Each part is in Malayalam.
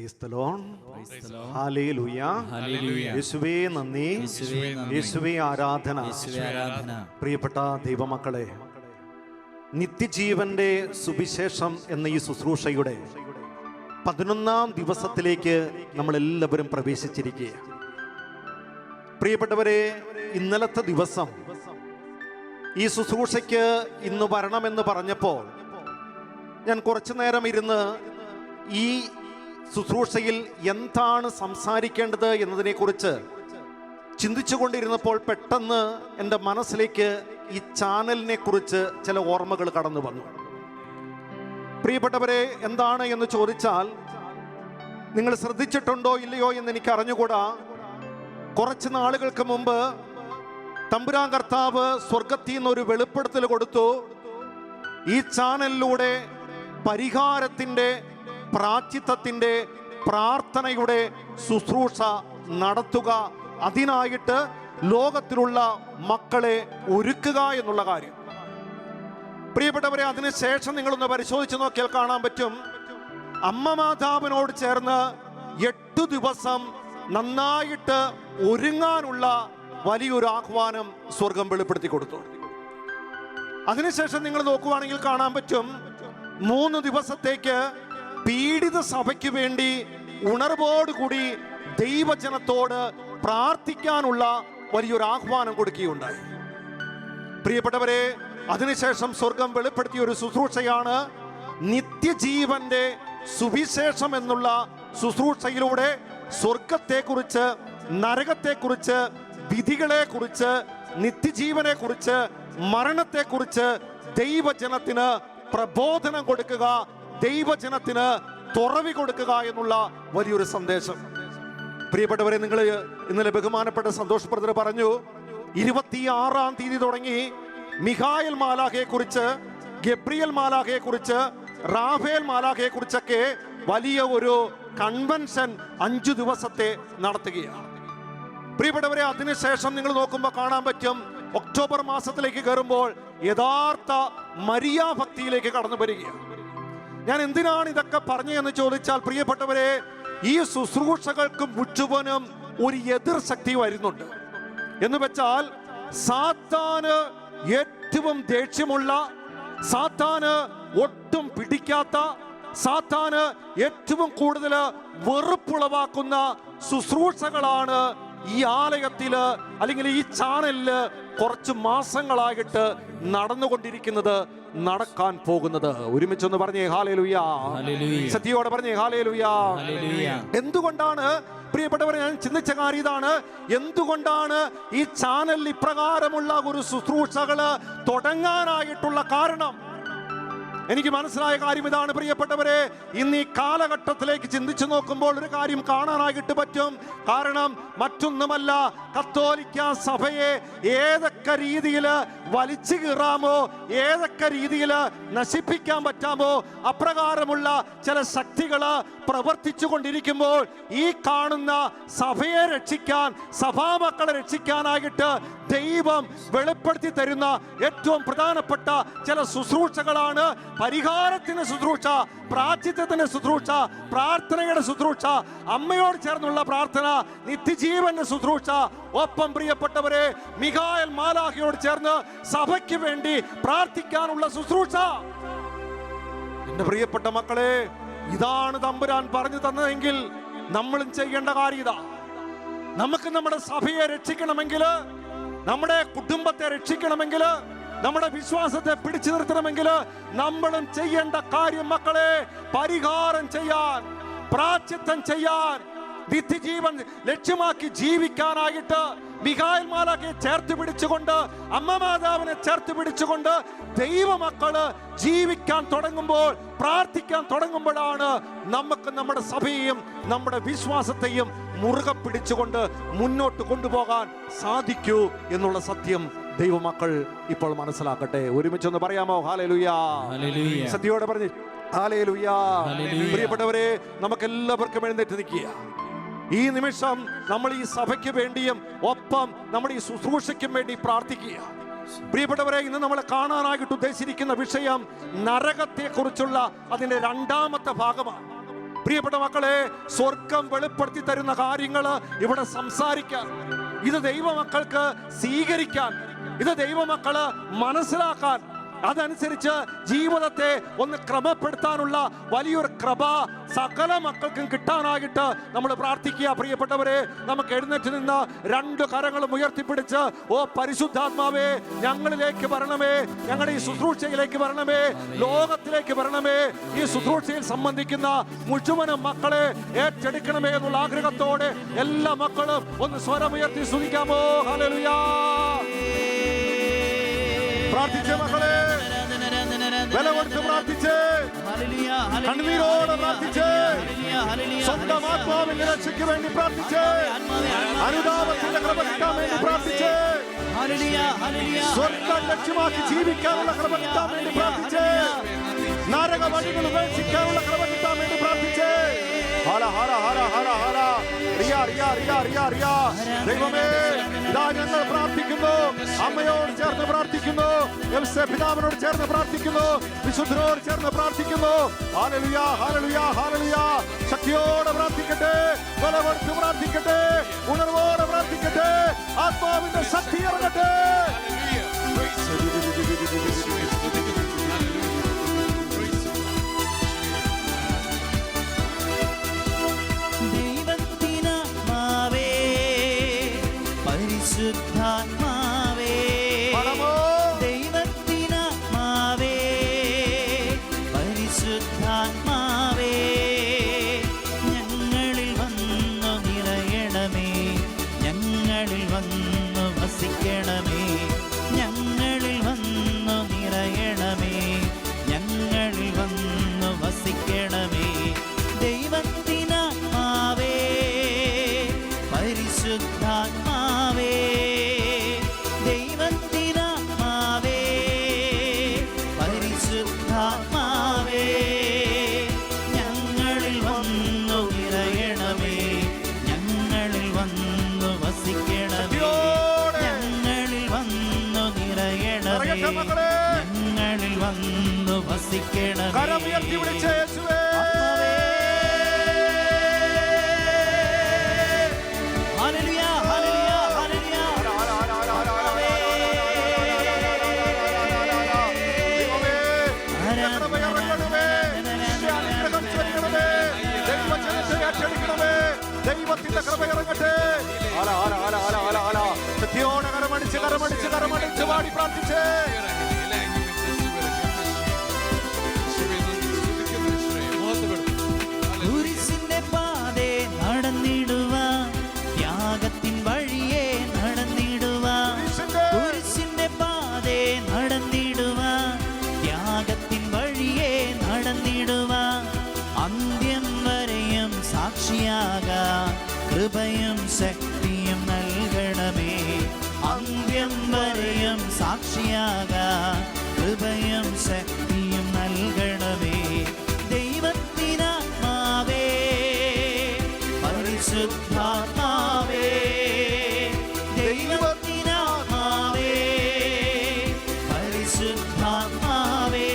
Price the Lord. ഹല്ലേലൂയ. യേശുവേ നന്ദി, യേശുവേ ആരാധന. പ്രിയപ്പെട്ട ദൈവമക്കളെ, നിത്യജീവന്റെ സുവിശേഷം എന്ന ഈ ശുശ്രൂഷയുടെ 11ാം ദിവസത്തിലേക്ക് നമ്മളെല്ലാവരും പ്രവേശിച്ചിരിക്കുക. പ്രിയപ്പെട്ടവരെ, ഇന്നലത്തെ ദിവസം ഈ ശുശ്രൂഷയ്ക്ക് ഇന്ന് വരണമെന്ന് പറഞ്ഞപ്പോൾ ഞാൻ കുറച്ചു നേരം ഇരുന്ന് ഈ ശുശ്രൂഷയിൽ എന്താണ് സംസാരിക്കേണ്ടത് എന്നതിനെക്കുറിച്ച് ചിന്തിച്ചു കൊണ്ടിരുന്നപ്പോൾ പെട്ടെന്ന് എൻ്റെ മനസ്സിലേക്ക് ഈ ചാനലിനെ കുറിച്ച് ചില ഓർമ്മകൾ കടന്നു വന്നു. പ്രിയപ്പെട്ടവരെ, എന്താണ് എന്ന് ചോദിച്ചാൽ നിങ്ങൾ ശ്രദ്ധിച്ചിട്ടുണ്ടോ ഇല്ലയോ എന്ന് എനിക്ക് അറിഞ്ഞുകൂടാ. കുറച്ച് നാളുകൾക്ക് മുമ്പ് തമ്പുരാൻ കർത്താവ് സ്വർഗത്തിൽ നിന്ന് ഒരു വെളിപ്പെടുത്തൽ കൊടുത്തു. ഈ ചാനലിലൂടെ പരിഹാരത്തിൻ്റെ, പ്രാശ്ചിത്തത്തിൻ്റെ, പ്രാർത്ഥനയുടെ ശുശ്രൂഷ നടത്തുക, അതിനായിട്ട് ലോകത്തിലുള്ള മക്കളെ ഒരുക്കുക എന്നുള്ള കാര്യം. പ്രിയപ്പെട്ടവരെ, അതിനുശേഷം നിങ്ങളൊന്ന് പരിശോധിച്ച് നോക്കിയാൽ കാണാൻ പറ്റും, അമ്മ മാതാവിനോട് ചേർന്ന് 8 ദിവസം നന്നായിട്ട് ഒരുങ്ങാനുള്ള വലിയൊരു ആഹ്വാനം സ്വർഗം വെളിപ്പെടുത്തി കൊടുത്തു. അതിനുശേഷം നിങ്ങൾ നോക്കുവാണെങ്കിൽ കാണാൻ പറ്റും, 3 ദിവസത്തേക്ക് പീഡിത സഭയ്ക്ക് വേണ്ടി ഉണർവോടുകൂടി ദൈവജനത്തോട് പ്രാർത്ഥിക്കാനുള്ള വലിയൊരു ആഹ്വാനം കൊടുക്കുകയുണ്ടായി. പ്രിയപ്പെട്ടവരെ, അതിനുശേഷം സ്വർഗം വെളിപ്പെടുത്തിയ ഒരു ശുശ്രൂഷയാണ് നിത്യജീവന്റെ സുവിശേഷം എന്നുള്ള ശുശ്രൂഷയിലൂടെ സ്വർഗത്തെക്കുറിച്ച്, നരകത്തെക്കുറിച്ച്, വിധികളെക്കുറിച്ച്, നിത്യജീവനെക്കുറിച്ച്, മരണത്തെക്കുറിച്ച് ദൈവജനത്തിന് പ്രബോധനം കൊടുക്കുക, ദൈവജനത്തിന് തുറവി കൊടുക്കുക എന്നുള്ള വലിയൊരു സന്ദേശം. പ്രിയപ്പെട്ടവരെ, നിങ്ങൾ ഇന്നലെ ബഹുമാനപ്പെട്ട സന്തോഷ് ബ്രദർ പറഞ്ഞു, 26-ാം തീയതി തുടങ്ങി മിഖായേൽ മാലാഖയെ കുറിച്ച്, ഗബ്രിയേൽ മാലാഖയെ കുറിച്ച്, റാഫേൽ മാലാഖയെ കുറിച്ചൊക്കെ വലിയ ഒരു കൺവെൻഷൻ 5 ദിവസത്തെ നടത്തുകയാണ്. പ്രിയപ്പെട്ടവരെ, അതിനുശേഷം നിങ്ങൾ നോക്കുമ്പോൾ കാണാൻ പറ്റും, ഒക്ടോബർ മാസത്തിലേക്ക് കയറുമ്പോൾ യഥാർത്ഥ മരിയാ ഭക്തിയിലേക്ക് കടന്നു വരികയാണ്. ഞാൻ എന്തിനാണ് ഇതൊക്കെ പറഞ്ഞതെന്ന് ചോദിച്ചാൽ, പ്രിയപ്പെട്ടവരെ, ഈ ശുശ്രൂഷകൾക്ക് മുഴുവനും ഒരു എതിർ ശക്തി വരുന്നുണ്ട്. എന്ന് വെച്ചാൽ, സാത്താന് ഏറ്റവും ദേഷ്യമുള്ള, സാത്താന് ഒട്ടും പിടിക്കാത്ത, സാത്താന് ഏറ്റവും കൂടുതൽ വെറുപ്പുളവാക്കുന്ന ശുശ്രൂഷകളാണ് ഈ ആലയത്തില് അല്ലെങ്കിൽ ഈ ചാനലില് കുറച്ച് മാസങ്ങളായിട്ട് നടന്നുകൊണ്ടിരിക്കുന്നത്, നടക്കാൻ പോകുന്നത്. ഒരുമിച്ചൊന്ന് പറഞ്ഞേ ഹല്ലേലൂയ. സത്യയോടെ പറഞ്ഞേ ഹല്ലേലൂയ. എന്തുകൊണ്ടാണ് പ്രിയപ്പെട്ടവരെ, ഞാൻ ചിന്തിച്ച കാര്യം ഇതാണ്, എന്തുകൊണ്ടാണ് ഈ ചാനലിൽ ഇപ്രകാരമുള്ള ഒരു ശുശ്രൂഷകള് തുടങ്ങാനായിട്ടുള്ള കാരണം? എനിക്ക് മനസ്സിലായ കാര്യം ഇതാണ് പ്രിയപ്പെട്ടവരെ, ഇന്ന് ഈ കാലഘട്ടത്തിലേക്ക് ചിന്തിച്ചു നോക്കുമ്പോൾ ഒരു കാര്യം കാണാനായിട്ട് പറ്റും. കാരണം മറ്റൊന്നുമല്ല, കത്തോലിക്ക സഭയെ ഏതൊക്കെ രീതിയിൽ വലിച്ചു കീറാമോ, ഏതൊക്കെ രീതിയിൽ നശിപ്പിക്കാൻ പറ്റാമോ, അപ്രകാരമുള്ള ചില ശക്തികള് പ്രവർത്തിച്ചു കൊണ്ടിരിക്കുമ്പോൾ ഈ കാണുന്ന സഭയെ രക്ഷിക്കാൻ, സഭാമക്കളെ രക്ഷിക്കാനായിട്ട് ദൈവം വെളിപ്പെടുത്തി തരുന്ന ഏറ്റവും പ്രധാനപ്പെട്ട ചില ശുശ്രൂഷകളാണ് പരിഹാരത്തിന് ശുശ്രൂഷ, പ്രാശ്ചിത്തത്തിന്റെ ശുശ്രൂഷ, പ്രാർത്ഥനയുടെ ശുശ്രൂഷ, അമ്മയോട് ചേർന്നുള്ള പ്രാർത്ഥന, നിത്യജീവന്റെ ശുശ്രൂഷ, ഒപ്പം പ്രിയപ്പെട്ടവരെ മിഖായേൽ മാലാഖയോട് ചേർന്ന് സഭയ്ക്ക് വേണ്ടി പ്രാർത്ഥിക്കാനുള്ള ശുശ്രൂഷ. എന്റെ പ്രിയപ്പെട്ട മക്കളെ, ഇതാണ് തമ്പുരാൻ പറഞ്ഞു തന്നതെങ്കിൽ നമ്മളും ചെയ്യേണ്ട കാര്യം ഇതാ. നമുക്ക് നമ്മുടെ സഭയെ രക്ഷിക്കണമെങ്കിൽ, നമ്മുടെ കുടുംബത്തെ രക്ഷിക്കണമെങ്കിൽ, നമ്മുടെ വിശ്വാസത്തെ പിടിച്ചു നിർത്തണമെങ്കിൽ നമ്മളും ചെയ്യേണ്ട കാര്യം മക്കളെ, പരിഹാരം ചെയ്യാൻ, പ്രാശ്ചിത്തം ചെയ്യാൻ, നിത്യജീവൻ ലക്ഷ്യമാക്കി ജീവിക്കാനായിട്ട് മിഖായേൽ മാലാഖയെ ചേർത്ത് പിടിച്ചുകൊണ്ട്, അമ്മ മാതാവിനെ ചേർത്ത് പിടിച്ചുകൊണ്ട് ദൈവമക്കള് ജീവിക്കാൻ തുടങ്ങുമ്പോൾ, പ്രാർത്ഥിക്കാൻ തുടങ്ങുമ്പോഴാണ് നമുക്ക് നമ്മുടെ സഭയെയും നമ്മുടെ വിശ്വാസത്തെയും മുറുകെ പിടിച്ചുകൊണ്ട് മുന്നോട്ട് കൊണ്ടുപോകാൻ സാധിക്കൂ എന്നുള്ള സത്യം ദൈവമക്കൾ ഇപ്പോൾ മനസ്സിലാക്കട്ടെ. ഒരുമിച്ചൊന്ന് പറയാമോ ഹല്ലേലൂയ. സത്യയോടെ പറഞ്ഞു ഹല്ലേലൂയ. പ്രിയപ്പെട്ടവരെ, നമുക്കെല്ലാവർക്കും എഴുന്നേറ്റ് നിൽക്കുക. ഈ നിമിഷം നമ്മൾ ഈ സഭയ്ക്ക് വേണ്ടിയും ഒപ്പം നമ്മുടെ ഈ ശുശ്രൂഷയ്ക്കും വേണ്ടി പ്രാർത്ഥിക്കുക. പ്രിയപ്പെട്ടവരെ, ഇന്ന് നമ്മൾ കാണാനായിട്ട് ഉദ്ദേശിച്ചിരിക്കുന്ന വിഷയം നരകത്തെ കുറിച്ചുള്ള അതിന്റെ 2ാമത്തെ ഭാഗമാണ്. പ്രിയപ്പെട്ട മക്കളെ, സ്വർഗം വെളിപ്പെടുത്തി തരുന്ന കാര്യങ്ങൾ ഇവിടെ സംസാരിക്കാൻ, ഇത് ദൈവമക്കൾക്ക് സ്വീകരിക്കാൻ, ഇത് ദൈവമക്കള് മനസ്സിലാക്കാൻ, അതനുസരിച്ച് ജീവിതത്തെ ഒന്ന് ക്രമപ്പെടുത്താനുള്ള വലിയൊരു കൃപ സകല മക്കൾക്കും കിട്ടാനായിട്ട് നമ്മൾ പ്രാർത്ഥിക്കുക. പ്രിയപ്പെട്ടവരെ, നമുക്ക് എഴുന്നേറ്റ് നിന്ന് രണ്ട് കരങ്ങളും ഉയർത്തിപ്പിടിച്ച്, ഓ പരിശുദ്ധാത്മാവേ, ഞങ്ങളിലേക്ക് വരണമേ, ഞങ്ങളുടെ ഈ ശുശ്രൂഷയിലേക്ക് വരണമേ, ലോകത്തിലേക്ക് വരണമേ, ഈ ശുശ്രൂഷയിൽ സംബന്ധിക്കുന്ന മുഴുവനും മക്കളെ ഏറ്റെടുക്കണമേ എന്നുള്ള ആഗ്രഹത്തോടെ എല്ലാ മക്കളും ഒന്ന് സ്വരമുയർത്തി സ്തുതിക്കാമോ? ഹല്ലേലൂയ. പ്രാർത്ഥിച്ചേ മക്കളെ, വില കൊടുത്ത് പ്രാർത്ഥിച്ചേ, കണ്ണീരോടെ പ്രാർത്ഥിച്ചേ, സ്വന്തം ആത്മാവിന്റെ രക്ഷയ്ക്ക് വേണ്ടി പ്രാർത്ഥിച്ചേ, അനുതാപത്തിന്റെ കൃപ കിട്ടാൻ വേണ്ടി പ്രാർത്ഥിച്ചേ, സ്വർഗം ലക്ഷ്യമാക്കി ജീവിക്കാനുള്ള കൃപ കിട്ടാൻ വേണ്ടി പ്രാർത്ഥിച്ചേ, നരക വഴികൾ ഉപേക്ഷിക്കാനുള്ള കൃപ കിട്ടാൻ വേണ്ടി പ്രാർത്ഥിച്ചേ. ദൈവമേ, ഇതാ ഞങ്ങൾ പ്രാർത്ഥിക്കുന്നു, അമ്മയോട് ചേർന്ന് പ്രാർത്ഥിക്കുന്നു, പിതാവിനോട് ചേർന്ന് പ്രാർത്ഥിക്കുന്നു, വിശുദ്ധരോട് ചേർന്ന് പ്രാർത്ഥിക്കുന്നു. ഹല്ലേലൂയ, ഹല്ലേലൂയ, ഹല്ലേലൂയ. ശക്തിയോടെ പ്രാർത്ഥിക്കട്ടെ, ബലമെടുത്ത് പ്രാർത്ഥിക്കട്ടെ, ഉണർവോടെ പ്രാർത്ഥിക്കട്ടെ, ആത്മാവിന്റെ ശക്തി ഇറങ്ങട്ടെ. പരിശുദ്ധാത്മാവേ, ദൈവത്തിനാത്മാവേ, പരിശുദ്ധാത്മാവേ, ഞങ്ങളിൽ വന്നു നിറയണമേ, ഞങ്ങളിൽ വന്നു വസിക്കണമേ, ഞങ്ങളിൽ വന്നു നിറയണമേ, ഞങ്ങളിൽ വന്നു വസിക്കണമേ. ദൈവത്തിനാത്മാവേ, പരിശുദ്ധാത്മാവേ, ദൈവത്തിനാത്മാവേ, പരിശുദ്ധാത്മാവേ, ഞങ്ങളിൽ വന്നു നിറയണമേ, ഞങ്ങളിൽ വന്നു വസിക്കണമേ, ഞങ്ങളിൽ വന്നു നിറയണമേ, ഞങ്ങളിൽ വന്നു വസിക്കണമേ. ദൈവത്തിന്റെ കൃപ ഇറങ്ങട്ടെ. ശക്തിയോടെ കരമടിച്ച് കരമടിച്ച് കരമടിച്ച് പാടി പ്രാർത്ഥിച്ചേ. കുരിശിന്റെ പാതേ നടന്നിടുവാൻ, ത്യാഗത്തിൻ വഴിയെ നടന്നിടുവാൻ, കുരിശിന്റെ പാതേ നടന്നിടുവാൻ, ത്യാഗത്തിൻ വഴിയെ നടന്നിടുവാൻ, അന്ത്യം വരെയും സാക്ഷിയാകാൻ കൃപയും ശക്തിയും നൽകണമേ, അന്ത്യം വരെയും സാക്ഷിയാകാൻ കൃപയും ശക്തിയും നൽകണമേ. ദൈവത്തിനാത്മാവേ, പരിശുദ്ധാത്മാവേ, ദൈവത്തിനാത്മാവേ, പരിശുദ്ധാത്മാവേ,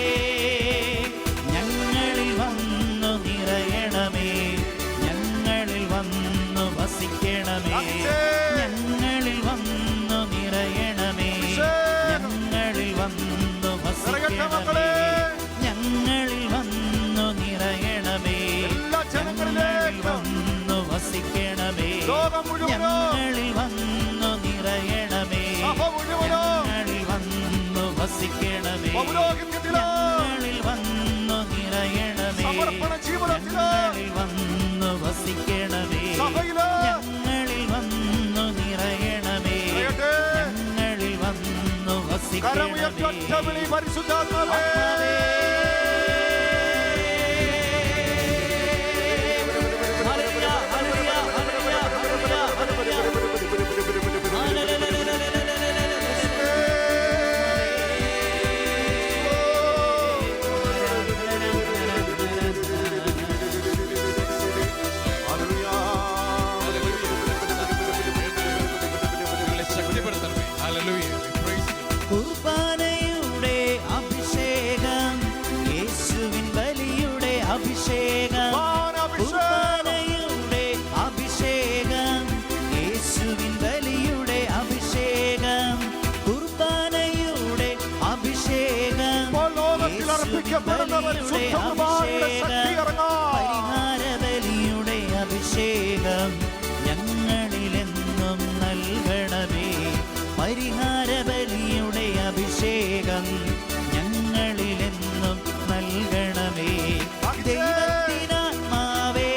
ഞങ്ങളിൽ വന്നു നിറയണമേ, ഞങ്ങളിൽ വന്നു വസിക്കണമേ, ഞങ്ങളിൽ വന്നു നിറയണമേ, ഞങ്ങളിൽ വന്നു വസിക്കണമേ, ഞങ്ങളിൽ വന്നു നിറയണമേ, ഞങ്ങളിൽ വന്നു വസിക്കണമേ, ഞങ്ങളിൽ വന്നു നിറയണമേ, ഞങ്ങളിൽ വന്നു വസിക്കണമേ, ഞങ്ങളിൽ വന്നു നിറയണമേ, ഞങ്ങളിൽ വന്നു വസിക്കണമേ, ഞങ്ങളിൽ വന്നു നിറയണമേ, ഞങ്ങളിൽ വന്നു വസിക്കണമേ. പരിശുദ്ധാത്മാവേ, കുർബാനയുടെ അഭിഷേകം, യേശുവിൻ ബലിയുടെ അഭിഷേകം, ആവശ്യപ്പെടുന്ന പരിശുദ്ധ കുർബാനയുടെ ശക്തി ഇറങ്ങാം. പരിഹാരബലിയുടെ അഭിഷേകം ഞങ്ങളിലെന്നും നൽകണമേ. പരിഹാരബലിയുടെ അഭിഷേകം ഞങ്ങളിലെന്നും നൽകണമേ. ദൈവത്തിനാത്മാവേ,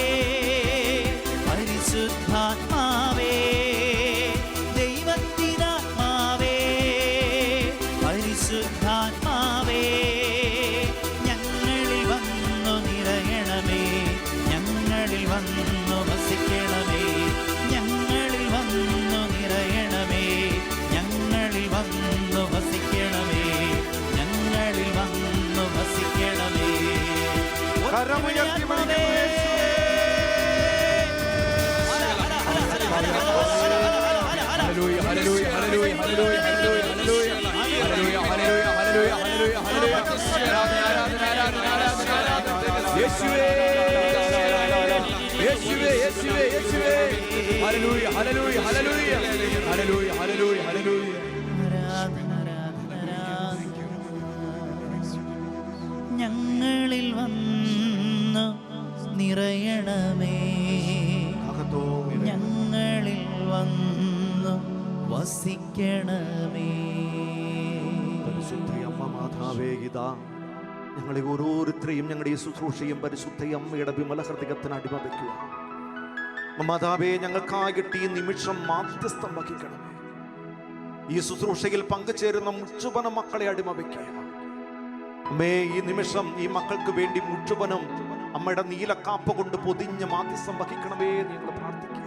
പരിശുദ്ധാത്മാവേ, ദൈവത്തിനാത്മാവേ, പരിശുദ്ധാത്മാവേ, ഞങ്ങളിൽ വന്നു നിറയണമേ. ഞങ്ങളിൽ വന്നു വസിക്കണമേ. ഞങ്ങളിൽ വന്നു നിറയണമേ. ഞങ്ങളിൽ വന്നു വസിക്കണമേ. ഞങ്ങളിൽ വന്നു വസിക്കണമേ. കരമുയർത്തി വിളിക്കുന്നു യേശുവേ. ഹല്ലേലൂയ ഹല്ലേലൂയ ഹല്ലേലൂയ ഹല്ലേലൂയ ഹല്ലേലൂയ ഹല്ലേലൂയ ഹല്ലേലൂയ ഹല്ലേലൂയ ഹല്ലേലൂയ ഹല്ലേലൂയ യേശുവേ യേശുവേ യേശുവേ യേശുവേ ഹല്ലേലൂയ ഹല്ലേലൂയ ഹല്ലേലൂയ ഹല്ലേലൂയ ഹല്ലേലൂയ ഹല്ലേലൂയ. ഞങ്ങളിൽ വന്നു നിറയണമേ. ഞങ്ങളിൽ വന്നു വസിക്കണമേ. പരിശുദ്ധ അമ്മ മാതാവേ, ഇതാ ഞങ്ങളെ ഓരോരുത്തരെയും ഞങ്ങളുടെ ഈ ശുശ്രൂഷയും പരിശുദ്ധ അമ്മയുടെ വിമല ഹൃദയത്തിന് അടിമവയ്ക്കുക. മാതാവേ, ഞങ്ങൾക്കായിട്ട് ഈ നിമിഷം മാധ്യസ്ഥം വഹിക്കണമേ. ഈ ശുശ്രൂഷയിൽ പങ്കുചേരുന്ന മുഴുവൻ മക്കളെ അടിമവയ്ക്കുക. അമ്മേ, ഈ നിമിഷം ഈ മക്കൾക്ക് വേണ്ടി മുഴുവനും അമ്മയുടെ നീലക്കാപ്പ് കൊണ്ട് പൊതിഞ്ഞ് മാധ്യസ്ഥം വഹിക്കണമേ എന്ന് ഞങ്ങൾ പ്രാർത്ഥിക്കുക.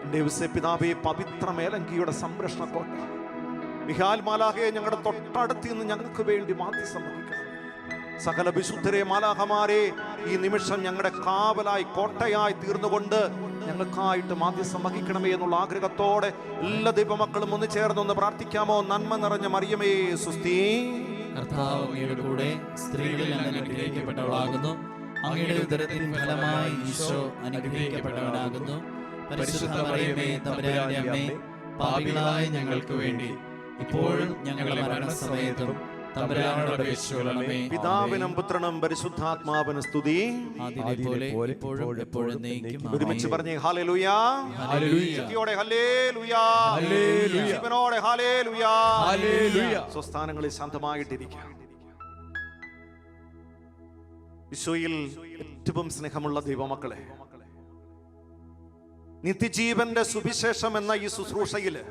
എൻ്റെ പിതാവേ, പവിത്ര മേലങ്കിയുടെ സംരക്ഷണക്കോട്ട മിഹാൽ മാലാഹയെ ഞങ്ങളുടെ തൊട്ടടുത്ത് നിന്ന് ഞങ്ങൾക്ക് വേണ്ടി മാധ്യസ്ഥം വഹിക്കണം. സകല വിശുദ്ധരെ മാലാഹമാരെ ഈ നിമിഷം ഞങ്ങളുടെ കാവലായി കോട്ടയായി തീർന്നുകൊണ്ട് ഞങ്ങൾക്കായിട്ട് മാധ്യസ്ഥം വഹിക്കണമേ എന്നുള്ള ആഗ്രഹത്തോടെ എല്ലാ ദൈവമക്കളും ഒന്ന് ചേർന്നൊന്ന് പ്രാർത്ഥിക്കാമോ? നന്മ നിറഞ്ഞ മറിയമേ സുസ്തി, കർത്താവ് അങ്ങയുടെ കൂടെ സ്ത്രീകളിൽ അങ്ങ് അനുഗ്രഹിക്കപ്പെട്ടവളാകുന്നു. അങ്ങയുടെ ഉദരത്തിൻ ഫലമായി ഈശോ അനുഗ്രഹിക്കപ്പെട്ടവനാകുന്നു. പരിശുദ്ധ മറിയമേ, തമ്പുരാന്റെ അമ്മേ, പാപികളായ ഞങ്ങൾക്ക് വേണ്ടി ഇപ്പോഴും ഞങ്ങളുടെ മരണസമയത്തും തമ്പുരാനോട് അപേക്ഷിച്ചുകൊള്ളണമേ. പിതാവിനും പുത്രനും പരിശുദ്ധാത്മാവിനും സ്തുതി. ആദിയിലെ പോലെ ഇപ്പോഴും എപ്പോഴും എന്നേക്കും. ഒരുമിച്ച് പറഞ്ഞേ ഹല്ലേലൂയ. ഹല്ലേലൂയ. ശക്തിയോടെ ഹല്ലേലൂയ. ഹല്ലേലൂയ. ജീവനോടെ ഹല്ലേലൂയ. ഹല്ലേലൂയ. സ്വസ്ഥാനങ്ങളിൽ ശാന്തമായിട്ടിരിക്കാം. ഈശോയിൽ ഏറ്റവും സ്നേഹമുള്ള ദൈവമക്കളെ, നിത്യജീവന്റെ സുവിശേഷം എന്ന ഈ ശുശ്രൂഷയില്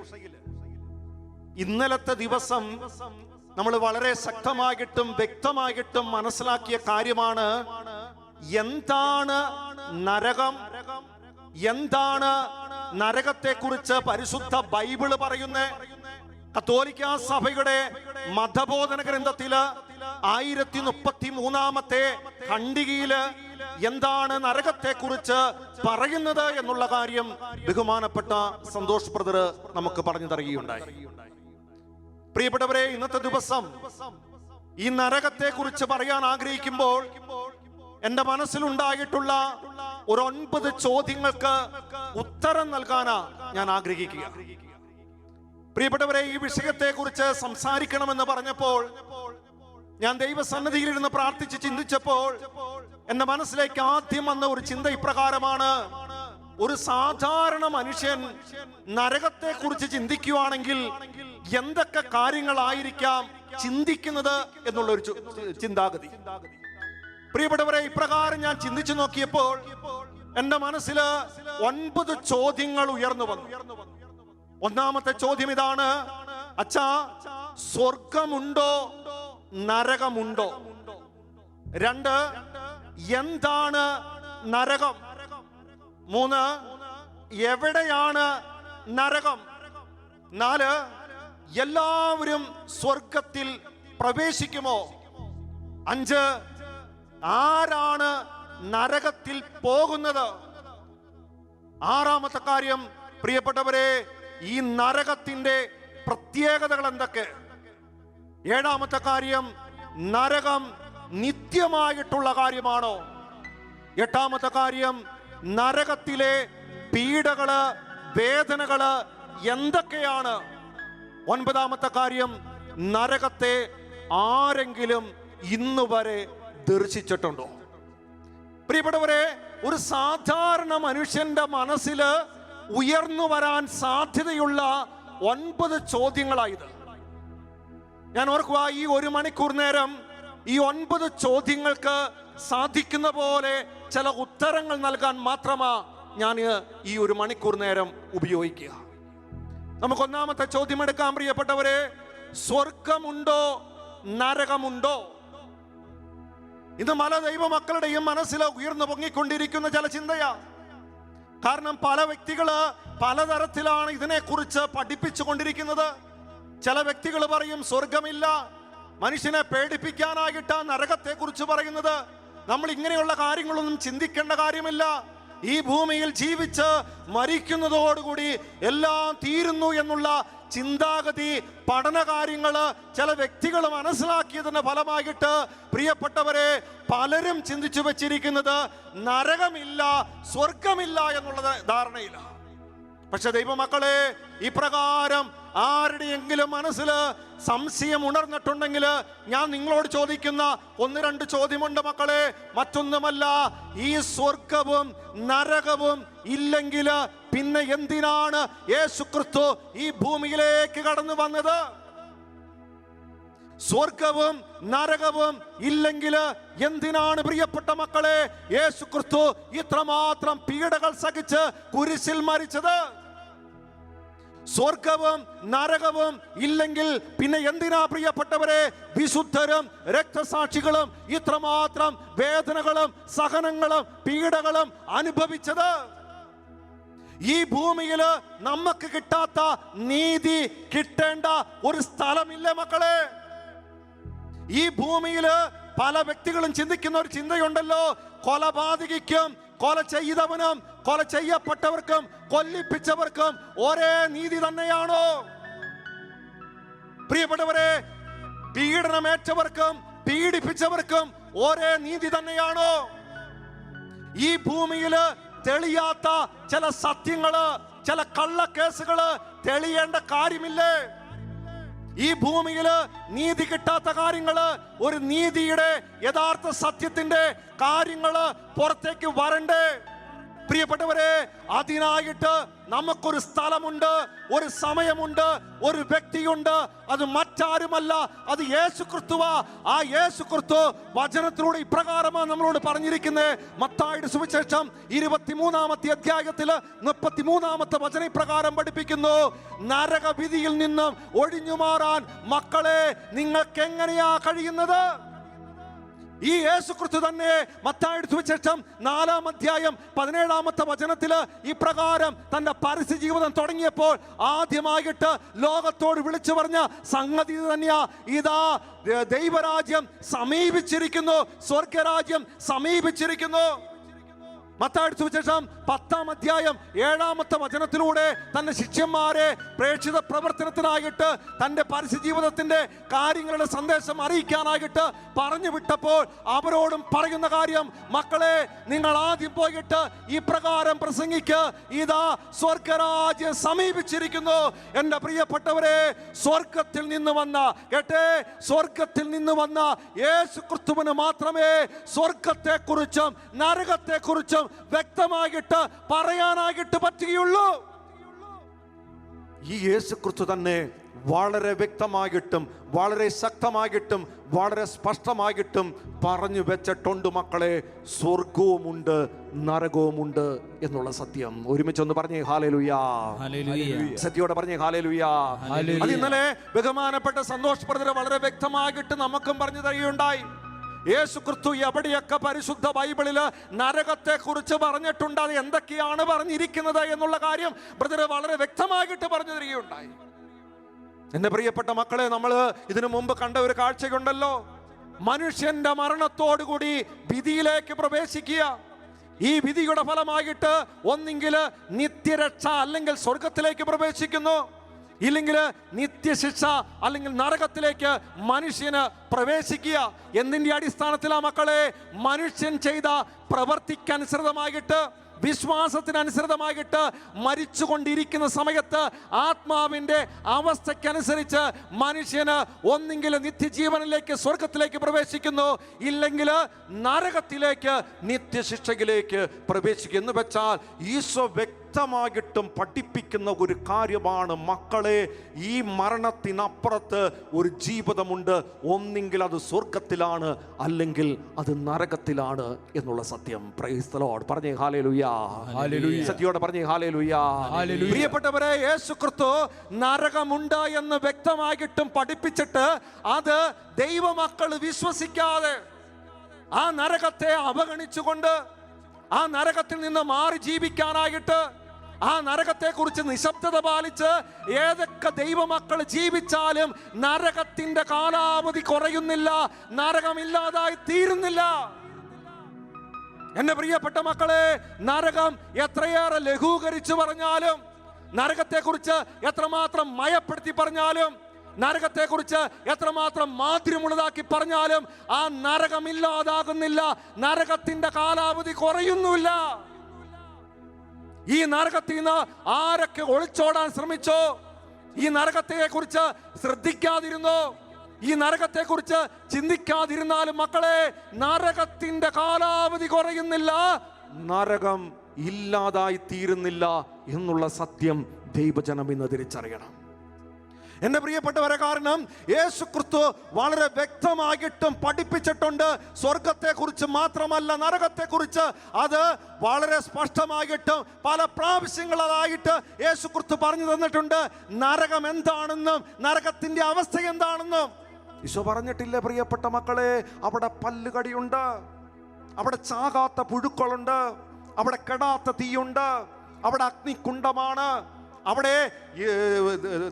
ഇന്നലത്തെ ദിവസം നമ്മൾ വളരെ ശക്തമായിട്ടും വ്യക്തമായിട്ടും മനസ്സിലാക്കിയ കാര്യമാണ് എന്താണ് നരകം, എന്താണ് നരകത്തെ കുറിച്ച് പരിശുദ്ധ ബൈബിള് പറയുന്നത്. കത്തോലിക്ക സഭയുടെ മതബോധന ഗ്രന്ഥത്തില് 1033 ഖണ്ഡികയില് എന്താണ് നരകത്തെ കുറിച്ച് പറയുന്നത് എന്നുള്ള കാര്യം ബഹുമാനപ്പെട്ട സന്തോഷ് ബ്രദർ നമുക്ക് പറഞ്ഞു തരികയുണ്ടായി. പ്രിയപ്പെട്ടവരെ, ഇന്നത്തെ ദിവസം ഈ നരകത്തെ കുറിച്ച് പറയാൻ ആഗ്രഹിക്കുമ്പോൾ എന്റെ മനസ്സിലുണ്ടായിട്ടുള്ള ഒരു 9 ചോദ്യങ്ങൾക്ക് ഉത്തരം നൽകാനാ ഞാൻ ആഗ്രഹിക്കുക. പ്രിയപ്പെട്ടവരെ, ഈ വിഷയത്തെ കുറിച്ച് സംസാരിക്കണമെന്ന് പറഞ്ഞപ്പോൾ ഞാൻ ദൈവസന്നിധിയിൽ ഇരുന്ന് പ്രാർത്ഥിച്ച് ചിന്തിച്ചപ്പോൾ എന്റെ മനസ്സിലേക്ക് ആദ്യം വന്ന ഒരു ചിന്ത ഇപ്രകാരമാണ്: ഒരു സാധാരണ മനുഷ്യൻ നരകത്തെ കുറിച്ച് ചിന്തിക്കുകയാണെങ്കിൽ എന്തൊക്കെ കാര്യങ്ങളായിരിക്കാം ചിന്തിക്കുന്നത് എന്നുള്ളൊരു ചിന്താഗതി. പ്രിയപ്പെട്ടവരെ, ഇപ്രകാരം ഞാൻ ചിന്തിച്ചു നോക്കിയപ്പോൾ എന്റെ മനസ്സിൽ 9 ചോദ്യങ്ങൾ ഉയർന്നു വന്നു. ഒന്നാമത്തെ ചോദ്യം ഇതാണ്: അച്ഛാ, സ്വർഗമുണ്ടോ നരകമുണ്ടോ? 2, എന്താണ് നരകം? 3, എവിടെയാണ് നരകം? 4, എല്ലാവരും സ്വർഗത്തിൽ പ്രവേശിക്കുമോ? 5, ആരാണ് നരകത്തിൽ പോകുന്നത്? 6ാമത്തെ കാര്യം, പ്രിയപ്പെട്ടവരെ, ഈ നരകത്തിന്റെ പ്രത്യേകതകൾ എന്തൊക്കെ? 7ാമത്തെ കാര്യം, നരകം നിത്യമായിട്ടുള്ള കാര്യമാണോ? 8ാമത്തെ കാര്യം, നരകത്തിലെ പീഡകള്, വേദനകള് എന്തൊക്കെയാണ്? 9ാമത്തെ കാര്യം, നരകത്തെ ആരെങ്കിലും ഇന്ന് വരെ ദർശിച്ചിട്ടുണ്ടോ? പ്രിയപ്പെട്ടവരെ, ഒരു സാധാരണ മനുഷ്യന്റെ മനസ്സിൽ ഉയർന്നു വരാൻ സാധ്യതയുള്ള 9 ചോദ്യങ്ങളായത്. ഞാൻ ഓർക്കുക, ഈ 1 മണിക്കൂർ നേരം ഈ 9 ചോദ്യങ്ങൾക്ക് സാധിക്കുന്ന പോലെ ചില ഉത്തരങ്ങൾ നൽകാൻ മാത്രമാ ഞാൻ ഈ 1 മണിക്കൂർ നേരം ഉപയോഗിക്കുക. നമുക്ക് ഒന്നാമത്തെ ചോദ്യം എടുക്കാം പ്രിയപ്പെട്ടവരെ. സ്വർഗമുണ്ടോ നരകമുണ്ടോ? ഇത് പല ദൈവമക്കളുടെയും മനസ്സിൽ ഉയർന്നു പൊങ്ങിക്കൊണ്ടിരിക്കുന്ന ചില ചിന്തയാ. കാരണം പല വ്യക്തികള് പലതരത്തിലാണ് ഇതിനെക്കുറിച്ച് പഠിപ്പിച്ചു കൊണ്ടിരിക്കുന്നത്. ചില വ്യക്തികൾ പറയും സ്വർഗമില്ല, മനുഷ്യനെ പേടിപ്പിക്കാനായിട്ടാ നരകത്തെ കുറിച്ച് പറയുന്നത്. നമ്മൾ ഇങ്ങനെയുള്ള കാര്യങ്ങളൊന്നും ചിന്തിക്കേണ്ട കാര്യമില്ല. ഈ ഭൂമിയിൽ ജീവിച്ച് മരിക്കുന്നതോടുകൂടി എല്ലാം തീരുന്നു എന്നുള്ള ചിന്താഗതി, പഠന കാര്യങ്ങള് ചില വ്യക്തികൾ മനസ്സിലാക്കിയതിന്റെ ഫലമായിട്ട് പ്രിയപ്പെട്ടവരെ പലരും ചിന്തിച്ചു വെച്ചിരിക്കുന്നത് നരകമില്ല, സ്വർഗമില്ല എന്നുള്ള ധാരണയില്ല. പക്ഷെ ദൈവമക്കളെ, ഇപ്രകാരം ആരുടെയെങ്കിലും മനസ്സിൽ സംശയം ഉണർന്നിട്ടുണ്ടെങ്കിൽ ഞാൻ നിങ്ങളോട് ചോദിക്കുന്ന 1-2 ചോദ്യമുണ്ട് മക്കളെ. മറ്റൊന്നുമല്ല, ഈ സ്വർഗവും നരകവും ഇല്ലെങ്കിൽ പിന്നെ എന്തിനാണ് യേശുക്രിസ്തു ഈ ഭൂമിയിലേക്ക് കടന്നു വന്നത്? സ്വർഗവും നരകവും ഇല്ലെങ്കിൽ എന്തിനാണ് പ്രിയപ്പെട്ട മക്കളെ യേശുക്രിസ്തു ഇത്രമാത്രം പീഡകൾ സഹിച്ച് കുരിശിൽ മരിച്ചത്? സ്വർഗവും നരകവും ഇല്ലെങ്കിൽ പിന്നെ എന്തിനാ പ്രിയപ്പെട്ടവരെ വിശുദ്ധരും രക്തസാക്ഷികളും ഇത്രമാത്രം വേദനകളും സഹനങ്ങളും പീഡകളും അനുഭവിച്ചത്? ഈ ഭൂമിയിൽ നമുക്ക് കിട്ടാത്ത നീതി കിട്ടേണ്ട ഒരു സ്ഥലമില്ല മക്കളെ. ഈ ഭൂമിയിൽ പല വ്യക്തികളും ചിന്തിക്കുന്ന ഒരു ചിന്തയുണ്ടല്ലോ, കൊലപാതകിക്കും കൊല ചെയ്തവനും കൊല ചെയ്യപ്പെട്ടവർക്കും കൊല്ലിപ്പിച്ചവർക്കും ഒരേ നീതി തന്നെയാണോ? പ്രിയപ്പെട്ടവരെ, പീഡനമേറ്റവർക്കും പീഡിപ്പിച്ചവർക്കും ഒരേ നീതി തന്നെയാണോ? ഈ ഭൂമിയിൽ തെളിയാത്ത ചില സത്യങ്ങള്, ചില കള്ളക്കേസുകള് തെളിയേണ്ട കാര്യമില്ലേ? ഈ ഭൂമിയിൽ നീതി കിട്ടാത്ത കാര്യങ്ങള്, ഒരു നീതിയുടെ യഥാർത്ഥ സത്യത്തിന്റെ കാര്യങ്ങള് പുറത്തേക്ക് വരണ്ടേ? പ്രിയപ്പെട്ടവരെ, അതിനായിട്ട് നമുക്കൊരു സ്ഥലമുണ്ട്, ഒരു സമയമുണ്ട്, ഒരു വ്യക്തിയുണ്ട്. അത് മറ്റാരുമല്ല, അത് യേശുക്രിസ്തുവാ. ആ യേശുക്രിസ്തു വചനത്തിലൂടെ ഇപ്രകാരമാണ് നമ്മളോട് പറഞ്ഞിരിക്കുന്നത്. മത്തായിയുടെ സുവിശേഷം 23-ാമത്തെ അധ്യായത്തില് 33-ാമത്തെ വചന ഇപ്രകാരം പഠിപ്പിക്കുന്നു: നരകവിധിയിൽ നിന്നും ഒഴിഞ്ഞു മാറാൻ മക്കളെ നിങ്ങൾക്ക് എങ്ങനെയാ കഴിയുന്നത്? ഈ യേശുക്രിസ്തു തന്നെ മത്തായിയുടെ സുവിശേഷം 4-ാം അധ്യായം 17-ാമത്തെ വചനത്തില് ഇപ്രകാരം തന്റെ പരസ്യ ജീവിതം തുടങ്ങിയപ്പോൾ ആദ്യമായിട്ട് ലോകത്തോട് വിളിച്ചു പറഞ്ഞ സംഗതി തന്നെയാ. ഇതാ ദൈവരാജ്യം സമീപിച്ചിരിക്കുന്നു, സ്വർഗരാജ്യം സമീപിച്ചിരിക്കുന്നു. മത്തായിയുടെ സുവിശേഷം 10-ാം അധ്യായം 7-ാമത്തെ വചനത്തിലൂടെ തന്റെ ശിഷ്യന്മാരെ പ്രേക്ഷിത പ്രവർത്തനത്തിനായിട്ട് തന്റെ പരസ്യ ജീവിതത്തിന്റെ കാര്യങ്ങളുടെ സന്ദേശം അറിയിക്കാനായിട്ട് പറഞ്ഞു വിട്ടപ്പോൾ അവരോടും പറയുന്ന കാര്യം, മക്കളെ നിങ്ങൾ ആദ്യം പോയിട്ട് ഈ പ്രകാരം പ്രസംഗിക്ക്, ഇതാ സ്വർഗരാജ്യം സമീപിച്ചിരിക്കുന്നു. എന്റെ പ്രിയപ്പെട്ടവരെ, സ്വർഗത്തിൽ നിന്ന് വന്ന സ്വർഗത്തിൽ നിന്ന് വന്ന യേശുക്രിസ്തുവിന് മാത്രമേ സ്വർഗത്തെ കുറിച്ചും നരകത്തെ കുറിച്ചും വ്യക്തമായിട്ട് പറയാനായിട്ട് പറ്റുകയുള്ളൂ. ഈ യേശുക്രിസ്തു തന്നെ വളരെ വ്യക്തമായിട്ടും വളരെ ശക്തമായിട്ടും വളരെ സ്പഷ്ടമായിട്ടും പറഞ്ഞു വെച്ചിട്ടുണ്ട് മക്കളെ, സ്വർഗവുമുണ്ട് നരകവുമുണ്ട് എന്നുള്ള സത്യം. ഒരുമിച്ചൊന്ന് പറഞ്ഞേ ഹല്ലേലൂയാ. സത്യോടെ പറഞ്ഞേ ഹല്ലേലൂയാ. അത് ഇന്നലെ ബഹുമാനപ്പെട്ട സന്തോഷ് ബ്രദർ വളരെ വ്യക്തമായിട്ട് നമുക്കും പറഞ്ഞു തരികയുണ്ടായി. യേശുക്രിസ്തു എവിടെയൊക്കെ പരിശുദ്ധ ബൈബിളില് നരകത്തെ കുറിച്ച് പറഞ്ഞിട്ടുണ്ട്, അത് എന്തൊക്കെയാണ് പറഞ്ഞിരിക്കുന്നത് എന്നുള്ള കാര്യം ബ്രദർ വളരെ വ്യക്തമായിട്ട് പറഞ്ഞു തരികയുണ്ടായി. എന്റെ പ്രിയപ്പെട്ട മക്കളെ, നമ്മൾ ഇതിനു മുമ്പ് കണ്ട ഒരു കാഴ്ചയുണ്ടല്ലോ, മനുഷ്യന്റെ മരണത്തോടുകൂടി വിധിയിലേക്ക് പ്രവേശിക്കുക. ഈ വിധിയുടെ ഫലമായിട്ട് ഒന്നെങ്കിൽ നിത്യരക്ഷ അല്ലെങ്കിൽ സ്വർഗത്തിലേക്ക് പ്രവേശിക്കുന്നു, ഇല്ലെങ്കിൽ നിത്യശിക്ഷ അല്ലെങ്കിൽ നരകത്തിലേക്ക് മനുഷ്യന് പ്രവേശിക്കുക. എന്തിന്റെ അടിസ്ഥാനത്തിലാ മക്കളെ? മനുഷ്യൻ ചെയ്ത പ്രവർത്തിക്കനുസൃതമായിട്ട് വിശ്വാസത്തിനനുസൃതമായിട്ട് മരിച്ചുകൊണ്ടിരിക്കുന്ന സമയത്ത് ആത്മാവിന്റെ അവസ്ഥയ്ക്കനുസരിച്ച് മനുഷ്യന് ഒന്നെങ്കിൽ നിത്യജീവനിലേക്ക് സ്വർഗത്തിലേക്ക് പ്രവേശിക്കുന്നു, ഇല്ലെങ്കിൽ നരകത്തിലേക്ക് നിത്യശിക്ഷയിലേക്ക് പ്രവേശിക്കുന്നു. എന്ന് വെച്ചാൽ ഈശോ വ്യക്തമായിട്ടും പഠിപ്പിക്കുന്ന ഒരു കാര്യമാണ്, മക്കളെ, ഈ മരണത്തിനപ്പുറത്ത് ഒരു ജീവിതമുണ്ട്. ഒന്നെങ്കിൽ അത് സ്വർഗത്തിലാണ്, അല്ലെങ്കിൽ അത് നരകത്തിലാണ് എന്നുള്ള സത്യം. Price the Lord. പറഞ്ഞേ ഹല്ലേലൂയ. സത്യോടെ പറഞ്ഞേ ഹല്ലേലൂയ. പ്രിയപ്പെട്ടവരെ, യേശുക്രിസ്തു നരകമുണ്ട് എന്ന് വ്യക്തമായിട്ടും പഠിപ്പിച്ചിട്ട് അത് ദൈവമക്കൾ വിശ്വസിക്കാതെ ആ നരകത്തെ അവഗണിച്ചുകൊണ്ട് ആ നരകത്തിൽ നിന്ന് മാറി ജീവിക്കാനായിട്ട് ആ നരകത്തെ കുറിച്ച് നിശബ്ദത പാലിച്ച് ഏതൊക്കെ ദൈവമക്കൾ ജീവിച്ചാലും നരകത്തിന്റെ കാലാവധി കുറയുന്നില്ല, നരകമില്ലാതായി തീരുന്നില്ല. എന്റെ പ്രിയപ്പെട്ട മക്കളെ, നരകം എത്രയേറെ ലഘൂകരിച്ചു പറഞ്ഞാലും, നരകത്തെ കുറിച്ച് എത്രമാത്രം മയപ്പെടുത്തി പറഞ്ഞാലും, നരകത്തെ കുറിച്ച് എത്രമാത്രം മാധുര്യമുള്ളതാക്കി പറഞ്ഞാലും ആ നരകമില്ലാതാകുന്നില്ല, നരകത്തിന്റെ കാലാവധി കുറയുന്നുമില്ല. ഈ നരകത്തിൽ നിന്ന് ആരൊക്കെ ഒളിച്ചോടാൻ ശ്രമിച്ചോ, ഈ നരകത്തെ കുറിച്ച് ശ്രദ്ധിക്കാതിരുന്നോ, ഈ നരകത്തെ കുറിച്ച് ചിന്തിക്കാതിരുന്നാലും മക്കളെ, നരകത്തിന്റെ കാലാവധി കുറയുന്നില്ല, നരകം ഇല്ലാതായി തീരുന്നില്ല എന്നുള്ള സത്യം ദൈവജനം ഇന്ന് തിരിച്ചറിയണം. എന്റെ പ്രിയപ്പെട്ടവരെ, കാരണം യേശുക്രിസ്തു വളരെ വ്യക്തമായിട്ടും പഠിപ്പിച്ചിട്ടുണ്ട്. സ്വർഗത്തെ കുറിച്ച് മാത്രമല്ല, നരകത്തെ കുറിച്ച് അത് വളരെ സ്പഷ്ടമായിട്ടും പല പ്രാവശ്യങ്ങളായിട്ട് യേശുക്രിസ്തു പറഞ്ഞു തന്നിട്ടുണ്ട്. നരകം എന്താണെന്നും നരകത്തിന്റെ അവസ്ഥ എന്താണെന്നും ഈശോ പറഞ്ഞിട്ടില്ലേ പ്രിയപ്പെട്ട മക്കളെ? അവിടെ പല്ലുകടിയുണ്ട്, അവിടെ ചാകാത്ത പുഴുക്കളുണ്ട്, അവിടെ കെടാത്ത തീയുണ്ട്, അവിടെ അഗ്നികുണ്ഡമാണ്, അവിടെ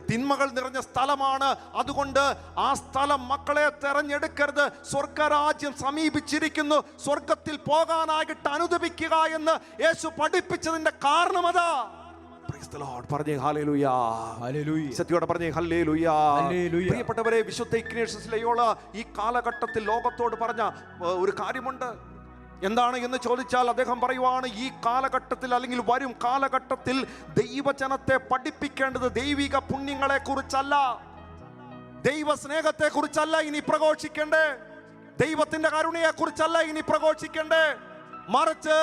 തിന്മകൾ നിറഞ്ഞ സ്ഥലമാണ്. അതുകൊണ്ട് ആ സ്ഥലം മക്കളെ തെരഞ്ഞെടുക്കരുത്. സ്വർഗരാജ്യം സമീപിച്ചിരിക്കുന്നു, സ്വർഗത്തിൽ പോകാനായിട്ട് അനുദപിക്കുക എന്ന് യേശു പഠിപ്പിച്ചതിന്റെ കാരണം അതാ. പറഞ്ഞേ ഹല്ലേലൂയ. സത്യോടെ പറഞ്ഞേ ഹല്ലേലൂയ. പ്രിയപ്പെട്ടവരെ, വിശുദ്ധ ഇഗ്നേഷ്യസ് ലയോള ഈ കാലഘട്ടത്തിൽ ലോകത്തോട് പറഞ്ഞ ഒരു കാര്യമുണ്ട്. എന്താണ് എന്ന് ചോദിച്ചാൽ അദ്ദേഹം പറയുവാണ്, ഈ കാലഘട്ടത്തിൽ അല്ലെങ്കിൽ വരും കാലഘട്ടത്തിൽ ദൈവജനത്തെ പഠിപ്പിക്കേണ്ടത് ദൈവിക പുണ്യങ്ങളെ കുറിച്ചല്ല, ദൈവ സ്നേഹത്തെ കുറിച്ചല്ല ഇനി പ്രഘോഷിക്കണ്ടേ, ദൈവത്തിന്റെ കരുണയെ കുറിച്ചല്ല ഇനി പ്രഘോഷിക്കണ്ടേ, മറിച്ച്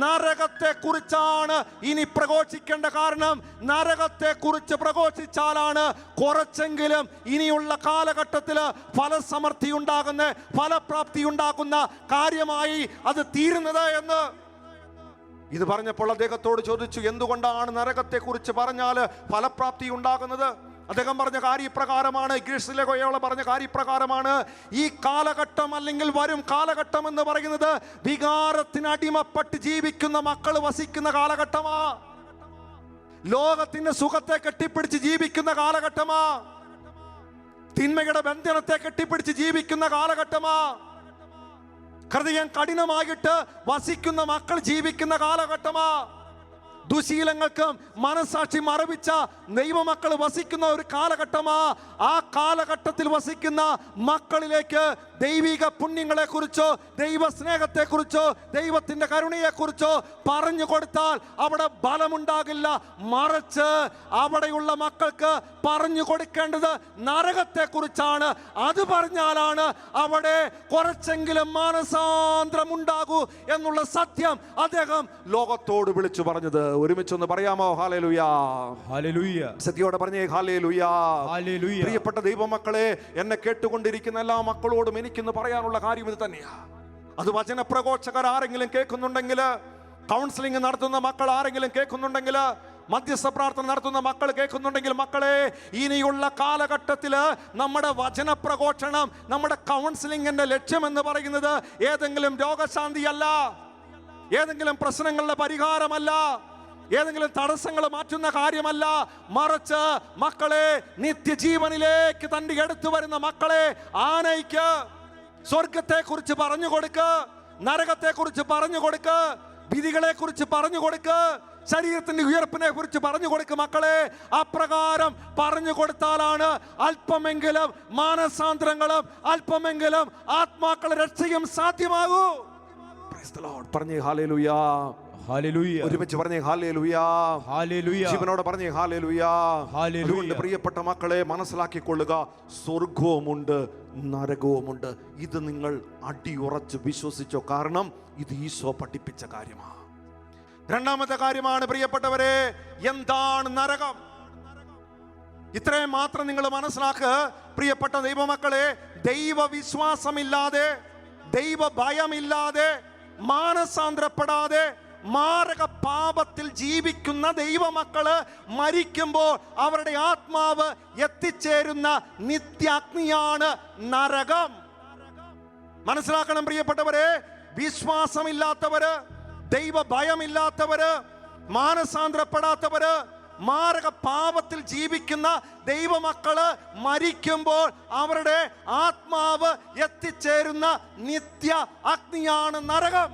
നരകത്തെ കുറിച്ചാണ് ഇനി പ്രഘോഷിക്കേണ്ട. കാരണം നരകത്തെ കുറിച്ച് പ്രഘോഷിച്ചാലാണ് കുറച്ചെങ്കിലും ഇനിയുള്ള കാലഘട്ടത്തിൽ ഫലസമൃദ്ധി ഉണ്ടാകുന്ന, ഫലപ്രാപ്തി ഉണ്ടാകുന്ന കാര്യമായി അത് തീരുന്നത് എന്ന്. ഇത് പറഞ്ഞപ്പോൾ അദ്ദേഹത്തോട് ചോദിച്ചു, എന്തുകൊണ്ടാണ് നരകത്തെ കുറിച്ച് പറഞ്ഞാൽ ഫലപ്രാപ്തി ഉണ്ടാകുന്നത്? അദ്ദേഹം പറഞ്ഞ കാര്യപ്രകാരമാണ്, ഗ്രീസിലെ പറഞ്ഞ കാര്യപ്രകാരമാണ്. ഈ കാലഘട്ടം അല്ലെങ്കിൽ വരും കാലഘട്ടം എന്ന് പറയുന്നത് വികാരത്തിന് അടിമപ്പെട്ട് ജീവിക്കുന്ന മക്കൾ വസിക്കുന്ന കാലഘട്ടമാ, ലോകത്തിന്റെ സുഖത്തെ കെട്ടിപ്പിടിച്ച് ജീവിക്കുന്ന കാലഘട്ടമാ, തിന്മയുടെ ബന്ധനത്തെ കെട്ടിപ്പിടിച്ച് ജീവിക്കുന്ന കാലഘട്ടമാ, ഹൃദയം കഠിനമായിട്ട് വസിക്കുന്ന മക്കൾ ജീവിക്കുന്ന കാലഘട്ടമാ, ദുശീലങ്ങൾക്കും മനസാക്ഷി മറവിച്ച ദൈവമക്കൾ വസിക്കുന്ന ഒരു കാലഘട്ടമാ. ആ കാലഘട്ടത്തിൽ വസിക്കുന്ന മക്കളിലേക്ക് ദൈവിക പുണ്യങ്ങളെ കുറിച്ചോ ദൈവ സ്നേഹത്തെ കുറിച്ചോ ദൈവത്തിന്റെ കരുണയെ കുറിച്ചോ പറഞ്ഞു കൊടുത്താൽ അവിടെ ബലമുണ്ടാകില്ല, മറിച്ച് അവിടെയുള്ള മക്കൾക്ക് പറഞ്ഞു കൊടുക്കേണ്ടത് നരകത്തെ കുറിച്ചാണ്. അത് പറഞ്ഞാലാണ് അവിടെ കുറച്ചെങ്കിലും മാനസാന്തരം ഉണ്ടാകൂ എന്നുള്ള സത്യം അദ്ദേഹം ലോകത്തോട് വിളിച്ചു പറഞ്ഞത്. ഒരുമിച്ചൊന്ന് പറയാമോ? ഹല്ലേലൂയ, ഹല്ലേലൂയ. സത്യോടെ പറഞ്ഞേ ഹല്ലേലൂയ, ഹല്ലേലൂയ. പ്രിയപ്പെട്ട ദൈവമക്കളെ, എന്നെ കേട്ടുകൊണ്ടിരിക്കുന്ന എല്ലാ മക്കളോടും എനിക്കിന്ന് പറയാനുള്ള കാര്യം ഇത് തന്നെയാ. അത് വചനപ്രഘോഷകർ ആരെങ്കിലും കേൾക്കുന്നുണ്ടെങ്കിൽ, കൗൺസിലിംഗ് നടത്തുന്ന മക്കൾ ആരെങ്കിലും കേൾക്കുന്നുണ്ടെങ്കിൽ, മധ്യസ്ഥ പ്രാർത്ഥന നടത്തുന്ന മക്കൾ കേൾക്കുന്നുണ്ടെങ്കിൽ, മക്കളെ, ഇനിയുള്ള കാലഘട്ടത്തില് നമ്മുടെ വചന പ്രഘോഷണം, നമ്മുടെ കൗൺസിലിംഗിന്റെ ലക്ഷ്യം എന്ന് പറയുന്നത് ഏതെങ്കിലും രോഗശാന്തിയല്ല, ഏതെങ്കിലും പ്രശ്നങ്ങളുടെ പരിഹാരമല്ല, ഏതെങ്കിലും തടസ്സങ്ങൾ മാറ്റുന്ന കാര്യമല്ല, മറിച്ച് മക്കളെ നിത്യജീവനിലേക്ക് തന്റെ എടുത്തു വരുന്ന മക്കളെ ആനയിക്ക്, സ്വർഗത്തെ കുറിച്ച് പറഞ്ഞു കൊടുക്ക്, നരകത്തെ കുറിച്ച് പറഞ്ഞു കൊടുക്ക്, വിധികളെ കുറിച്ച് പറഞ്ഞു കൊടുക്ക്, ശരീരത്തിന്റെ ഉയർപ്പിനെ കുറിച്ച് പറഞ്ഞു കൊടുക്കും മക്കളെ. അപ്രകാരം പറഞ്ഞു കൊടുത്താലാണ് അല്പമെങ്കിലും മാനസാന്തരങ്ങളും അല്പമെങ്കിലും ആത്മാക്കളുടെ രക്ഷയും സാധ്യമാകൂ. പറഞ്ഞേ ഹല്ലേലൂയ, ഹല്ലേലൂയ. ഒരുമിച്ച് പറഞ്ഞേ ഹല്ലേലൂയ. ഹല്ലേലൂയ. ജീവനോടെ പറഞ്ഞേ ഹല്ലേലൂയ. ഹല്ലേലൂയ. അതുകൊണ്ട് പ്രിയപ്പെട്ട മക്കളെ, മനസ്സിലാക്കിക്കൊള്ളുക, സ്വർഗവുമുണ്ട് നരകവുമുണ്ട്. ഇത് നിങ്ങൾ അടിയുറച്ച് വിശ്വസിച്ചോ. കാരണം ഇത് ഈശോ പഠിപ്പിച്ച കാര്യമാണ്. രണ്ടാമത്തെ കാര്യമാണ് പ്രിയപ്പെട്ടവരെ, എന്താണ് നരകം? ഇത്രയും മാത്രം നിങ്ങൾ മനസ്സിലാക്കുക പ്രിയപ്പെട്ട ദൈവമക്കളെ. ദൈവവിശ്വാസമില്ലാതെ, ദൈവ ഭയമില്ലാതെ, മാനസാന്തരപ്പെടാതെ മാരക പാപത്തിൽ ജീവിക്കുന്ന ദൈവമക്കള് മരിക്കുമ്പോൾ അവരുടെ ആത്മാവ് എത്തിച്ചേരുന്ന നിത്യാഗ്നിയാണ് നരകം. മനസ്സിലാക്കണം പ്രിയപ്പെട്ടവരെ. വിശ്വാസമില്ലാത്തവര്, ദൈവ ഭയമില്ലാത്തവര്, മാനസാന്തരപ്പെടാത്തവര്, മാരക പാപത്തിൽ ജീവിക്കുന്ന ദൈവമക്കള് മരിക്കുമ്പോൾ അവരുടെ ആത്മാവ് എത്തിച്ചേരുന്ന നിത്യ അഗ്നിയാണ് നരകം.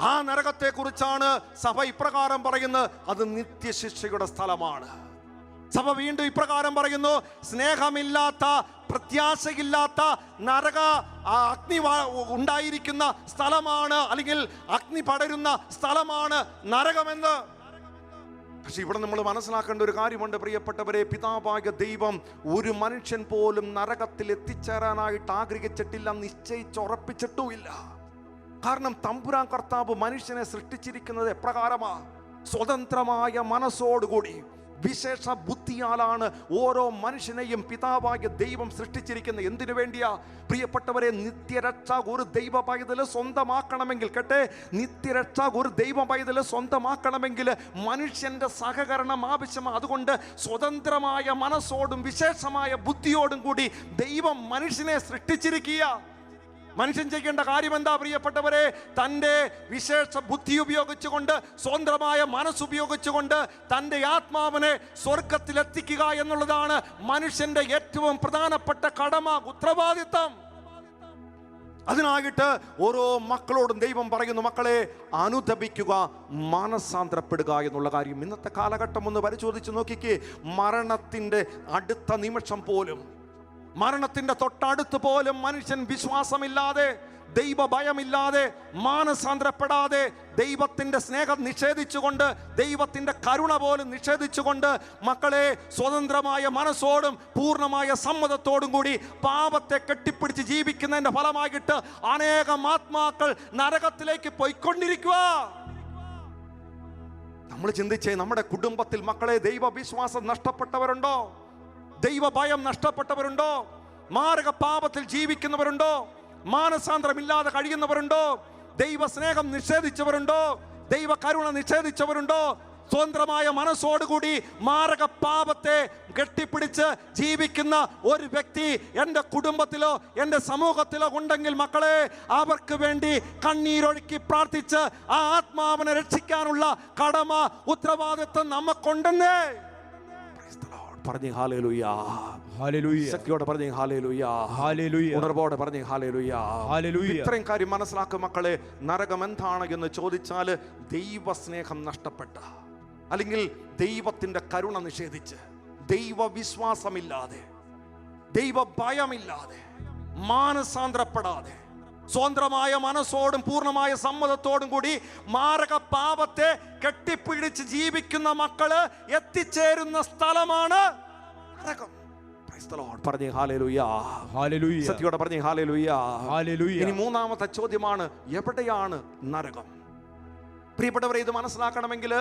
ആ നരകത്തെ കുറിച്ചാണ് സഭ ഇപ്രകാരം പറയുന്നത്, അത് നിത്യശിക്ഷയുടെ സ്ഥലമാണ്. സഭ വീണ്ടും ഇപ്രകാരം പറയുന്നു, സ്നേഹമില്ലാത്ത, പ്രത്യാശയില്ലാത്ത നരക അഗ്നി ഉണ്ടായിരിക്കുന്ന സ്ഥലമാണ്, അല്ലെങ്കിൽ അഗ്നി പടരുന്ന സ്ഥലമാണ് നരകമെന്ന്. പക്ഷെ ഇവിടെ നമ്മൾ മനസ്സിലാക്കേണ്ട ഒരു കാര്യമുണ്ട് പ്രിയപ്പെട്ടവരെ. പിതാവായ ദൈവം ഒരു മനുഷ്യൻ പോലും നരകത്തിൽ എത്തിച്ചേരാനായിട്ട് ആഗ്രഹിച്ചിട്ടില്ല, നിശ്ചയിച്ചുറപ്പിച്ചിട്ടുമില്ല. കാരണം തമ്പുരാൻ കർത്താവ് മനുഷ്യനെ സൃഷ്ടിച്ചിരിക്കുന്നത് എപ്രകാരമാ? സ്വതന്ത്രമായ മനസ്സോടുകൂടി വിശേഷ ബുദ്ധിയാലാണ് ഓരോ മനുഷ്യനെയും പിതാവായ ദൈവം സൃഷ്ടിച്ചിരിക്കുന്നത്. എന്തിനു വേണ്ടിയാ പ്രിയപ്പെട്ടവരെ? നിത്യരക്ഷ ഒരു ദൈവ പൈതല് സ്വന്തമാക്കണമെങ്കിൽ, കേട്ടെ, നിത്യരക്ഷ ഒരു ദൈവ പൈതല് സ്വന്തമാക്കണമെങ്കിൽ മനുഷ്യന്റെ സഹകരണം ആവശ്യമാണ്. അതുകൊണ്ട് സ്വതന്ത്രമായ മനസ്സോടും വിശേഷമായ ബുദ്ധിയോടും കൂടി ദൈവം മനുഷ്യനെ സൃഷ്ടിച്ചിരിക്കുക. മനുഷ്യൻ ചെയ്യേണ്ട കാര്യം എന്താ പ്രിയപ്പെട്ടവരെ? തൻ്റെ വിശേഷ ബുദ്ധി ഉപയോഗിച്ചുകൊണ്ട്, സ്വതന്ത്രമായ മനസ്സുപയോഗിച്ചുകൊണ്ട് തൻ്റെ ആത്മാവിനെ സ്വർഗത്തിലെത്തിക്കുക എന്നുള്ളതാണ് മനുഷ്യന്റെ ഏറ്റവും പ്രധാനപ്പെട്ട കടമ, ഉത്തരവാദിത്തം. അതിനായിട്ട് ഓരോ മക്കളോടും ദൈവം പറയുന്നു, മക്കളെ അനുതപിക്കുക, മാനസാന്തരപ്പെടുക എന്നുള്ള കാര്യം. ഇന്നത്തെ കാലഘട്ടം ഒന്ന് പരിശോധിച്ച് നോക്കിക്കേ. മരണത്തിൻ്റെ അടുത്ത നിമിഷം പോലും, മരണത്തിന്റെ തൊട്ടടുത്ത് പോലും മനുഷ്യൻ വിശ്വാസമില്ലാതെ, ദൈവ ഭയമില്ലാതെ, മാനസാന്തരപ്പെടാതെ, ദൈവത്തിന്റെ സ്നേഹം നിഷേധിച്ചുകൊണ്ട്, ദൈവത്തിന്റെ കരുണ പോലും നിഷേധിച്ചുകൊണ്ട്, മക്കളെ സ്വതന്ത്രമായ മനസ്സോടും പൂർണ്ണമായ സമ്മതത്തോടും കൂടി പാപത്തെ കെട്ടിപ്പിടിച്ച് ജീവിക്കുന്നതിന്റെ ഫലമായിട്ട് അനേകം ആത്മാക്കൾ നരകത്തിലേക്ക് പോയിക്കൊണ്ടിരിക്കുക. നമ്മൾ ചിന്തിച്ചേ, നമ്മുടെ കുടുംബത്തിൽ മക്കളെ ദൈവവിശ്വാസം നഷ്ടപ്പെട്ടവരുണ്ടോ? ദൈവ ഭയം നഷ്ടപ്പെട്ടവരുണ്ടോ? മാരക പാപത്തിൽ ജീവിക്കുന്നവരുണ്ടോ? മാനസാന്തരമില്ലാതെ കഴിയുന്നവരുണ്ടോ? ദൈവ സ്നേഹം നിഷേധിച്ചവരുണ്ടോ? ദൈവ കരുണ നിഷേധിച്ചവരുണ്ടോ? സ്വതന്ത്രമായ മനസ്സോടുകൂടി മാരക പാപത്തെ കെട്ടിപ്പിടിച്ച് ജീവിക്കുന്ന ഒരു വ്യക്തി എൻ്റെ കുടുംബത്തിലോ എൻ്റെ സമൂഹത്തിലോ ഉണ്ടെങ്കിൽ, മക്കളെ, അവർക്ക് വേണ്ടി കണ്ണീരൊഴുക്കി പ്രാർത്ഥിച്ച് ആ ആത്മാവിനെ രക്ഷിക്കാനുള്ള കടമ, ഉത്തരവാദിത്വം നമുക്കുണ്ടെന്നേ. പറഞ്ഞേ ഹല്ലേലൂയ. ഹല്ലേലൂയ. ശക്തിയോടെ പറഞ്ഞേ ഹല്ലേലൂയ. ഹല്ലേലൂയ. ഉണർവോടെ പറഞ്ഞേ ഹല്ലേലൂയ. ഹല്ലേലൂയ. ഇത്രയും കാര്യം മനസ്സിലാക്കുക മക്കളെ. നരകം എന്താണ് എന്ന് ചോദിച്ചാൽ, ദൈവസ്നേഹം നഷ്ടപ്പെട്ട, അല്ലെങ്കിൽ ദൈവത്തിന്റെ കരുണ നിഷേധിച്ച്, ദൈവവിശ്വാസമില്ലാതെ, ദൈവ ഭയമില്ലാതെ, മാനസാന്തരപ്പെടാതെ, സ്വതന്ത്രമായ മനസ്സോടും പൂർണ്ണമായ സമ്മതത്തോടും കൂടി മാരക പാപത്തെ കെട്ടിപ്പിടിച്ച് ജീവിക്കുന്ന മക്കള് എത്തിച്ചേരുന്ന സ്ഥലമാണ് നരകം. പറഞ്ഞേ ഹല്ലേലൂയ. ഹല്ലേലൂയ. സത്യോടെ പറഞ്ഞേ ഹല്ലേലൂയ. ഹല്ലേലൂയ. ഇനി മൂന്നാമത്തെ ചോദ്യമാണ്, എവിടെയാണ് നരകം? പ്രിയപ്പെട്ടവരെ, ഇത് മനസ്സിലാക്കണമെങ്കിൽ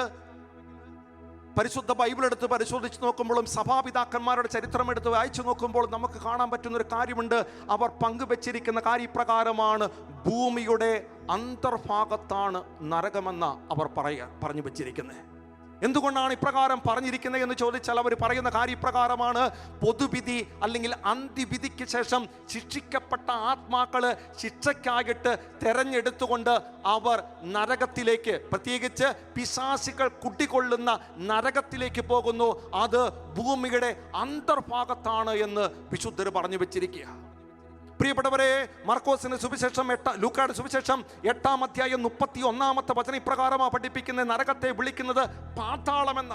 പരിശുദ്ധ ബൈബിൾ എടുത്ത് പരിശോധിച്ച് നോക്കുമ്പോഴും സഭാപിതാക്കന്മാരുടെ ചരിത്രം എടുത്ത് വായിച്ചു നോക്കുമ്പോൾ നമുക്ക് കാണാൻ പറ്റുന്ന ഒരു കാര്യമുണ്ട്. അവർ പങ്കുവെച്ചിരിക്കുന്ന കാര്യപ്രകാരമാണ് ഭൂമിയുടെ അന്തർഭാഗത്താണ് നരകമെന്ന് അവർ പറഞ്ഞു വെച്ചിരിക്കുന്നത്. എന്തുകൊണ്ടാണ് ഇപ്രകാരം പറഞ്ഞിരിക്കുന്നത് എന്ന് ചോദിച്ചാൽ, അവർ പറയുന്ന കാര്യപ്രകാരമാണ്, പൊതുവിധി അല്ലെങ്കിൽ അന്തിവിധിക്ക് ശേഷം ശിക്ഷിക്കപ്പെട്ട ആത്മാക്കള് ശിക്ഷയ്ക്കായിട്ട് തെരഞ്ഞെടുത്തുകൊണ്ട് അവർ നരകത്തിലേക്ക്, പ്രത്യേകിച്ച് പിശാചുക്കൾ കുടികൊള്ളുന്ന നരകത്തിലേക്ക് പോകുന്നു. അത് ഭൂമിയുടെ അന്തർഭാഗത്താണ് എന്ന് വിശുദ്ധർ പറഞ്ഞു വെച്ചിരിക്കുക. പ്രിയപ്പെട്ടവരെ, മർക്കോസിന്റെ സുവിശേഷം, ലൂക്കായുടെ സുവിശേഷം 8-ാം അധ്യായം 31-ാമത്തെ വചനം ഇപ്രകാരമാണ് പഠിപ്പിക്കുന്ന, നരകത്തെ വിളിക്കുന്നത് പാതാളമെന്ന.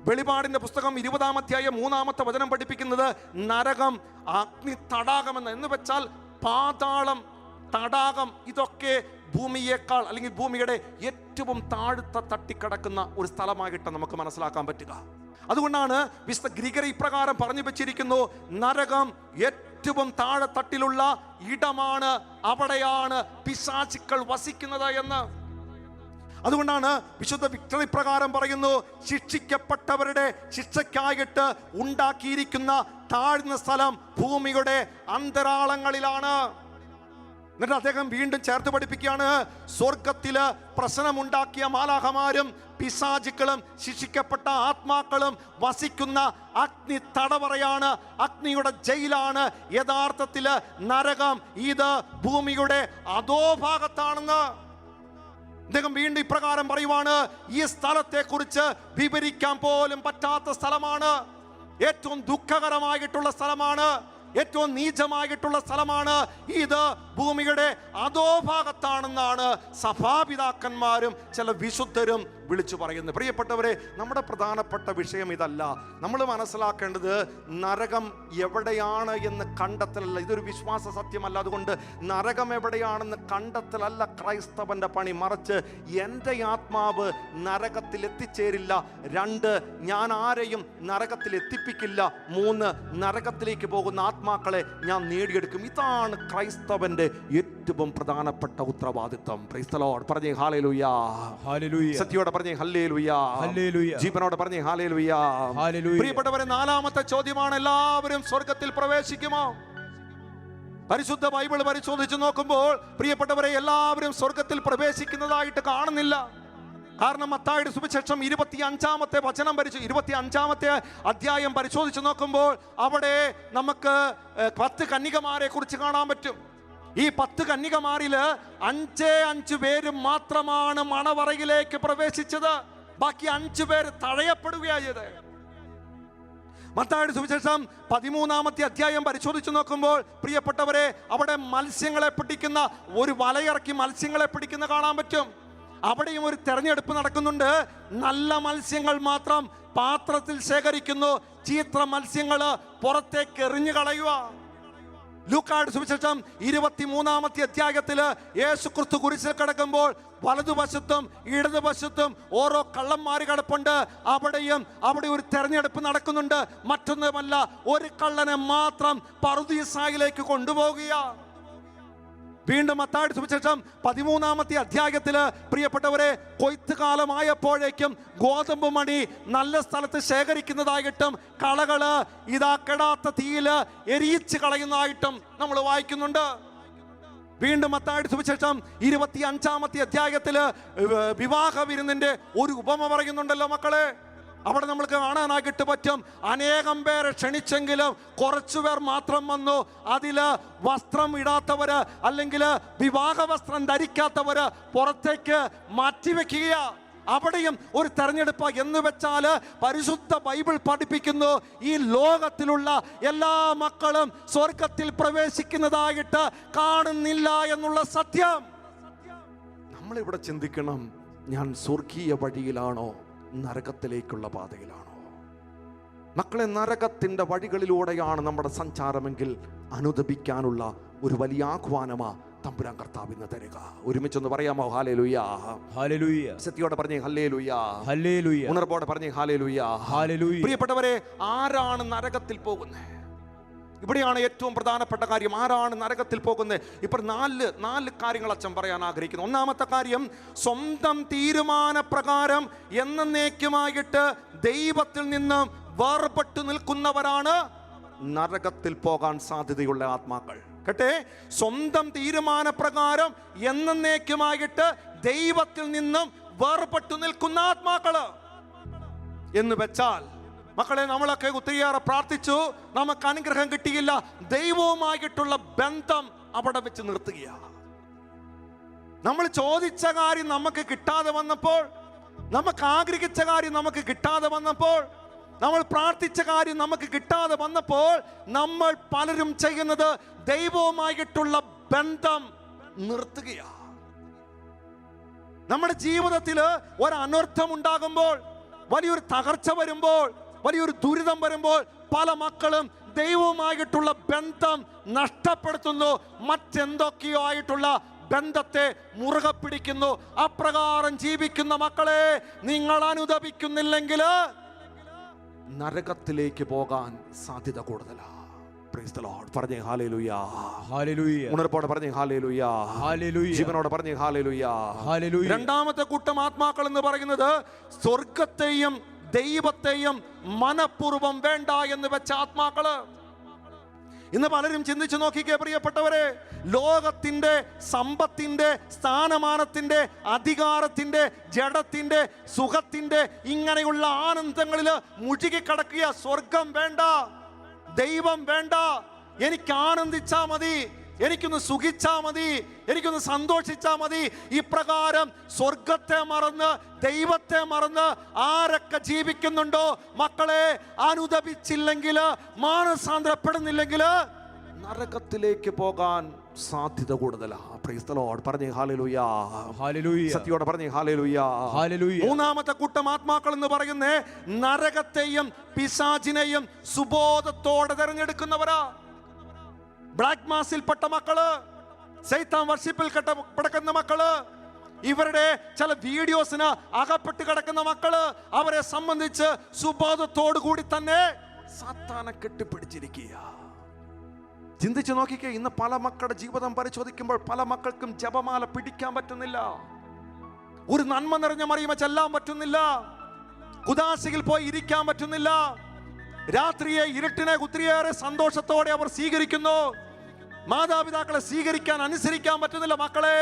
വെളിപാടിന്റെ പുസ്തകം 20-ാം അധ്യായം 3-ാമത്തെ വചനം പഠിപ്പിക്കുന്നത് നരകം അഗ്നി തടാകമെന്ന്. എന്ന് വെച്ചാൽ പാതാളം തടാകം, ഇതൊക്കെ ഭൂമിയേക്കാൾ അല്ലെങ്കിൽ ഭൂമിയുടെ ഏറ്റവും താഴ്ത്ത തട്ടിക്കിടക്കുന്ന ഒരു സ്ഥലമായിട്ട് നമുക്ക് മനസ്സിലാക്കാൻ പറ്റുക. അതുകൊണ്ടാണ് വിശുദ്ധ ഗ്രിഗറി ഇപ്രകാരം പറഞ്ഞു വെച്ചിരിക്കുന്നു, നരകം ഏറ്റവും താഴെത്തട്ടിലുള്ള ഇടമാണ്, അവിടെയാണ് പിശാചുക്കൾ വസിക്കുന്നത് എന്ന്. അതുകൊണ്ടാണ് വിശുദ്ധ വിക്ടർ ഇപ്രകാരം പറയുന്നു, ശിക്ഷിക്കപ്പെട്ടവരുടെ ശിക്ഷയ്ക്കായിട്ട് ഉണ്ടാക്കിയിരിക്കുന്ന താഴ്ന്ന സ്ഥലം ഭൂമിയുടെ അന്തരാളങ്ങളിലാണ്. എന്നിട്ട് അദ്ദേഹം വീണ്ടും ചേർത്ത് പഠിപ്പിക്കുകയാണ്, സ്വർഗത്തില് പ്രശ്നമുണ്ടാക്കിയ മാലാഖമാരും പിശാചുക്കളും ശിക്ഷിക്കപ്പെട്ട ആത്മാക്കളും വസിക്കുന്ന അഗ്നി തടവറയാണ്, അഗ്നിയുടെ ജയിലാണ് യഥാർത്ഥത്തില് നരകം. ഇത് ഭൂമിയുടെ അധോഭാഗത്താണെന്ന് അദ്ദേഹം വീണ്ടും ഇപ്രകാരം പറയുവാണ്, ഈ സ്ഥലത്തെ കുറിച്ച് വിവരിക്കാൻ പോലും പറ്റാത്ത സ്ഥലമാണ്, ഏറ്റവും ദുഃഖകരമായിട്ടുള്ള സ്ഥലമാണ്, ഏറ്റവും നീചമായിട്ടുള്ള സ്ഥലമാണ്. ഇത് ഭൂമിയുടെ അധോഭാഗത്താണെന്നാണ് സഭാപിതാക്കന്മാരും ചില വിശുദ്ധരും വിളിച്ചു പറയുന്നത്. പ്രിയപ്പെട്ടവരെ, നമ്മുടെ പ്രധാനപ്പെട്ട വിഷയം ഇതല്ല. നമ്മൾ മനസ്സിലാക്കേണ്ടത് നരകം എവിടെയാണ് എന്ന് കണ്ടെത്തലല്ല. ഇതൊരു വിശ്വാസ സത്യമല്ല. അതുകൊണ്ട് നരകം എവിടെയാണെന്ന് കണ്ടെത്തലല്ല ക്രൈസ്തവന്റെ പണി. മറിച്ച് എൻ്റെ ആത്മാവ് നരകത്തിൽ എത്തിച്ചേരില്ല. 2, ഞാൻ ആരെയും നരകത്തിൽ എത്തിപ്പിക്കില്ല. 3, നരകത്തിലേക്ക് പോകുന്ന ആത്മാക്കളെ ഞാൻ നേടിയെടുക്കും. ഇതാണ് ക്രൈസ്തവന്റെ ഏറ്റവും പ്രധാനപ്പെട്ട ഉത്തരവാദിത്വം. Price the Lord. പറഞ്ഞേ ഹല്ലേലൂയ. ഹല്ലേലൂയ. സത്യോടെ പറഞ്ഞേ ഹല്ലേലൂയ. ഹല്ലേലൂയ. ജീവനോടെ പറഞ്ഞേ ഹല്ലേലൂയ. ഹല്ലേലൂയ. പ്രിയപ്പെട്ടവരെ, 4ാമത്തെ ചോദ്യമാണ്, എല്ലാവരും സ്വർഗത്തിൽ പ്രവേശിക്കുമോ? പരിശുദ്ധ ബൈബിൾ പരിശോധിച്ച് നോക്കുമ്പോൾ പ്രിയപ്പെട്ടവരെ, എല്ലാവരും സ്വർഗത്തിൽ പ്രവേശിക്കുന്നതായിട്ട് കാണുന്നില്ല. കാരണം മത്തായിയുടെ സുവിശേഷം 25-ാമത്തെ വചനം 25-ാമത്തെ അധ്യായം പരിശോധിച്ച് നോക്കുമ്പോൾ അവിടെ നമുക്ക് 10 കന്യകമാരെ കുറിച്ച് കാണാൻ പറ്റും. ഈ 10 കന്യകമാരില് 5 പേരും മാത്രമാണ് മണവറയിലേക്ക് പ്രവേശിച്ചത്. ബാക്കി 5 പേര് തഴയപ്പെടുകയാണ് ചെയ്തത്. മത്തായിയുടെ സുവിശേഷം 13-ാമത്തെ അധ്യായം പരിശോധിച്ച് നോക്കുമ്പോൾ പ്രിയപ്പെട്ടവരെ, അവിടെ മത്സ്യങ്ങളെ പിടിക്കുന്ന ഒരു വലയിറക്കി മത്സ്യങ്ങളെ പിടിക്കുന്ന കാണാൻ പറ്റും. അവിടെയും ഒരു തെരഞ്ഞെടുപ്പ് നടക്കുന്നുണ്ട്. നല്ല മത്സ്യങ്ങൾ മാത്രം പാത്രത്തിൽ ശേഖരിക്കുന്നു, ചീത്ത മത്സ്യങ്ങൾ പുറത്തേക്ക് എറിഞ്ഞു കളയുക. ലൂക്കായുടെ സുവിശേഷം 23-ാമത്തെ അധ്യായത്തിൽ യേശുക്രിസ്തു കുരിശിൽ കിടക്കുമ്പോൾ വലതുവശത്തും ഇടതുവശത്തും ഓരോ കള്ളന്മാർ കിടപ്പുണ്ട്. അവിടെ ഒരു തെരഞ്ഞെടുപ്പ് നടക്കുന്നുണ്ട്. മറ്റൊന്നുമല്ല, ഒരു കള്ളനെ മാത്രം പറുദീസായിലേക്ക് കൊണ്ടുപോകുക. വീണ്ടും മത്തായിയുടെ സുവിശേഷം 13-ാമത്തെ അധ്യായത്തില് പ്രിയപ്പെട്ടവരെ, കൊയ്ത്ത് കാലമായപ്പോഴേക്കും ഗോതമ്പ് മണി നല്ല സ്ഥലത്ത് ശേഖരിക്കുന്നതായിട്ടും കളകള് ഇതാ കെടാത്ത തീയില് എരിയിച്ച് കളയുന്നതായിട്ടും നമ്മൾ വായിക്കുന്നുണ്ട്. വീണ്ടും മത്തായിയുടെ സുവിശേഷം 25-ാമത്തെ അധ്യായത്തില് വിവാഹ വിരുന്നിന്റെ ഒരു ഉപമ പറയുന്നുണ്ടല്ലോ മക്കളെ. അവിടെ നമ്മൾക്ക് കാണാനായിട്ട് പറ്റും, അനേകം പേരെ ക്ഷണിച്ചെങ്കിലും കുറച്ചുപേർ മാത്രം വന്നു. അതില് വസ്ത്രം ഇടാത്തവര് അല്ലെങ്കിൽ വിവാഹ വസ്ത്രം ധരിക്കാത്തവര് പുറത്തേക്ക് മാറ്റിവെക്കുക. അവിടെയും ഒരു തെരഞ്ഞെടുപ്പ് എന്ന് വെച്ചാല് പരിശുദ്ധ ബൈബിൾ പഠിപ്പിക്കുന്നു, ഈ ലോകത്തിലുള്ള എല്ലാ മക്കളും സ്വർഗത്തിൽ പ്രവേശിക്കുന്നതായിട്ട് കാണുന്നില്ല എന്നുള്ള സത്യം. നമ്മളിവിടെ ചിന്തിക്കണം, ഞാൻ സ്വർഗീയ വഴിയിലാണോ നരകത്തിലേക്കുള്ള പാതയിലാണോ? മക്കളെ, നരകത്തിന്റെ വഴികളിലൂടെയാണ് നമ്മുടെ സഞ്ചാരമെങ്കിൽ അനുദപിക്കാനുള്ള ഒരു വലിയ ആഹ്വാനമാ തമ്പുരാൻ കർത്താവ് ഇന്ന് തരിക. ഒരുമിച്ചൊന്ന് പറയാമോ? ഹല്ലേലൂയ. ഹല്ലേലൂയ. സത്യോടെ പറഞ്ഞേ ഹല്ലേലൂയ. ഹല്ലേലൂയ. ഉണർവോടെ പറഞ്ഞേ ഹല്ലേലൂയ. ഹല്ലേലൂയ. പ്രിയപ്പെട്ടവരെ, ആരാണ് നരകത്തിൽ പോകുന്നത്? ഇവിടെയാണ് ഏറ്റവും പ്രധാനപ്പെട്ട കാര്യം. ആരാണ് നരകത്തിൽ പോകുന്നത്? ഇപ്പോൾ 4 കാര്യങ്ങൾ അച്ഛൻ പറയാൻ ആഗ്രഹിക്കുന്നു. ഒന്നാമത്തെ കാര്യം, സ്വന്തം തീരുമാനപ്രകാരം എന്നേക്കുമായിട്ട് ദൈവത്തിൽ നിന്നും വേർപെട്ടു നിൽക്കുന്നവരാണ് നരകത്തിൽ പോകാൻ സാധ്യതയുള്ള ആത്മാക്കൾ. കേട്ടെ, സ്വന്തം തീരുമാനപ്രകാരം എന്നേക്കുമായിട്ട് ദൈവത്തിൽ നിന്നും വേർപെട്ടു നിൽക്കുന്ന ആത്മാക്കള് എന്ന് വെച്ചാൽ മക്കളെ, നമ്മളൊക്കെ ഒത്തിരിയേറെ പ്രാർത്ഥിച്ചു, നമുക്ക് അനുഗ്രഹം കിട്ടിയില്ല. ദൈവവുമായിട്ടുള്ള ബന്ധം അവിടെ വെച്ച് നിർത്തുകയാണ്. നമ്മൾ ചോദിച്ച കാര്യം നമുക്ക് കിട്ടാതെ വന്നപ്പോൾ, നമുക്ക് ആഗ്രഹിച്ച കാര്യം നമുക്ക് കിട്ടാതെ വന്നപ്പോൾ, നമ്മൾ പ്രാർത്ഥിച്ച കാര്യം നമുക്ക് കിട്ടാതെ വന്നപ്പോൾ നമ്മൾ പലരും ചെയ്യുന്നത് ദൈവവുമായിട്ടുള്ള ബന്ധം നിർത്തുകയാണ്. നമ്മുടെ ജീവിതത്തിൽ ഒരു അനർത്ഥം ഉണ്ടാകുമ്പോൾ, വലിയൊരു തകർച്ച വരുമ്പോൾ, വലിയൊരു ദുരിതം വരുമ്പോൾ പല മക്കളും ദൈവവുമായിട്ടുള്ള ബന്ധം നഷ്ടപ്പെടുത്തുന്നു, മറ്റെന്തൊക്കെയോ ആയിട്ടുള്ള ബന്ധത്തെ മുറുകെ പിടിക്കുന്നു. അപ്രകാരം ജീവിക്കുന്ന മക്കളെ നിങ്ങൾ അനുദപിക്കുന്നില്ലെങ്കിൽ നരകത്തിലേക്ക് പോകാൻ സാധ്യത കൂടുതലാണ്. Praise the Lord. പറഞ്ഞേ ഹല്ലേലൂയ. ഹല്ലേലൂയ. ഉണർപ്പോടെ പറഞ്ഞേ ഹല്ലേലൂയ. ഹല്ലേലൂയ. ജീവനോടെ പറഞ്ഞേ ഹല്ലേലൂയ. ഹല്ലേലൂയ. രണ്ടാമത്തെ കൂട്ടം ആത്മാക്കൾ എന്ന് പറയുന്നത് സ്വർഗത്തെയും ദൈവത്തെയും മനഃപൂർവ്വം വേണ്ട എന്ന് വെച്ച ആത്മാക്കള്. ഇന്ന് പലരും ചിന്തിച്ചു നോക്കിക്കേ പ്രിയപ്പെട്ടവരെ, ലോകത്തിന്റെ, സമ്പത്തിന്റെ, സ്ഥാനമാനത്തിന്റെ, അധികാരത്തിന്റെ, ജഡത്തിന്റെ, സുഖത്തിന്റെ ഇങ്ങനെയുള്ള ആനന്ദങ്ങളിൽ മുഴുകിക്കിടക്കുക. സ്വർഗം വേണ്ട, ദൈവം വേണ്ട, എനിക്ക് ആനന്ദിച്ചാ മതി, എനിക്കൊന്ന് സുഖിച്ചാ മതി, എനിക്കൊന്ന് സന്തോഷിച്ചാ മതി. ഇപ്രകാരം സ്വർഗത്തെ മറന്ന് ദൈവത്തെ മറന്ന് ആരൊക്കെ ജീവിക്കുന്നുണ്ടോ മക്കളെ, അനുദപിച്ചില്ലെങ്കിൽ, മാനസാന്തരപ്പെടുന്നില്ലെങ്കിൽ നരകത്തിലേക്ക് പോകാൻ സാധ്യത കൂടുതലാ. Price the Lord. പറഞ്ഞേ ഹല്ലേലൂയ. ഹല്ലേലൂയ. സത്യോടെ പറഞ്ഞേ ഹല്ലേലൂയ. ഹല്ലേലൂയ. മൂന്നാമത്തെ കൂട്ടം ആത്മാക്കൾ എന്ന് പറയുന്നേ നരകത്തെയും പിശാചിനെയും സുബോധത്തോടെ തിരഞ്ഞെടുക്കുന്നവരാ. ബ്ലാക്ക് മാസിൽപ്പെട്ട മക്കള്, സൈത്താൻ വർഷിപ്പിൽ കിടക്കുന്ന മക്കള്, ഇവരുടെ ചില വീഡിയോസിന് അകപ്പെട്ട് കിടക്കുന്ന മക്കള്, അവരെ സംബന്ധിച്ച് സുബോധത്തോടു കൂടി തന്നെ സാത്താനെ കെട്ടിപ്പിടിച്ചിരിക്കുക. ചിന്തിച്ചു നോക്കിക്കേ, ഇന്ന് പല മക്കളുടെ ജീവിതം പരിശോധിക്കുമ്പോൾ പല മക്കൾക്കും ജപമാല പിടിക്കാൻ പറ്റുന്നില്ല, ഒരു നന്മ നിറഞ്ഞ മറിയുമ ചെല്ലാൻ പറ്റുന്നില്ല, കുദാശയിൽ പോയി ഇരിക്കാൻ പറ്റുന്നില്ല, രാത്രിയെ ഇരുട്ടിനെ ഒത്തിരിയേറെ സന്തോഷത്തോടെ അവർ സ്വീകരിക്കുന്നു. മാതാപിതാക്കളെ സ്വീകരിക്കാൻ, അനുസരിക്കാൻ പറ്റുന്നില്ല. മക്കളെ,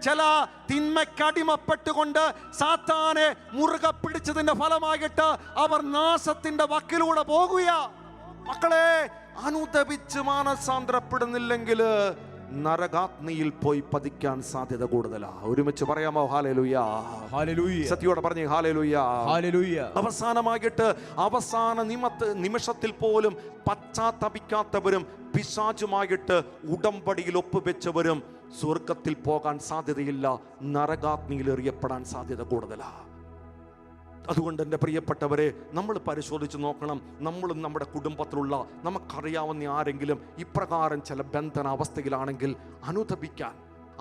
ചില തിന്മയ്ക്കടിമപ്പെട്ടുകൊണ്ട് സാത്താനെ മുറുകെ പിടിച്ചതിന്റെ ഫലമായിട്ട് അവർ നാശത്തിന്റെ വക്കിലൂടെ പോകുക. മക്കളെ, അനുദപിച്ച് മാനസാന്തരപ്പെടുന്നില്ലെങ്കിൽ നരകാഗ്നിയിൽ പോയി പതിക്കാൻ സാധ്യത കൂടുതലാ. ഒരുമിച്ച് പറയാമോ ഹല്ലേലൂയ. ഹല്ലേലൂയ. സത്യോടെ പറഞ്ഞേ ഹല്ലേലൂയ. ഹല്ലേലൂയ. അവസാനമായിട്ട് അവസാന നിമിഷത്തിൽ പോലും പശ്ചാത്തപിക്കാത്തവരും പിശാചുമായിട്ട് ഉടമ്പടിയിൽ ഒപ്പുവെച്ചവരും സ്വർഗത്തിൽ പോകാൻ സാധ്യതയില്ല, നരകാഗ്നിയിൽ എറിയപ്പെടാൻ സാധ്യത കൂടുതലാ. അതുകൊണ്ട് എൻ്റെ പ്രിയപ്പെട്ടവരെ, നമ്മൾ പരിശോധിച്ച് നോക്കണം. നമ്മളും നമ്മുടെ കുടുംബത്തിലുള്ള നമുക്കറിയാവുന്ന ആരെങ്കിലും ഇപ്രകാരം ചില ബന്ധനാവസ്ഥയിലാണെങ്കിൽ അനുദപിക്കാൻ,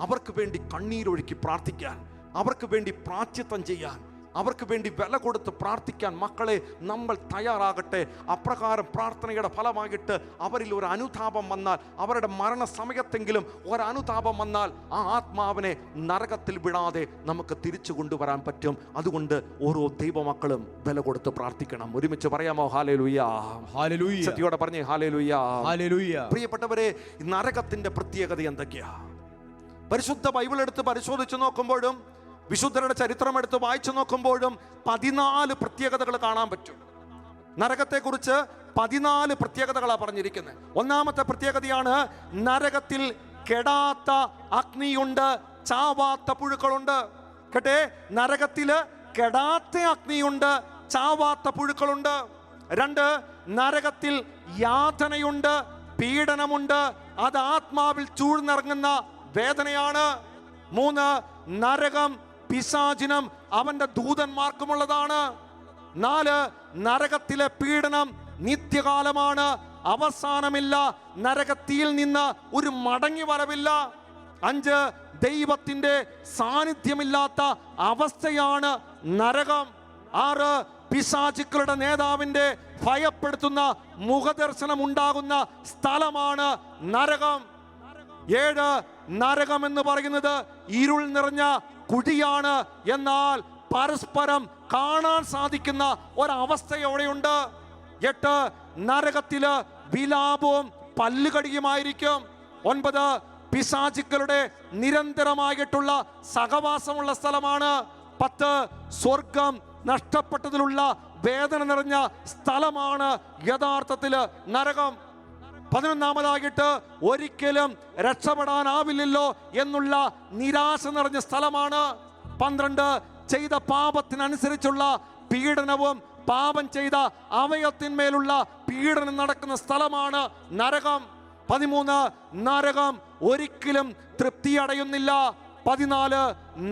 അവർക്ക് വേണ്ടി കണ്ണീരൊഴുക്കി പ്രാർത്ഥിക്കാൻ, അവർക്ക് വേണ്ടി പ്രായശ്ചിത്തം ചെയ്യാൻ, അവർക്ക് വേണ്ടി വില കൊടുത്ത് പ്രാർത്ഥിക്കാൻ മക്കളെ നമ്മൾ തയ്യാറാകട്ടെ. അപ്രകാരം പ്രാർത്ഥനയുടെ ഫലമായിട്ട് അവരിൽ ഒരു അനുതാപം വന്നാൽ, അവരുടെ മരണസമയത്തെങ്കിലും ഒരനുതാപം വന്നാൽ ആ ആത്മാവിനെ നരകത്തിൽ വിടാതെ നമുക്ക് തിരിച്ചു കൊണ്ടുവരാൻ പറ്റും. അതുകൊണ്ട് ഓരോ ദൈവമക്കളും വില കൊടുത്ത് പ്രാർത്ഥിക്കണം. ഒരുമിച്ച് പറയാമോ ഹല്ലേലൂയ. ഹല്ലേലൂയ. സത്യോടെ പറഞ്ഞേ ഹല്ലേലൂയ. ഹല്ലേലൂയ. പ്രിയപ്പെട്ടവരെ, നരകത്തിന്റെ പ്രത്യേകത എന്തൊക്കെയാ? പരിശുദ്ധ ബൈബിൾ എടുത്ത് പരിശോധിച്ച് നോക്കുമ്പോഴും വിശുദ്ധരുടെ ചരിത്രം എടുത്ത് വായിച്ചു നോക്കുമ്പോഴും 14 പ്രത്യേകതകൾ കാണാൻ പറ്റും. നരകത്തെക്കുറിച്ച് 14 പ്രത്യേകതകളാണ് പറഞ്ഞിരിക്കുന്നത്. ഒന്നാമത്തെ പ്രത്യേകതയാണ് നരകത്തിൽ കെടാത്ത അഗ്നിയുണ്ട്, ചാവാത്ത പുഴുക്കളുണ്ട്. കേട്ടെ, നരകത്തില് കെടാത്ത അഗ്നിയുണ്ട്, ചാവാത്ത പുഴുക്കളുണ്ട്. 2, നരകത്തിൽ യാതനയുണ്ട്, പീഡനമുണ്ട്, അത് ആത്മാവിൽ ചൂഴ്ന്നിറങ്ങുന്ന വേദനയാണ്. 3, നരകം പിശാചിനും അവന്റെ ദൂതന്മാർക്കുമുള്ളതാണ്. 4, നരകത്തിലെ പീഡനം നിത്യകാലമാണ്, അവസാനമില്ല, നരകത്തിയിൽ നിന്ന് ഒരു മടങ്ങി വരവില്ല. 5, ദൈവത്തിന്റെ സാന്നിധ്യമില്ലാത്ത അവസ്ഥയാണ് നരകം. 6, പിശാചുക്കളുടെ നേതാവിന്റെ ഭയപ്പെടുത്തുന്ന മുഖദർശനം ഉണ്ടാകുന്ന സ്ഥലമാണ് നരകം. 7, നരകം എന്ന് പറയുന്നത് ഇരുൾ നിറഞ്ഞ കുഴിയാണ്, എന്നാൽ പരസ്പരം കാണാൻ സാധിക്കുന്ന ഒരവസ്ഥയോടെയുണ്ട്. 8, നരകത്തില് വിലാപവും പല്ലുകടിയുമായിരിക്കും. 9, പിശാചുക്കളുടെ നിരന്തരമായിട്ടുള്ള സഹവാസമുള്ള സ്ഥലമാണ്. 10, സ്വർഗം നഷ്ടപ്പെട്ടതിലുള്ള വേദന നിറഞ്ഞ സ്ഥലമാണ് യഥാർത്ഥത്തില് നരകം. 11, ഒരിക്കലും രക്ഷപ്പെടാനാവില്ലല്ലോ എന്നുള്ള നിരാശ നിറഞ്ഞ സ്ഥലമാണ്. 12, ചെയ്ത പാപത്തിനനുസരിച്ചുള്ള പീഡനവും പാപം ചെയ്ത അവയവത്തിന്മേലുള്ള പീഡനം നടക്കുന്ന സ്ഥലമാണ് നരകം. 13, നരകം ഒരിക്കലും തൃപ്തിയടയുന്നില്ല. 14,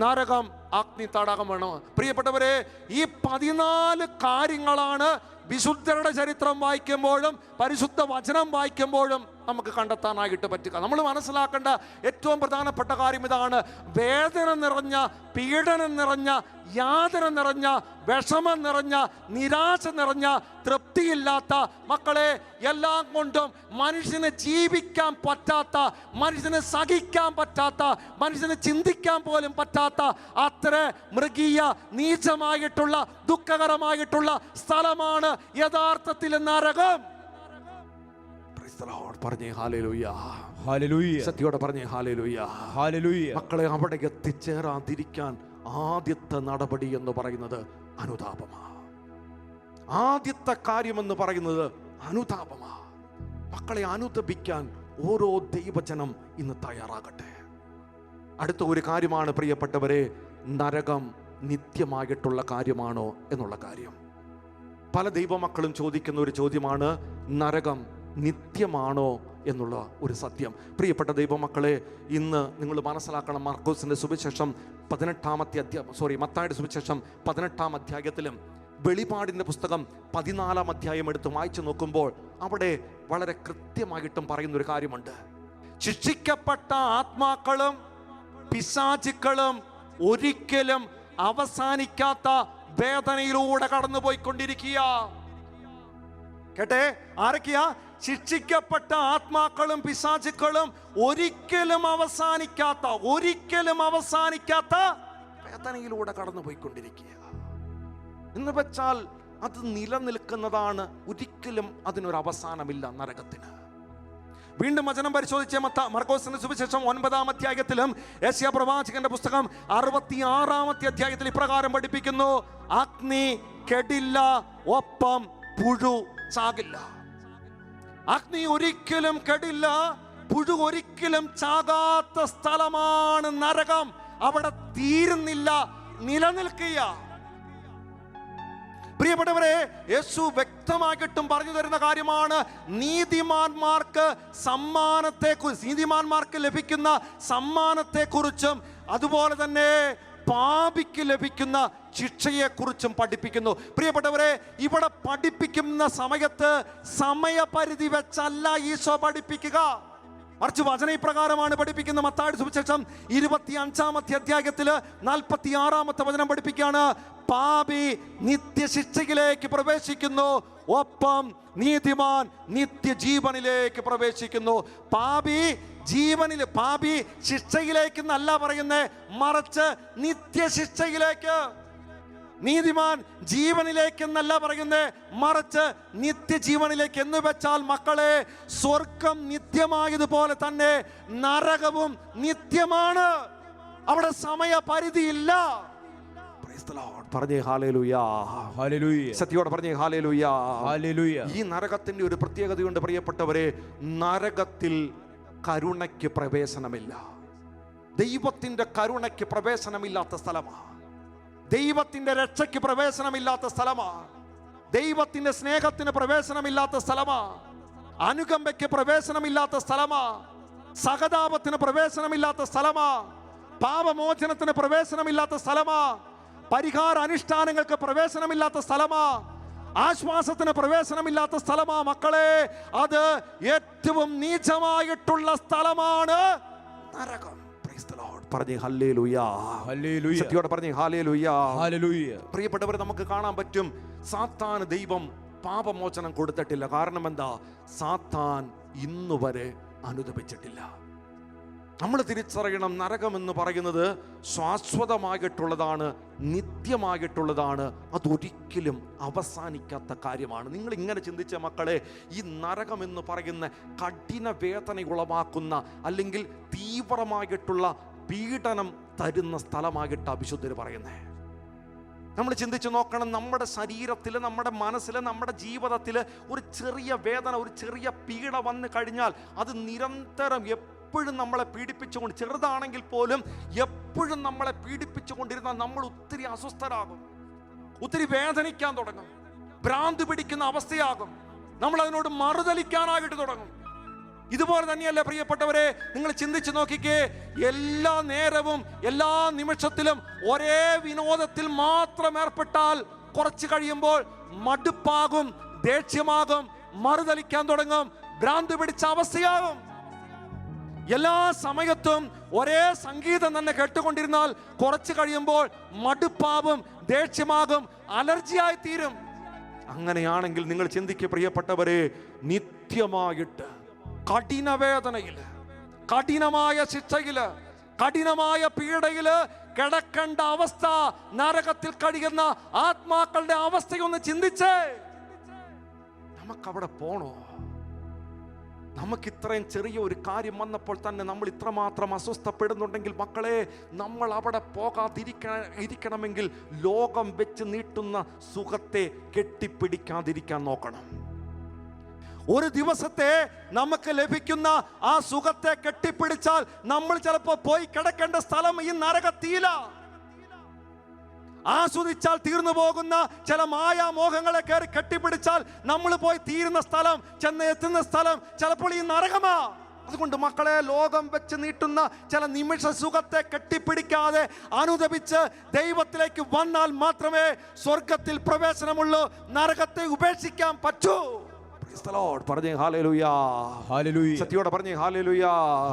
നരകം അഗ്നി തടാകമാണ്. പ്രിയപ്പെട്ടവരെ, ഈ 14 കാര്യങ്ങളാണ് വിശുദ്ധരുടെ ചരിത്രം വായിക്കുമ്പോഴും പരിശുദ്ധ വചനം വായിക്കുമ്പോഴും നമുക്ക് കണ്ടെത്താനായിട്ട് പറ്റുക. നമ്മൾ മനസ്സിലാക്കേണ്ട ഏറ്റവും പ്രധാനപ്പെട്ട കാര്യം ഇതാണ്: വേദന നിറഞ്ഞ, പീഡനം നിറഞ്ഞ, യാതന നിറഞ്ഞ, വിഷമം നിറഞ്ഞ, നിരാശ നിറഞ്ഞ, തൃപ്തിയില്ലാത്ത മക്കളെ, എല്ലാം കൊണ്ടും മനുഷ്യന് ജീവിക്കാൻ പറ്റാത്ത, മനുഷ്യന് സഹിക്കാൻ പറ്റാത്ത, മനുഷ്യന് ചിന്തിക്കാൻ പോലും പറ്റാത്ത അത്ര മൃഗീയ, നീചമായിട്ടുള്ള, ദുഃഖകരമായിട്ടുള്ള സ്ഥലമാണ് യഥാർത്ഥത്തിൽ നരകം. പറഞ്ഞേ ഹല്ലേലൂയ, ഹല്ലേലൂയ, സത്യോടെ പറഞ്ഞേ ഹല്ലേലൂയ, ഹല്ലേലൂയ. മക്കളെ, അവിടെ എത്തിച്ചേരാതിരിക്കാൻ ആദ്യത്തെ നടപടി എന്ന് പറയുന്നത് അനുതാപമാണ്. ആദ്യത്തെ കാര്യമെന്ന് പറയുന്നത് അനുതാപമാണ്. മക്കളെ, അനുതപിക്കാൻ ഓരോ ദൈവജനം ഇന്ന് തയ്യാറാകട്ടെ. അടുത്ത ഒരു കാര്യമാണ് പ്രിയപ്പെട്ടവരെ, നരകം നിത്യമായിട്ടുള്ള കാര്യമാണോ എന്നുള്ള കാര്യം. പല ദൈവമക്കളും ചോദിക്കുന്ന ഒരു ചോദ്യമാണ് നരകം നിത്യമാണോ എന്നുള്ള ഒരു സത്യം. പ്രിയപ്പെട്ട ദൈവമക്കളെ, ഇന്ന് നിങ്ങൾ മനസ്സിലാക്കണം, മർക്കോസിന്റെ സുവിശേഷം 18-ാമത്തെ മത്തായിയുടെ സുവിശേഷം 18-ാം അധ്യായത്തിലും വെളിപാടിന്റെ പുസ്തകം 14-ാം അധ്യായം എടുത്ത് വായിച്ചു നോക്കുമ്പോൾ അവിടെ വളരെ കൃത്യമായിട്ടും പറയുന്ന ഒരു കാര്യമുണ്ട്. ശിക്ഷിക്കപ്പെട്ട ആത്മാക്കളും പിശാചുക്കളും ഒരിക്കലും അവസാനിക്കാത്ത വേദനയിലൂടെ കടന്നുപോയിക്കൊണ്ടിരിക്കുക. കേട്ടെ, ആരൊക്കെയാ? ശിക്ഷിക്കപ്പെട്ട ആത്മാക്കളും പിശാചുക്കളും ഒരിക്കലും അവസാനിക്കാത്ത വേദനയിലൂടെ കടന്നുപോയിക്കൊണ്ടിരിക്കുക. എന്ന് വെച്ചാൽ അത് നിലനിൽക്കുന്നതാണ്, ഒരിക്കലും അതിനൊരു അവസാനമില്ല നരകത്തിന്. വീണ്ടും വചനം പരിശോധിച്ച മർക്കോസിന്റെ സുവിശേഷം 9-ാം അധ്യായത്തിലും യെശയ്യാ പ്രവാചകന്റെ പുസ്തകം 66-ാമത്തെ അധ്യായത്തിൽ ഇപ്രകാരം പഠിപ്പിക്കുന്നു: അഗ്നി കെടില്ല, ഒപ്പം പുഴു ചാകില്ല. അഗ്നി ഒരിക്കലും കെടില്ല, പുഴു ഒരിക്കലും ചാകാത്ത സ്ഥലമാണ് നരകം. അവിടെ തീരുന്നില്ല, നിലനിൽക്കുക. പ്രിയപ്പെട്ടവരെ, യേശു വ്യക്തമായിട്ടും പറഞ്ഞു തരുന്ന കാര്യമാണ് നീതിമാന്മാർക്ക് ലഭിക്കുന്ന സമ്മാനത്തെക്കുറിച്ചും അതുപോലെ തന്നെ പാപിക്ക് ലഭിക്കുന്ന ശിക്ഷയെക്കുറിച്ചും പഠിപ്പിക്കുന്നു. പ്രിയപ്പെട്ടവരെ, ഇവിടെ പഠിപ്പിക്കുന്ന സമയത്ത് സമയപരിധി വെച്ചല്ല ഈശോ പഠിപ്പിക്കുക, മറിച്ച് വചന ഇപ്രകാരമാണ് പഠിപ്പിക്കുന്ന. മത്തായിയുടെ സുവിശേഷം 25-ാമത്തെ അധ്യായത്തില് 46-ാമത്തെ വചനം പഠിപ്പിക്കുകയാണ്: പാപി നിത്യശിക്ഷയിലേക്ക് പ്രവേശിക്കുന്നു, ഒപ്പം നീതിമാൻ നിത്യജീവനിലേക്ക് പ്രവേശിക്കുന്നു. പാപി ശിക്ഷയിലേക്ക് എന്നല്ല പറയുന്നേ, മറിച്ച് നിത്യശിക്ഷയിലേക്ക്. നീതിമാൻ ജീവനിലേക്ക് എന്നല്ല പറയുന്നേ, മറിച്ച് നിത്യജീവനിലേക്ക്. എന്ന് വെച്ചാൽ മക്കളെ, സ്വർഗം നിത്യമായതുപോലെ തന്നെ നരകവും നിത്യമാണ്. അവിടെ സമയപരിധിയില്ല. പറഞ്ഞേ ഹല്ലേലൂയ, ഹല്ലേലൂയ, സത്യോടെ പറഞ്ഞേ ഹല്ലേലൂയ, ഹല്ലേലൂയ. ഈ നരകത്തിന്റെ ഒരു പ്രത്യേകതയുണ്ട് പ്രിയപ്പെട്ടവരെ. നരകത്തിൽ കരുണയ്ക്ക് പ്രവേശനമില്ല. ദൈവത്തിന്റെ കരുണയ്ക്ക് പ്രവേശനമില്ലാത്ത സ്ഥലമാണ്. ദൈവത്തിന്റെ രക്ഷയ്ക്ക് പ്രവേശനമില്ലാത്ത സ്ഥലമാണ്. ദൈവത്തിന്റെ സ്നേഹത്തിന് പ്രവേശനമില്ലാത്ത സ്ഥലമാണ്. അനുകമ്പയ്ക്ക് പ്രവേശനമില്ലാത്ത സ്ഥലമാണ്. സഹതാപത്തിന് പ്രവേശനമില്ലാത്ത സ്ഥലമാണ്. പാപമോചനത്തിന് പ്രവേശനമില്ലാത്ത സ്ഥലമാണ്. പരിഹാര അനുഷ്ഠാനങ്ങൾക്ക് പ്രവേശനമില്ലാത്ത സ്ഥലമാണ്. ആശ്വാസത്തിന് പ്രവേശനമില്ലാത്ത സ്ഥലമാണ്. മക്കളെ, അത് ഏറ്റവും നീചമായിട്ടുള്ള സ്ഥലമാണ് നരകം. പറഞ്ഞേ ഹല്ലേലൂയ, ഹല്ലേലൂയ, സത്യോടെ പറഞ്ഞേ ഹല്ലേലൂയ, ഹല്ലേലൂയ. പ്രിയപ്പെട്ടവരെ, നമുക്ക് കാണാൻ പറ്റും സാത്താന് ദൈവം പാപമോചനം കൊടുത്തിട്ടില്ല. കാരണം എന്താ? സാത്താൻ ഇന്നുവരെ അനുദപിച്ചിട്ടില്ല. നമ്മൾ തിരിച്ചറിയണം, നരകം എന്ന് പറയുന്നത് ശാശ്വതമായിട്ടുള്ളതാണ്, നിത്യമായിട്ടുള്ളതാണ്, അതൊരിക്കലും അവസാനിക്കാത്ത കാര്യമാണ്. നിങ്ങൾ ഇങ്ങനെ ചിന്തിച്ച മക്കളെ, ഈ നരകം എന്ന് പറയുന്ന കഠിന വേദന ഉളവാക്കുന്ന അല്ലെങ്കിൽ തീവ്രമായിട്ടുള്ള പീഡനം തരുന്ന സ്ഥലമായിട്ട് അവിശുദ്ധർ പറയുന്നേ. നമ്മൾ ചിന്തിച്ചു നോക്കണം, നമ്മുടെ ശരീരത്തിൽ, നമ്മുടെ മനസ്സിൽ, നമ്മുടെ ജീവിതത്തിൽ ഒരു ചെറിയ വേദന, ഒരു ചെറിയ പീഡ വന്നു കഴിഞ്ഞാൽ അത് നിരന്തരം എപ്പോഴും നമ്മളെ പീഡിപ്പിച്ചുകൊണ്ട്, ചെറുതാണെങ്കിൽ പോലും എപ്പോഴും നമ്മളെ പീഡിപ്പിച്ചുകൊണ്ടിരുന്നാൽ നമ്മൾ ഒത്തിരി അസ്വസ്ഥരാകും, ഒത്തിരി വേദനിക്കാൻ തുടങ്ങും, ഭ്രാന്ത് പിടിക്കുന്ന അവസ്ഥയാകും, നമ്മൾ അതിനോട് മറുതലിക്കാനായിട്ട് തുടങ്ങും. ഇതുപോലെ തന്നെയല്ലേ പ്രിയപ്പെട്ടവരെ, നിങ്ങൾ ചിന്തിച്ചു നോക്കിക്കേ, എല്ലാ നേരവും എല്ലാ നിമിഷത്തിലും ഒരേ വിനോദത്തിൽ മാത്രം ഏർപ്പെട്ടാൽ കുറച്ച് കഴിയുമ്പോൾ മടുപ്പാകും, ദേഷ്യമാകും, മറുതലിക്കാൻ തുടങ്ങും, ഭ്രാന്ത് പിടിച്ച അവസ്ഥയാകും. എല്ലാ സമയത്തും ഒരേ സംഗീതം തന്നെ കേട്ടുകൊണ്ടിരുന്നാൽ കുറച്ച് കഴിയുമ്പോൾ മടുപ്പാവും, ദേഷ്യമാകും, അലർജിയായി തീരും. അങ്ങനെയാണെങ്കിൽ നിങ്ങൾ ചിന്തിക്കുക പ്രിയപ്പെട്ടവരെ, നിത്യമായിട്ട് കഠിനവേദനയില്, കഠിനമായ ശിക്ഷയില്, കഠിനമായ പീഡയില് കിടക്കേണ്ട അവസ്ഥ, നരകത്തിൽ കഴിയുന്ന ആത്മാക്കളുടെ അവസ്ഥയൊന്ന് ചിന്തിച്ചേ. നമുക്കവിടെ പോണോ? നമുക്ക് ഇത്രയും ചെറിയ ഒരു കാര്യം വന്നപ്പോൾ തന്നെ നമ്മൾ ഇത്രമാത്രം അസ്വസ്ഥപ്പെടുന്നുണ്ടെങ്കിൽ മക്കളെ, നമ്മൾ അവിടെ പോകാതിരിക്കണമെങ്കിൽ ലോകം വെച്ച് നീട്ടുന്ന സുഖത്തെ കെട്ടിപ്പിടിക്കാതിരിക്കാൻ നോക്കണം. ഒരു ദിവസത്തെ നമുക്ക് ലഭിക്കുന്ന ആ സുഖത്തെ കെട്ടിപ്പിടിച്ചാൽ നമ്മൾ ചിലപ്പോൾ പോയി കിടക്കേണ്ട സ്ഥലം ഈ നരകത്തിയില. ആസ്വദിച്ചാൽ തീർന്നു പോകുന്ന ചില മായാമോഹങ്ങളെ കയറി കെട്ടിപ്പിടിച്ചാൽ നമ്മൾ പോയി തീരുന്ന സ്ഥലം, ചെന്ന് എത്തുന്ന സ്ഥലം ചിലപ്പോൾ ഈ നരകമാ. അതുകൊണ്ട് മക്കളെ, ലോകം വെച്ച് നീട്ടുന്ന ചില നിമിഷ സുഖത്തെ കെട്ടിപ്പിടിക്കാതെ അനുദപിച്ച് ദൈവത്തിലേക്ക് വന്നാൽ മാത്രമേ സ്വർഗത്തിൽ പ്രവേശനമുള്ളൂ. നരകത്തെ ഉപേക്ഷിക്കാൻ പറ്റൂ. പറഞ്ഞേ ഹല്ലേലൂയ, ഹല്ലേലൂയ. സത്യോടെ പറഞ്ഞേ ഹല്ലേലൂയ,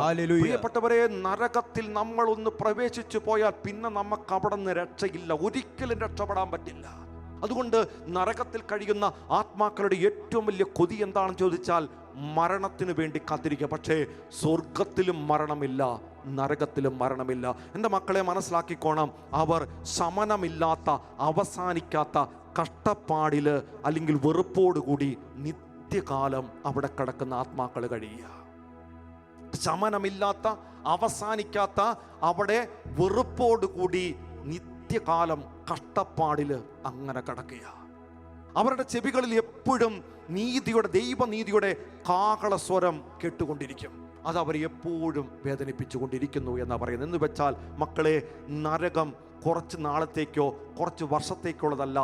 ഹല്ലേലൂയ. പ്രിയപ്പെട്ടവരെ, നരകത്തിൽ നമ്മൾ ഒന്ന് പ്രവേശിച്ചു പോയാൽ പിന്നെ നമുക്ക് അവിടെ നിന്ന് രക്ഷയില്ല, ഒരിക്കലും രക്ഷപ്പെടാൻ പറ്റില്ല. അതുകൊണ്ട് നരകത്തിൽ കഴിയുന്ന ആത്മാക്കളുടെ ഏറ്റവും വലിയ കൊതി എന്താണെന്ന് ചോദിച്ചാൽ മരണത്തിന് വേണ്ടി കാത്തിരിക്കുക. പക്ഷേ സ്വർഗത്തിലും മരണമില്ല, നരകത്തിലും മരണമില്ല. എൻ്റെ മക്കളെ മനസ്സിലാക്കിക്കോണം, അവർ ശമനമില്ലാത്ത അവസാനിക്കാത്ത കഷ്ടപ്പാടില് അല്ലെങ്കിൽ വെറുപ്പോടുകൂടി നിത്യകാലം അവിടെ കിടക്കുന്ന ആത്മാക്കൾ കഴിയുക. ശമനമില്ലാത്ത അവസാനിക്കാത്ത അവിടെ വെറുപ്പോടുകൂടി നിത്യകാലം കഷ്ടപ്പാടില് അങ്ങനെ കിടക്കുക. അവരുടെ ചെവികളിൽ എപ്പോഴും നീതിയുടെ, ദൈവനീതിയുടെ കാഹളസ്വരം കേട്ടുകൊണ്ടിരിക്കും. അത് അവരെ എപ്പോഴും വേദനിപ്പിച്ചുകൊണ്ടിരിക്കുന്നു എന്നാണ് പറയുന്നത്. എന്ന് വെച്ചാൽ മക്കളെ, നരകം കുറച്ച് നാളത്തേക്കോ കുറച്ച് വർഷത്തേക്കുള്ളതല്ല,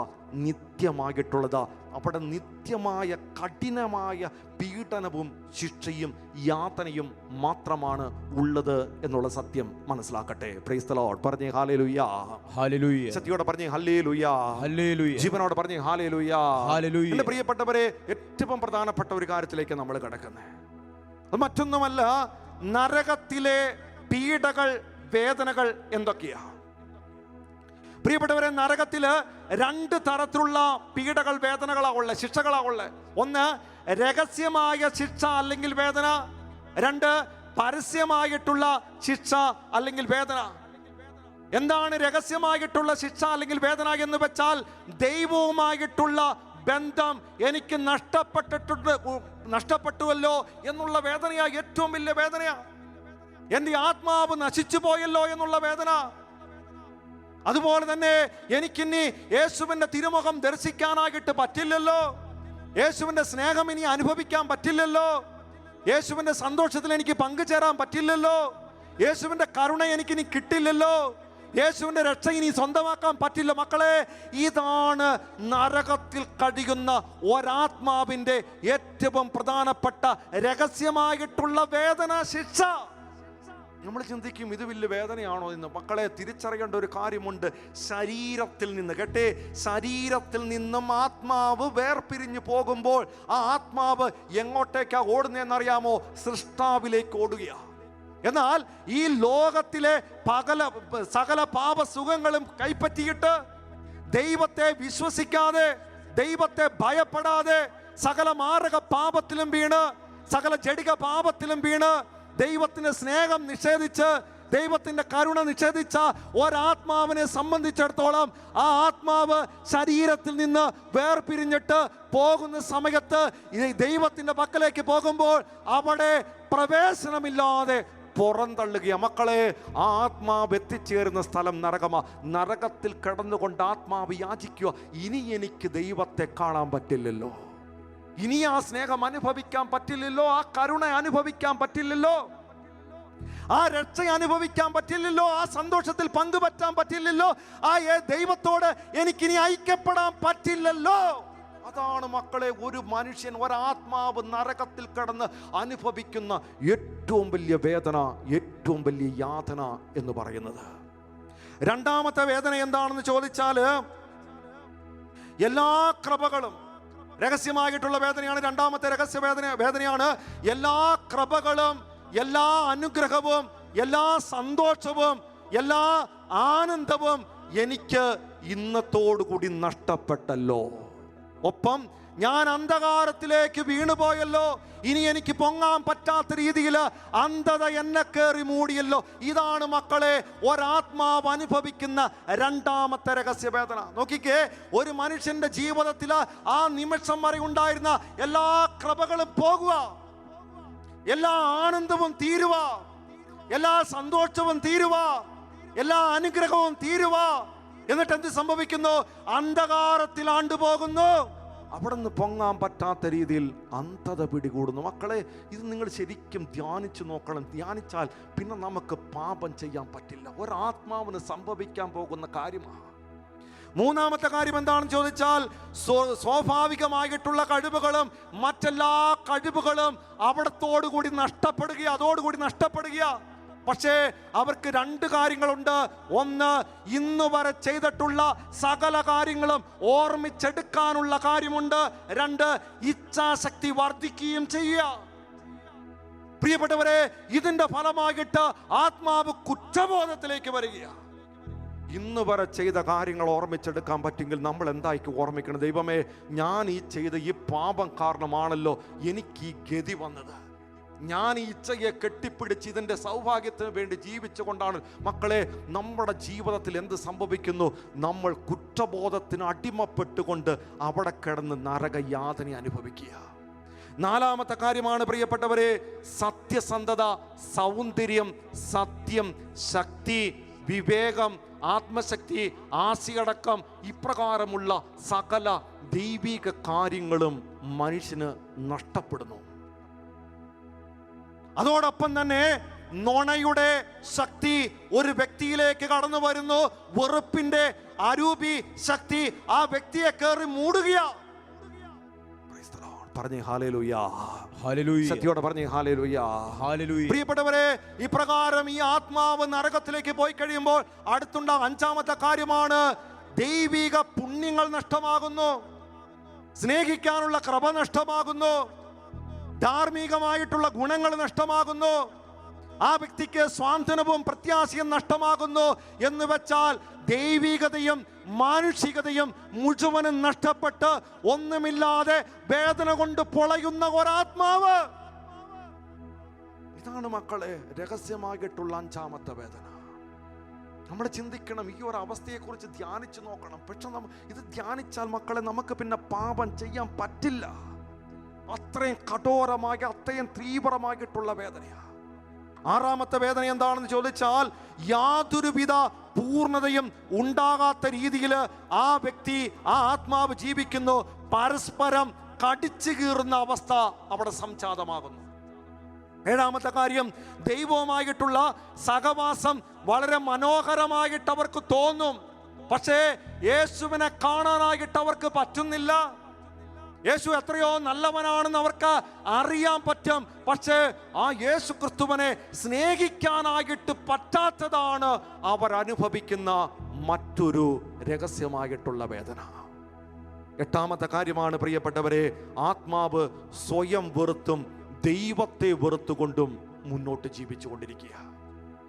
നിത്യമായിട്ടുള്ളതാ. അവിടെ നിത്യമായ കഠിനമായ പീഡനവും ശിക്ഷയും യാതനയും മാത്രമാണ് ഉള്ളത് എന്നുള്ള സത്യം മനസ്സിലാക്കട്ടെ. Praise the Lord. പറഞ്ഞേ ഹല്ലേലൂയ, ഹല്ലേലൂയ. സത്യോടെ പറഞ്ഞേ ഹല്ലേലൂയ, ഹല്ലേലൂയ. ജീവനോടെ പറഞ്ഞേ ഹല്ലേലൂയ, ഹല്ലേലൂയ. എൻ്റെ പ്രിയപ്പെട്ടവരെ, ഏറ്റവും പ്രധാനപ്പെട്ട ഒരു കാര്യത്തിലേക്ക് നമ്മൾ കിടക്കുന്നത് അത് മറ്റൊന്നുമല്ല, നരകത്തിലെ പീഡകൾ, വേദനകൾ എന്തൊക്കെയാ? പ്രിയപ്പെട്ടവരെ, നരകത്തില് രണ്ട് തരത്തിലുള്ള പീഡകൾ, വേദനകളാ ഉള്ളത്, ശിക്ഷകളാ ഉള്ളത്. ഒന്ന് രഹസ്യമായ ശിക്ഷ അല്ലെങ്കിൽ വേദന, രണ്ട് പരസ്യമായിട്ടുള്ള ശിക്ഷ അല്ലെങ്കിൽ വേദന. എന്താണ് രഹസ്യമായിട്ടുള്ള ശിക്ഷ അല്ലെങ്കിൽ വേദന എന്ന് വെച്ചാൽ, ദൈവവുമായിട്ടുള്ള ബന്ധം എനിക്ക് നഷ്ടപ്പെട്ടുവല്ലോ എന്നുള്ള വേദനയാ ഏറ്റവും വലിയ വേദനയാ. എൻ്റെ ആത്മാവ് നശിച്ചു പോയല്ലോ എന്നുള്ള വേദന. അതുപോലെ തന്നെ എനിക്കിനി യേശുവിൻ്റെ തിരുമുഖം ദർശിക്കാനായിട്ട് പറ്റില്ലല്ലോ, യേശുവിൻ്റെ സ്നേഹം ഇനി അനുഭവിക്കാൻ പറ്റില്ലല്ലോ, യേശുവിൻ്റെ സന്തോഷത്തിൽ എനിക്ക് പങ്കുചേരാൻ പറ്റില്ലല്ലോ, യേശുവിൻ്റെ കരുണ എനിക്കിനി കിട്ടില്ലല്ലോ, യേശുവിൻ്റെ രക്ഷ ഇനി സ്വന്തമാക്കാൻ പറ്റില്ല. മക്കളെ, ഇതാണ് നരകത്തിൽ കഴിയുന്ന ഒരാത്മാവിൻ്റെ ഏറ്റവും പ്രധാനപ്പെട്ട രഹസ്യമായിട്ടുള്ള വേദന, ശിക്ഷ. നമ്മൾ ചിന്തിക്കും ഇത് വലിയ വേദനയാണോ എന്ന്. മക്കളെ, തിരിച്ചറിയേണ്ട ഒരു കാര്യമുണ്ട്. ശരീരത്തിൽ നിന്ന്, കേട്ടേ, ശരീരത്തിൽ നിന്നും ആത്മാവ് വേർപിരിഞ്ഞു പോകുമ്പോൾ ആ ആത്മാവ് എങ്ങോട്ടേക്കാ ഓടുന്നതെന്നറിയാമോ? സൃഷ്ടാവിലേക്ക് ഓടുകയാ. എന്നാൽ ഈ ലോകത്തിലെ സകല പാപസുഖങ്ങളും കൈപ്പറ്റിയിട്ട് ദൈവത്തെ വിശ്വസിക്കാതെ, ദൈവത്തെ ഭയപ്പെടാതെ, സകല മാരക പാപത്തിലും വീണ്, സകല ജഡിക പാപത്തിലും വീണ്, ദൈവത്തിന്റെ സ്നേഹം നിഷേധിച്ച്, ദൈവത്തിന്റെ കരുണ നിഷേധിച്ച ഒരാത്മാവിനെ സംബന്ധിച്ചിടത്തോളം ആ ആത്മാവ് ശരീരത്തിൽ നിന്ന് വേർപിരിഞ്ഞിട്ട് പോകുന്ന സമയത്ത് ദൈവത്തിന്റെ പക്കലേക്ക് പോകുമ്പോൾ അവിടെ പ്രവേശനമില്ലാതെ പുറന്തള്ളുകയാ. മക്കളെ, ആ ആത്മാവ് എത്തിച്ചേരുന്ന സ്ഥലം നരകമാ. നരകത്തിൽ കിടന്നുകൊണ്ട് ആത്മാവ് യാചിക്കുക, ഇനി എനിക്ക് ദൈവത്തെ കാണാൻ പറ്റില്ലല്ലോ, ഇനി ആ സ്നേഹം അനുഭവിക്കാൻ പറ്റില്ലല്ലോ, ആ കരുണ അനുഭവിക്കാൻ പറ്റില്ലല്ലോ, ആ രക്ഷ അനുഭവിക്കാൻ പറ്റില്ലല്ലോ, ആ സന്തോഷത്തിൽ പങ്കുപറ്റാൻ പറ്റില്ലല്ലോ, ആ ദൈവത്തോട് എനിക്കിനി ഐക്യപ്പെടാൻ പറ്റില്ലല്ലോ. അതാണ് മക്കളെ ഒരു മനുഷ്യൻ, ഒരാത്മാവ് നരകത്തിൽ കിടന്ന് അനുഭവിക്കുന്ന ഏറ്റവും വലിയ വേദന, ഏറ്റവും വലിയ യാതന എന്ന് പറയുന്നത്. രണ്ടാമത്തെ വേദന എന്താണെന്ന് ചോദിച്ചാൽ, എല്ലാ കൃപകളും, രഹസ്യമായിട്ടുള്ള വേദനയാണ് രണ്ടാമത്തെ രഹസ്യ വേദനയാണ്. എല്ലാ കൃപകളും, എല്ലാ അനുഗ്രഹവും, എല്ലാ സന്തോഷവും, എല്ലാ ആനന്ദവും എനിക്ക് ഇന്നത്തോടുകൂടി നഷ്ടപ്പെട്ടല്ലോ. ഒപ്പം ഞാൻ അന്ധകാരത്തിലേക്ക് വീണുപോയല്ലോ. ഇനി എനിക്ക് പൊങ്ങാൻ പറ്റാത്ത രീതിയിൽ അന്ധത എന്നെ കയറി മൂടിയല്ലോ. ഇതാണ് മക്കളെ ഒരാത്മാവ് അനുഭവിക്കുന്ന രണ്ടാമത്തെ രഹസ്യവേദന. നോക്കിക്കേ, ഒരു മനുഷ്യന്റെ ജീവിതത്തിൽ ആ നിമിഷം വരെ ഉണ്ടായിരുന്ന എല്ലാ കൃപകളും പോകുക, എല്ലാ ആനന്ദവും തീരുക, എല്ലാ സന്തോഷവും തീരുക, എല്ലാ അനുഗ്രഹവും തീരുക. എന്നിട്ട് എന്ത് സംഭവിക്കുന്നു? അന്ധകാരത്തിൽ ആണ്ടുപോകുന്നു. അവിടെ നിന്ന് പൊങ്ങാൻ പറ്റാത്ത രീതിയിൽ അന്ധത പിടികൂടുന്നു. മക്കളെ, ഇത് നിങ്ങൾ ശരിക്കും ധ്യാനിച്ചു നോക്കണം. ധ്യാനിച്ചാൽ പിന്നെ നമുക്ക് പാപം ചെയ്യാൻ പറ്റില്ല. ഒരാത്മാവിന് സംഭവിക്കാൻ പോകുന്ന കാര്യമാണ്. മൂന്നാമത്തെ കാര്യം എന്താണെന്ന് ചോദിച്ചാൽ, സ്വാഭാവികമായിട്ടുള്ള കഴിവുകളും മറ്റെല്ലാ കഴിവുകളും അവിടത്തോടുകൂടി അതോടുകൂടി നഷ്ടപ്പെടുക. പക്ഷേ അവർക്ക് രണ്ട് കാര്യങ്ങളുണ്ട്. ഒന്ന്, ഇന്ന് വരെ ചെയ്തിട്ടുള്ള സകല കാര്യങ്ങളും ഓർമ്മിച്ചെടുക്കാനുള്ള കാര്യമുണ്ട്. രണ്ട്, ഇച്ഛാശക്തി വർദ്ധിക്കുകയും ചെയ്യുക. പ്രിയപ്പെട്ടവരെ, ഇതിന്റെ ഫലമായിട്ട് ആത്മാവ് കുറ്റബോധത്തിലേക്ക് വരികയാണ്. ഇന്ന് വരെ ചെയ്ത കാര്യങ്ങൾ ഓർമ്മിച്ചെടുക്കാൻ പറ്റുമെങ്കിൽ നമ്മൾ എന്തായിരിക്കും ഓർമ്മിക്കണം? ദൈവമേ, ഞാൻ ഈ ചെയ്ത ഈ പാപം കാരണമാണല്ലോ എനിക്ക് ഈ ഗതി വന്നത്. ഞാൻ ഈ ഇച്ഛയെ കെട്ടിപ്പിടിച്ച് ഇതിൻ്റെ സൗഭാഗ്യത്തിന് വേണ്ടി ജീവിച്ചുകൊണ്ടാണ്. മക്കളെ, നമ്മുടെ ജീവിതത്തിൽ എന്ത് സംഭവിക്കുന്നു? നമ്മൾ കുറ്റബോധത്തിന് അടിമപ്പെട്ടുകൊണ്ട് അവിടെ കിടന്ന് നരകയാതന അനുഭവിക്കുക. നാലാമത്തെ കാര്യമാണ് പ്രിയപ്പെട്ടവരെ, സത്യസന്ധത, സൗന്ദര്യം, സത്യം, ശക്തി, വിവേകം, ആത്മശക്തി, ആശയടക്കം, ഇപ്രകാരമുള്ള സകല ദൈവിക കാര്യങ്ങളും മനുഷ്യന് നഷ്ടപ്പെടുന്നു. അതോടൊപ്പം തന്നെ നുണയുടെ ശക്തി ഒരു വ്യക്തിയിലേക്ക് കടന്നു വരുന്നു. വെറുപ്പിന്റെ അരൂപി ശക്തി ആ വ്യക്തിയെ കയറി മൂടുകയാ. പറഞ്ഞേ ഹല്ലേലൂയ, ഹല്ലേലൂയ, ശക്തിയോടെ പറഞ്ഞേ ഹല്ലേലൂയ, ഹല്ലേലൂയ. പ്രിയപ്പെട്ടവരെ, ഇപ്രകാരം ഈ ആത്മാവ് നരകത്തിലേക്ക് പോയി കഴിയുമ്പോൾ അടുത്തുണ്ടാകും അഞ്ചാമത്തെ കാര്യമാണ്, ദൈവിക പുണ്യങ്ങൾ നഷ്ടമാകുന്നു, സ്നേഹിക്കാനുള്ള കൃപ നഷ്ടമാകുന്നു, ധാർമ്മികമായിട്ടുള്ള ഗുണങ്ങൾ നഷ്ടമാകുന്നു, ആ വ്യക്തിക്ക് സ്വാന്തനവും പ്രത്യാശയും നഷ്ടമാകുന്നു. എന്ന് വെച്ചാൽ ദൈവികതയും മാനുഷികതയും മുഴുവനും നഷ്ടപ്പെട്ട് ഒന്നുമില്ലാതെ വേദന കൊണ്ട് പൊളയുന്ന ഒരാത്മാവ്. ഇതാണ് മക്കളെ രഹസ്യമായിട്ടുള്ള അഞ്ചാമത്തെ വേദന. നമ്മൾ ചിന്തിക്കണം, ഈ ഒരു അവസ്ഥയെക്കുറിച്ച് ധ്യാനിച്ചു നോക്കണം. പക്ഷെ ഇത് ധ്യാനിച്ചാൽ മക്കളെ നമുക്ക് പിന്നെ പാപം ചെയ്യാൻ പറ്റില്ല. അത്രയും കഠോരമായി, അത്രയും തീവ്രമായിട്ടുള്ള വേദനയാണ്. ആറാമത്തെ വേദന എന്താണെന്ന് ചോദിച്ചാൽ, യാതൊരുവിധ പൂർണ്ണതയും ഉണ്ടാകാത്ത രീതിയിൽ ആ വ്യക്തി, ആ ആത്മാവ് ജീവിക്കുന്നു. പരസ്പരം കടിച്ചു കീറുന്ന അവസ്ഥ അവിടെ സംജാതമാകുന്നു. ഏഴാമത്തെ കാര്യം, ദൈവവുമായിട്ടുള്ള സഹവാസം വളരെ മനോഹരമായിട്ട് അവർക്ക് തോന്നും. പക്ഷേ യേശുവിനെ കാണാനായിട്ട് അവർക്ക് പറ്റുന്നില്ല. യേശു എത്രയോ നല്ലവനാണെന്ന് അവർക്ക് അറിയാൻ പറ്റും. പക്ഷേ ആ യേശു ക്രിസ്തുവിനെ സ്നേഹിക്കാനായിട്ട് പറ്റാത്തതാണ് അവർ അനുഭവിക്കുന്ന മറ്റൊരു രഹസ്യമായിട്ടുള്ള വേദന. എട്ടാമത്തെ കാര്യമാണ് പ്രിയപ്പെട്ടവരെ, ആത്മാവ് സ്വയം വെറുത്തും ദൈവത്തെ വെറുത്തുകൊണ്ടും മുന്നോട്ട് ജീവിച്ചു കൊണ്ടിരിക്കുക.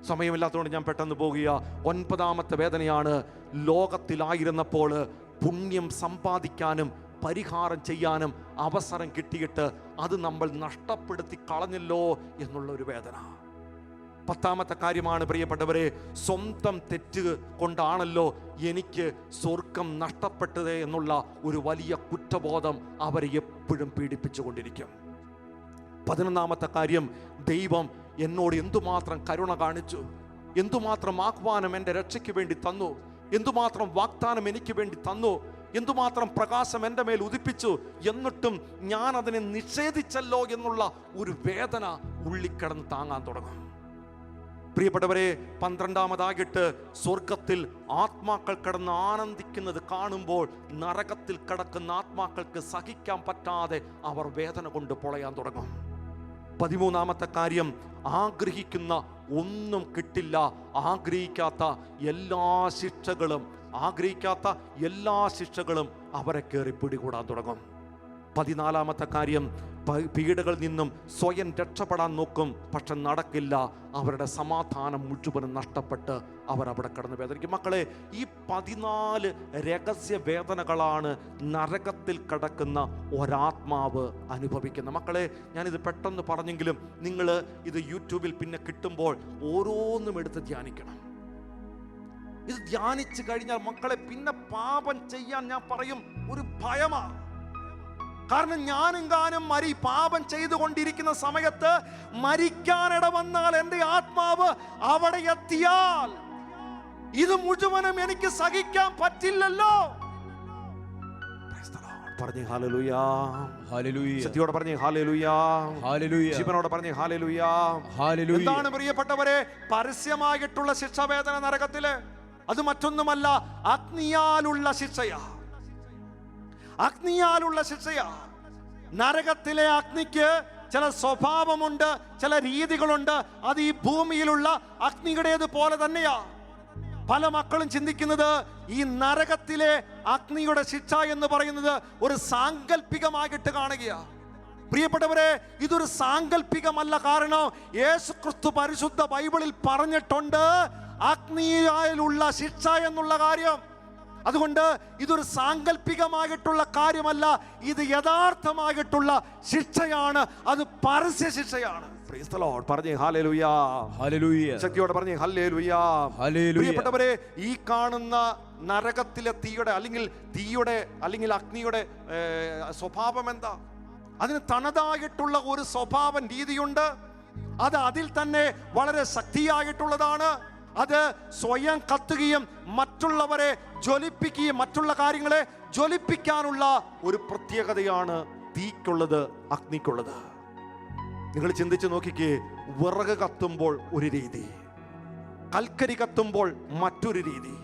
സമയമില്ലാത്തതുകൊണ്ട് ഞാൻ പെട്ടെന്ന് പോകുക. ഒൻപതാമത്തെ വേദനയാണ്, ലോകത്തിലായിരുന്നപ്പോൾ പുണ്യം സമ്പാദിക്കാനും പരിഹാരം ചെയ്യാനും അവസരം കിട്ടിയിട്ട് അത് നമ്മൾ നഷ്ടപ്പെടുത്തി കളഞ്ഞല്ലോ എന്നുള്ള ഒരു വേദന. പത്താമത്തെ കാര്യമാണ് പ്രിയപ്പെട്ടവരെ, സ്വന്തം തെറ്റ് കൊണ്ടാണല്ലോ എനിക്ക് സ്വർഗം നഷ്ടപ്പെട്ടത് എന്നുള്ള ഒരു വലിയ കുറ്റബോധം അവരെ എപ്പോഴും പീഡിപ്പിച്ചുകൊണ്ടിരിക്കും. 11ാമത്തെ കാര്യം, ദൈവം എന്നോട് എന്തുമാത്രം കരുണ കാണിച്ചു, എന്തുമാത്രം ആഹ്വാനം എൻ്റെ രക്ഷയ്ക്ക് വേണ്ടി തന്നു, എന്തുമാത്രം വാഗ്ദാനം എനിക്ക് വേണ്ടി തന്നു, എന്തുമാത്രം പ്രകാശം എൻ്റെ മേൽ ഉദിപ്പിച്ചു, എന്നിട്ടും ഞാൻ അതിനെ നിഷേധിച്ചല്ലോ എന്നുള്ള ഒരു വേദന ഉള്ളിക്കിടന്ന് താങ്ങാൻ തുടങ്ങും. പ്രിയപ്പെട്ടവരെ, 12-ാമതായിട്ട് സ്വർഗത്തിൽ ആത്മാക്കൾ കിടന്ന് ആനന്ദിക്കുന്നത് കാണുമ്പോൾ നരകത്തിൽ കിടക്കുന്ന ആത്മാക്കൾക്ക് സഹിക്കാൻ പറ്റാതെ അവർ വേദന കൊണ്ട് പൊളയാൻ തുടങ്ങും. 13-ാമത്തെ കാര്യം, ആഗ്രഹിക്കുന്ന ഒന്നും കിട്ടില്ല. ആഗ്രഹിക്കാത്ത എല്ലാ ശിക്ഷകളും അവരെ കയറി പിടികൂടാൻ തുടങ്ങും. 14-ാമത്തെ കാര്യം, പീഡകളിൽ നിന്നും സ്വയം രക്ഷപ്പെടാൻ നോക്കും, പക്ഷെ നടക്കില്ല. അവരുടെ സമാധാനം മുഴുവനും നഷ്ടപ്പെട്ട് അവരവിടെ കിടന്ന് വേദനിക്കും. മക്കളെ, ഈ 14 രഹസ്യ വേദനകളാണ് നരകത്തിൽ കിടക്കുന്ന ഒരാത്മാവ് അനുഭവിക്കുന്നത്. മക്കളെ, ഞാനിത് പെട്ടെന്ന് പറഞ്ഞെങ്കിലും നിങ്ങൾ ഇത് യൂട്യൂബിൽ പിന്നെ കിട്ടുമ്പോൾ ഓരോന്നും എടുത്ത് ധ്യാനിക്കണം. ഇത് ധ്യാനിച്ചു കഴിഞ്ഞാൽ മക്കളെ പിന്നെ പാപം ചെയ്യാൻ ഞാൻ പറയും ഒരു ഭയമാണ്. കാരണം ഞാനെങ്ങാനും പാപം ചെയ്തുകൊണ്ടിരിക്കുന്ന സമയത്ത് മരിക്കാനിട വന്നാൽ എൻ്റെ ആത്മാവ് അവിടെ എത്തിയാൽ ഇത് മുഴുവനും എനിക്ക് സഹിക്കാൻ പറ്റില്ലല്ലോ. പറഞ്ഞേ ഹല്ലേലൂയ, ഹല്ലേലൂയ. ശക്തിയോടെ പറഞ്ഞേ ഹല്ലേലൂയ, ഹല്ലേലൂയ. ജീവനോടെ പറഞ്ഞേ ഹല്ലേലൂയ, ഹല്ലേലൂയ. എന്താണ് പ്രിയപ്പെട്ടവരെ പരസ്യമായിട്ടുള്ള ശിക്ഷാവേദന നരകത്തില്? അത് മറ്റൊന്നുമല്ല, അഗ്നിയാലുള്ള ശിക്ഷയാ. അഗ്നിയാലുള്ള ശിക്ഷയാ. നരകത്തിലെ അഗ്നിക്ക് ചില സ്വഭാവമുണ്ട്, ചില രീതികളുണ്ട്. അത് ഈ ഭൂമിയിലുള്ള അഗ്നിയുടേത് പോലെ തന്നെയാ. പല മക്കളും ചിന്തിക്കുന്നത് ഈ നരകത്തിലെ അഗ്നിയുടെ ശിക്ഷ എന്ന് പറയുന്നത് ഒരു സാങ്കല്പികമായിട്ട് കാണുകയാ. പ്രിയപ്പെട്ടവരെ, ഇതൊരു സാങ്കല്പികമല്ല. കാരണം യേശുക്രിസ്തു പരിശുദ്ധ ബൈബിളിൽ പറഞ്ഞിട്ടുണ്ട് അഗ്നിയിലുള്ള ശിക്ഷ എന്നുള്ള കാര്യം. അതുകൊണ്ട് ഇതൊരു സാങ്കല്പികമായിട്ടുള്ള കാര്യമല്ല, ഇത് യഥാർത്ഥമായിട്ടുള്ള ശിക്ഷയാണ്. അത് പരസ്യ ശിക്ഷയാണ്. Price the Lord. പറഞ്ഞേ ഹല്ലേലൂയ, ഹല്ലേലൂയ. ശക്തിയോടെ പറഞ്ഞേ ഹല്ലേലൂയ, ഹല്ലേലൂയ. പ്രിയപ്പെട്ടവരെ, ഈ കാണുന്ന നരകത്തിലെ തീയുടെ അഗ്നിയുടെ സ്വഭാവം എന്താ? അതിന് തനതായിട്ടുള്ള ഒരു സ്വഭാവം രീതിയുണ്ട്. അത് അതിൽ തന്നെ വളരെ ശക്തിയായിട്ടുള്ളതാണ്. അത് സ്വയം കത്തുകയും മറ്റുള്ളവരെ ജ്വലിപ്പിക്കുകയും മറ്റുള്ള കാര്യങ്ങളെ ജ്വലിപ്പിക്കാനുള്ള ഒരു പ്രത്യേകതയാണ് തീക്കുള്ളത്, അഗ്നിക്കുള്ളത്. നിങ്ങൾ ചിന്തിച്ച് നോക്കിക്കേ, വിറക് കത്തുമ്പോൾ ഒരു രീതി, കൽക്കരി കത്തുമ്പോൾ മറ്റൊരു രീതി,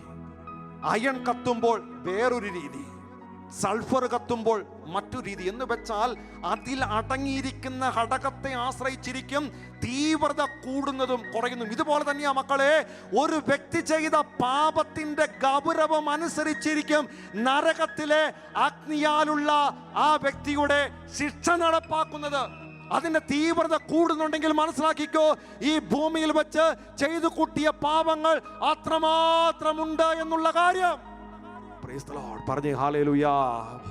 അയൺ കത്തുമ്പോൾ വേറൊരു രീതി, സൾഫർ കത്തുമ്പോൾ മറ്റൊരു രീതി. എന്ന് വെച്ചാൽ അതിൽ അടങ്ങിയിരിക്കുന്ന ഘടകത്തെ ആശ്രയിച്ചിരിക്കും തീവ്രത കൂടുന്നതും കുറയുന്നതും. ഇതുപോലെ തന്നെയാ മക്കളെ, ഒരു വ്യക്തി ചെയ്ത പാപത്തിന്റെ ഗൗരവം അനുസരിച്ചിരിക്കും നരകത്തിലെ അഗ്നിയാലുള്ള ആ വ്യക്തിയുടെ ശിക്ഷ നടപ്പാക്കുന്നത്. അതിന്റെ തീവ്രത കൂടുന്നുണ്ടെങ്കിൽ മനസ്സിലാക്കിക്കോ, ഈ ഭൂമിയിൽ വെച്ച് ചെയ്തു കൂട്ടിയ പാപങ്ങൾ അത്രമാത്രമുണ്ട് എന്നുള്ള കാര്യം. Price the Lord. പറഞ്ഞേ ഹല്ലേലൂയ,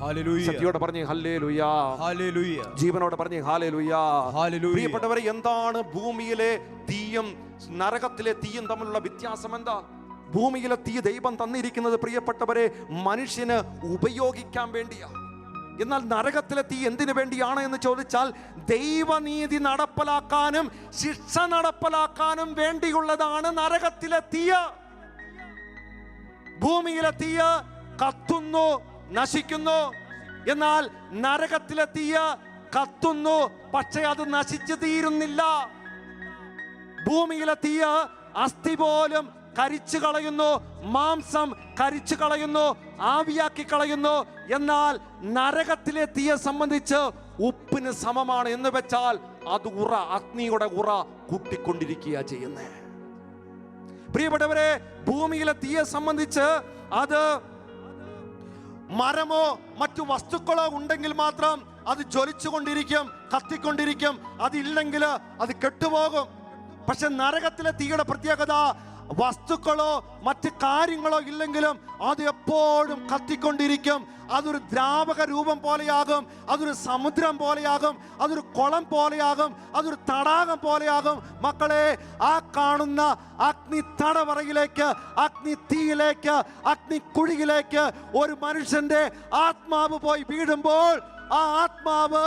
ഹല്ലേലൂയ. ശക്തിയോടെ പറഞ്ഞേ ഹല്ലേലൂയ, ഹല്ലേലൂയ. ജീവനോടെ പറഞ്ഞേ ഹല്ലേലൂയ, ഹല്ലേലൂയ. പ്രിയപ്പെട്ടവരെ, എന്താണ് ഭൂമിയിലെ തീയും നരകത്തിലെ തീയും തമ്മിലുള്ള വ്യത്യാസം? എന്താ? ഭൂമിയിലെ തീ ദൈവം തന്നിരിക്കുന്നത് പ്രിയപ്പെട്ടവരെ മനുഷ്യന് ഉപയോഗിക്കാൻ വേണ്ടിയാ. എന്നാൽ നരകത്തിലെ തീ എന്തിനു വേണ്ടിയാണ് എന്ന് ചോദിച്ചാൽ ദൈവനീതി നടപ്പിലാക്കാനും ശിക്ഷ നടപ്പിലാക്കാനും വേണ്ടിയുള്ളതാണ് നരകത്തിലെ തീ. ഭൂമിയിലെ തീ കത്തുന്നു, നശിക്കുന്നു. എന്നാൽ നരകത്തിലെ തീ കത്തുന്നു, പക്ഷെ അത് നശിച്ചു തീരുന്നില്ല. ഭൂമിയിലെ തീ അസ്ഥി പോലും കരിച്ചു കളയുന്നു, മാംസം കരിച്ചു കളയുന്നു, ആവിയാക്കി കളയുന്നു. എന്നാൽ നരകത്തിലെ തീയെ സംബന്ധിച്ച് ഉപ്പിന് സമമാണ്. എന്ന് വെച്ചാൽ അത് അഗ്നിയുടെ ഉറ കൂട്ടിക്കൊണ്ടിരിക്കുക ചെയ്യുന്നേ. പ്രിയപ്പെട്ടവരെ, ഭൂമിയിലെ തീയെ സംബന്ധിച്ച് അത് മരമോ മറ്റു വസ്തുക്കളോ ഉണ്ടെങ്കിൽ മാത്രം അത് ജ്വലിച്ചുകൊണ്ടിരിക്കും, കത്തിക്കൊണ്ടിരിക്കും. അതില്ലെങ്കിൽ അത് കെട്ടുപോകും. പക്ഷെ നരകത്തിലെ തീയുടെ പ്രത്യേകത, വസ്തുക്കളോ മറ്റ് കാര്യങ്ങളോ ഇല്ലെങ്കിലും അത് എപ്പോഴും കത്തിക്കൊണ്ടിരിക്കും. അതൊരു ദ്രാവക രൂപം പോലെയാകും, അതൊരു സമുദ്രം പോലെയാകും, അതൊരു കുളം പോലെയാകും, അതൊരു തടാകം പോലെയാകും. മക്കളെ, ആ കാണുന്ന അഗ്നി തടവറയിലേക്ക്, അഗ്നി തീയിലേക്ക്, അഗ്നി കുഴിയിലേക്ക് ഒരു മനുഷ്യന്റെ ആത്മാവ് പോയി വീഴുമ്പോൾ ആ ആത്മാവ്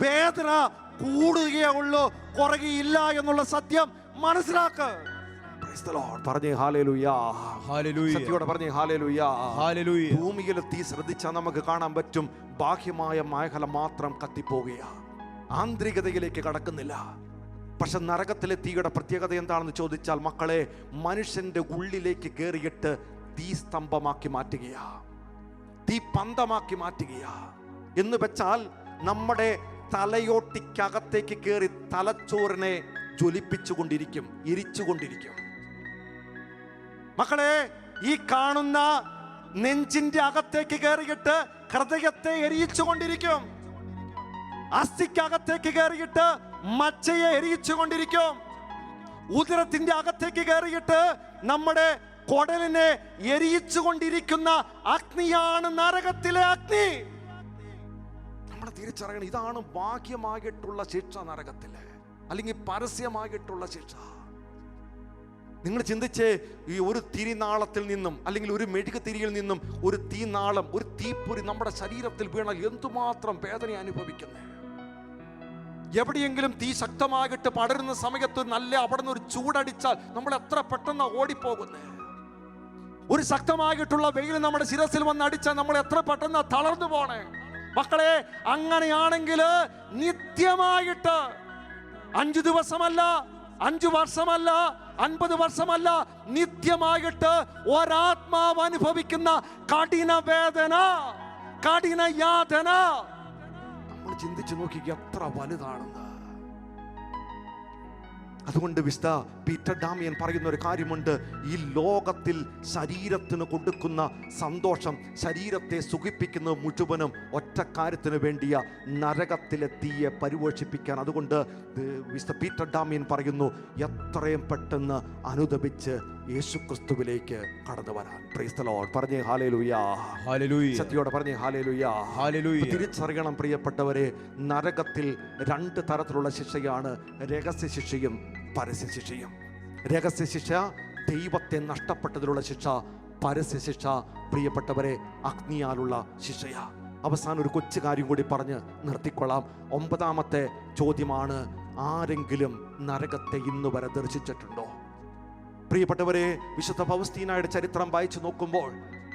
വേദന കൂടുകയേ ഉള്ളൂ, കുറയുകയില്ല എന്നുള്ള സത്യം മനസ്സിലാക്കുക. പറഞ്ഞേ ഹല്ലേലൂയ, ഹല്ലേലൂയ. ശക്തിയോടെ പറഞ്ഞേ ഹല്ലേലൂയ, ഹല്ലേലൂയ. ഭൂമിയിലെ തീ ശ്രദ്ധിച്ചാൽ നമുക്ക് കാണാൻ പറ്റും, ബാഹ്യമായ മേഖല മാത്രം കത്തിപ്പോകുക, ആന്തരികതയിലേക്ക് കടക്കുന്നില്ല. പക്ഷെ നരകത്തിലെ തീയുടെ പ്രത്യേകത എന്താണെന്ന് ചോദിച്ചാൽ, മക്കളെ, മനുഷ്യന്റെ ഉള്ളിലേക്ക് കയറിയിട്ട് തീ സ്തംഭമാക്കി മാറ്റുകയാ, തീ പന്തമാക്കി മാറ്റുകയാ. എന്ന് വെച്ചാൽ നമ്മുടെ തലയോട്ടിക്കകത്തേക്ക് കയറി തലച്ചോറിനെ ജ്വലിപ്പിച്ചുകൊണ്ടിരിക്കും, എരിച്ചുകൊണ്ടിരിക്കും. മക്കളെ, ഈ കാണുന്ന നെഞ്ചിന്റെ അകത്തേക്ക് കയറിയിട്ട് ഹൃദയത്തെ എരിയിച്ചുകൊണ്ടിരിക്കും. അസ്ഥിക്കകത്തേക്ക് കയറിയിട്ട് മജ്ജയെ എരിയിച്ചുകൊണ്ടിരിക്കും. ഉദരത്തിന്റെ അകത്തേക്ക് കയറിയിട്ട് നമ്മുടെ കുടലിനെ എരിയിച്ചുകൊണ്ടിരിക്കുന്ന അഗ്നിയാണ് നരകത്തിലെ അഗ്നി. നമ്മൾ തിരിച്ചറിയണം, ഇതാണ് ബാഹ്യമായിട്ടുള്ള ശിക്ഷ നരകത്തിലെ, അല്ലെങ്കിൽ പരസ്യമായിട്ടുള്ള ശിക്ഷ. നിങ്ങൾ ചിന്തിച്ചേ, ഈ ഒരു തിരിനാളത്തിൽ നിന്നും അല്ലെങ്കിൽ ഒരു മെഴുക് തിരിയിൽ നിന്നും ഒരു തീനാളം, ഒരു തീപ്പൊരി നമ്മുടെ ശരീരത്തിൽ വീണാൽ എന്തുമാത്രം വേദന അനുഭവിക്കുന്നേ. എവിടെയെങ്കിലും തീ ശക്തമായിട്ട് പടരുന്ന സമയത്ത് നല്ല അവിടെ നിന്ന് ഒരു ചൂടടിച്ചാൽ നമ്മൾ എത്ര പെട്ടെന്ന് ഓടിപ്പോകുന്നേ. ഒരു ശക്തമായിട്ടുള്ള വെയിൽ നമ്മുടെ ശിരസിൽ വന്ന് അടിച്ചാൽ നമ്മൾ എത്ര പെട്ടെന്ന് തളർന്നു പോണേ. മക്കളെ, അങ്ങനെയാണെങ്കിൽ നിത്യമായിട്ട് 5 ദിവസമല്ല, 5 വർഷമല്ല, 50 വർഷമല്ല, നിത്യമായിട്ട് ഒരാത്മാവ് അനുഭവിക്കുന്ന കഠിന വേദന, കഠിന യാതന നമ്മൾ ചിന്തിച്ചു നോക്കി എത്ര വലുതാണെന്ന്. അതുകൊണ്ട് വിശുദ്ധ പീറ്റർ ഡാമിയൻ പറയുന്ന ഒരു കാര്യമുണ്ട്, ഈ ലോകത്തിൽ ശരീരത്തിന് കൊടുക്കുന്ന സന്തോഷം, ശരീരത്തെ സുഖിപ്പിക്കുന്ന മുഴുവനും ഒറ്റ കാര്യത്തിന് വേണ്ടിയ നരകത്തിലെ തീയെ പരിപോഷിപ്പിക്കാൻ. അതുകൊണ്ട് വിശുദ്ധ പീറ്റർ ഡാമിയൻ പറയുന്നു, എത്രയും പെട്ടെന്ന് അനുദപിച്ച് യേശുക്രിസ്തുവിലേക്ക് കടന്നു വരാൻ. Price the Lord. പറഞ്ഞേ ഹല്ലേലൂയ, ഹല്ലേലൂയ. ശക്തിയോടെ പറഞ്ഞേ ഹല്ലേലൂയ, ഹല്ലേലൂയ. തിരിച്ചറിയണം പ്രിയപ്പെട്ടവരെ, നരകത്തിൽ 2 തരത്തിലുള്ള ശിക്ഷയാണ്, രഹസ്യ ശിക്ഷയും പരസ്യ ശിക്ഷയും. രഹസ്യ ശിക്ഷ ദൈവത്തെ നഷ്ടപ്പെട്ടതിലുള്ള ശിക്ഷ, പരസ്യ ശിക്ഷ പ്രിയപ്പെട്ടവരെ അഗ്നിയാലുള്ള ശിക്ഷയാ. അവസാനം ഒരു കൊച്ചു കാര്യം കൂടി പറഞ്ഞ് നിർത്തിക്കൊള്ളാം. 9ാമത്തെ ചോദ്യമാണ്, ആരെങ്കിലും നരകത്തെ ഇന്ന് വരെ ദർശിച്ചിട്ടുണ്ടോ? പ്രിയപ്പെട്ടവരെ, വിശുദ്ധ ഫൗസ്തീനയുടെ ചരിത്രം വായിച്ചു നോക്കുമ്പോൾ,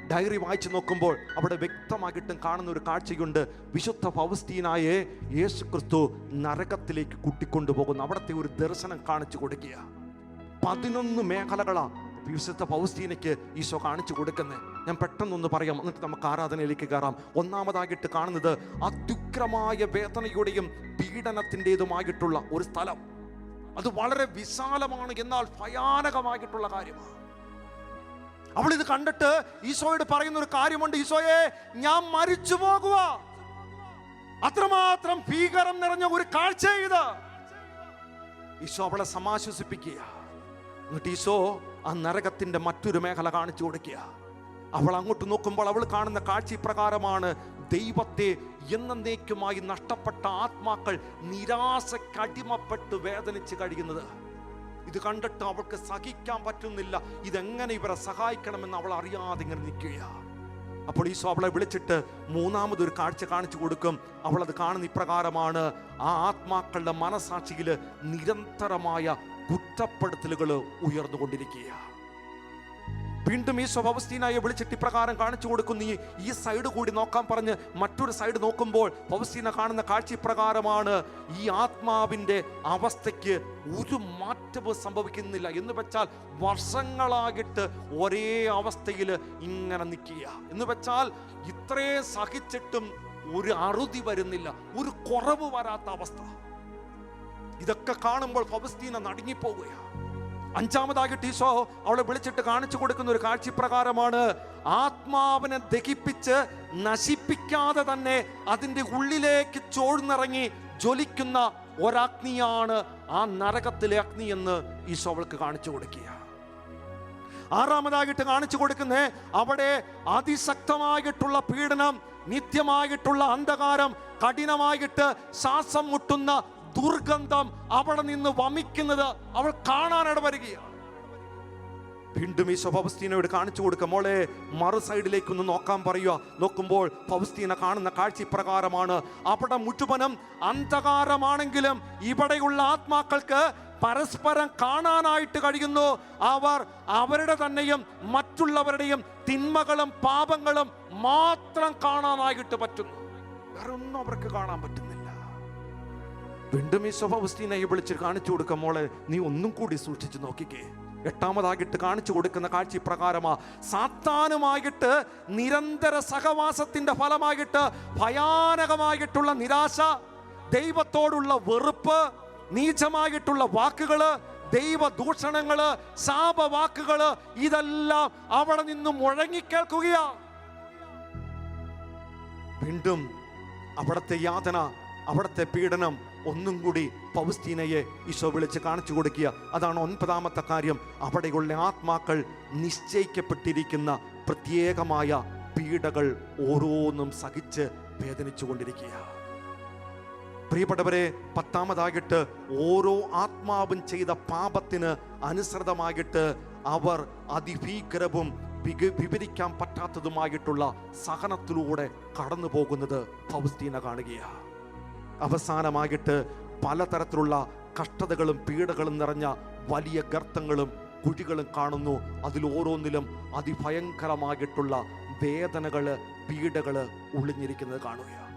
ഡയറി വായിച്ചു നോക്കുമ്പോൾ അവിടെ വ്യക്തമായിട്ടും കാണുന്ന ഒരു കാഴ്ചയുണ്ട്. വിശുദ്ധ ഫൗസ്തീനയെ യേശു ക്രിസ്തു നരകത്തിലേക്ക് കൂട്ടിക്കൊണ്ടുപോകുന്നു. അവിടുത്തെ ഒരു ദർശനം കാണിച്ചു കൊടുക്കുക. 11 മേഖലകളാ വിശുദ്ധ ഫൗസ്തീനയ്ക്ക് ഈശോ കാണിച്ചു കൊടുക്കുന്നത്. ഞാൻ പെട്ടെന്നൊന്ന് പറയാം, എന്നിട്ട് നമുക്ക് ആരാധനയിലേക്ക് കയറാം. ഒന്നാമതായിട്ട് കാണുന്നത് അത്യുഗ്രമായ വേദനയുടെയും പീഡനത്തിൻ്റെതുമായിട്ടുള്ള ഒരു സ്ഥലം. അത് വളരെ വിശാലമാണ്, എന്നാൽ ഭയാനകമായിട്ടുള്ള കാര്യമാണ്. അവൾ ഇത് കണ്ടിട്ട് ഈശോയോട് പറയുന്ന ഒരു കാര്യമുണ്ട്, ഈശോയെ, ഞാൻ മരിച്ചു പോകുക. അത്രമാത്രം ഭീകരം നിറഞ്ഞ ഒരു കാഴ്ച ഇത്. ഈശോ അവളെ സമാശ്വസിപ്പിക്കുക. എന്നിട്ട് ഈശോ ആ നരകത്തിന്റെ മറ്റൊരു മേഖല കാണിച്ചു കൊടുക്കുക. അവൾ അങ്ങോട്ട് നോക്കുമ്പോൾ അവൾ കാണുന്ന കാഴ്ച ഇപ്രകാരമാണ്: ദൈവത്തെ എന്നേക്കുമായി നഷ്ടപ്പെട്ട ആത്മാക്കൾ നിരാശക്കടിമപ്പെട്ട് വേദനിച്ച് കഴിയുന്നത്. ഇത് കണ്ടിട്ട് അവൾക്ക് സഹിക്കാൻ പറ്റുന്നില്ല. ഇതെങ്ങനെ ഇവരെ സഹായിക്കണമെന്ന് അവൾ അറിയാതെ ഇങ്ങനെ നിൽക്കുക. അപ്പോൾ ഈശോ അവളെ വിളിച്ചിട്ട് 3ാമതൊരു കാഴ്ച കാണിച്ചു കൊടുക്കും. അവളത് കാണുന്ന ഇപ്രകാരമാണ്: ആ ആത്മാക്കളുടെ മനസാക്ഷിയിൽ നിരന്തരമായ കുറ്റപ്പെടുത്തലുകൾ ഉയർന്നുകൊണ്ടിരിക്കുക. വീണ്ടും ഈശോ ഫൗസ്തീനയെ വിളിച്ചിട്ട് ഇപ്രകാരം കാണിച്ചു കൊടുക്കുന്നു. ഈ സൈഡ് കൂടി നോക്കാൻ പറഞ്ഞ് മറ്റൊരു സൈഡ് നോക്കുമ്പോൾ ഫൗസ്തീന കാണുന്ന കാഴ്ച ഇപ്രകാരമാണ്: ഈ ആത്മാവിൻ്റെ അവസ്ഥയ്ക്ക് ഒരു മാറ്റവും സംഭവിക്കുന്നില്ല. എന്ന് വെച്ചാൽ വർഷങ്ങളായിട്ട് ഒരേ അവസ്ഥയിൽ ഇങ്ങനെ നിൽക്കുക. എന്ന് വെച്ചാൽ ഇത്രയും സഹിച്ചിട്ടും ഒരു അറുതി വരുന്നില്ല, ഒരു കുറവ് വരാത്ത അവസ്ഥ. ഇതൊക്കെ കാണുമ്പോൾ ഫൗസ്തീന നടുങ്ങിപ്പോവുകയാണ്. 5ാമതായിട്ട് ഈശോ അവളെ വിളിച്ചിട്ട് കാണിച്ചു കൊടുക്കുന്ന ഒരു കാഴ്ച പ്രകാരമാണ്: ആത്മാവിനെ ദഹിപ്പിച്ച് നശിപ്പിക്കാതെ തന്നെ അതിൻ്റെ ഉള്ളിലേക്ക് ചോഴ്ന്നിറങ്ങി ജ്വലിക്കുന്ന ഒരഗ്നിയാണ് ആ നരകത്തിലെ അഗ്നി എന്ന് ഈശോ അവൾക്ക് കാണിച്ചു കൊടുക്കുക. 6ാമതായിട്ട് കാണിച്ചു കൊടുക്കുന്നേ, അവിടെ അതിശക്തമായിട്ടുള്ള പീഡനം, നിത്യമായിട്ടുള്ള അന്ധകാരം, കഠിനമായിട്ട് ശ്വാസം മുട്ടുന്ന ദുർഗന്ധം അവിടെ നിന്ന് വമിക്കുന്നത് അവൾ കാണാനിട വരികയാണ്. വീണ്ടും ഈ ഫൗസ്തീനയോട് കാണിച്ചു കൊടുക്കുക: മോളെ, മറു സൈഡിലേക്കൊന്ന് നോക്കാൻ പറയുക. നോക്കുമ്പോൾ ഫൗസ്തീന കാണുന്ന കാഴ്ച പ്രകാരമാണ്: അവിടെ മുഴുവനും അന്ധകാരമാണെങ്കിലും ഇവിടെയുള്ള ആത്മാക്കൾക്ക് പരസ്പരം കാണാനായിട്ട് കഴിയുന്നു. അവർ അവരുടെ തന്നെയും മറ്റുള്ളവരുടെയും തിന്മകളും പാപങ്ങളും മാത്രം കാണാനായിട്ട് പറ്റുന്നു. വേറെ ഒന്നും അവർക്ക് കാണാൻ പറ്റുന്നില്ല. വീണ്ടും ഈ ഫൗസ്റ്റീനയെ വിളിച്ച് കാണിച്ചു കൊടുക്കുക, മോളെ നീ ഒന്നും കൂടി സൂക്ഷിച്ചു നോക്കിക്കേ. എട്ടാമതായിട്ട് കാണിച്ചു കൊടുക്കുന്ന കാഴ്ച ഇപ്രകാരമാ: സാത്താനുമായിട്ട് നിരന്തര സഹവാസത്തിന്റെ ഫലമായിട്ട് ഭയാനകമായിട്ടുള്ള നിരാശ, ദൈവത്തോടുള്ള വെറുപ്പ്, നീചമായിട്ടുള്ള വാക്കുകള്, ദൈവദൂഷണങ്ങള്, ശാപവാക്കുകള്, ഇതെല്ലാം അവിടെ നിന്നും മുഴങ്ങിക്കേൾക്കുകയാ. വീണ്ടും അവിടത്തെ യാതന, അവിടത്തെ പീഡനം ഒന്നും കൂടി ഫൗസ്റ്റീനയെ ഈശോ വിളിച്ച് കാണിച്ചു കൊടുക്കുക. അതാണ് 9ാമത്തെ കാര്യം. അവിടെയുള്ള ആത്മാക്കൾ നിശ്ചയിക്കപ്പെട്ടിരിക്കുന്ന പ്രത്യേകമായ പീഡകൾ ഓരോന്നും സഹിച്ച് വേദനിച്ചു കൊണ്ടിരിക്കുക. പ്രിയപ്പെട്ടവരെ, 10ാമതായിട്ട് ഓരോ ആത്മാവും ചെയ്ത പാപത്തിന് അനുസൃതമായിട്ട് അവർ അതിഭീകരവും വിവരിക്കാൻ പറ്റാത്തതുമായിട്ടുള്ള സഹനത്തിലൂടെ കടന്നു പോകുന്നത് ഫൗസ്റ്റീന കാണുകയാണ്. അവസാനമായിട്ട് പലതരത്തിലുള്ള കഷ്ടതകളും പീഡകളും നിറഞ്ഞ വലിയ ഗർത്തങ്ങളും കുഴികളും കാണുന്നു. അതിൽ ഓരോന്നിലും അതിഭയങ്കരമായിട്ടുള്ള വേദനകള്, പീഡകള് ഒളിഞ്ഞിരിക്കുന്നത് കാണുകയാണ്.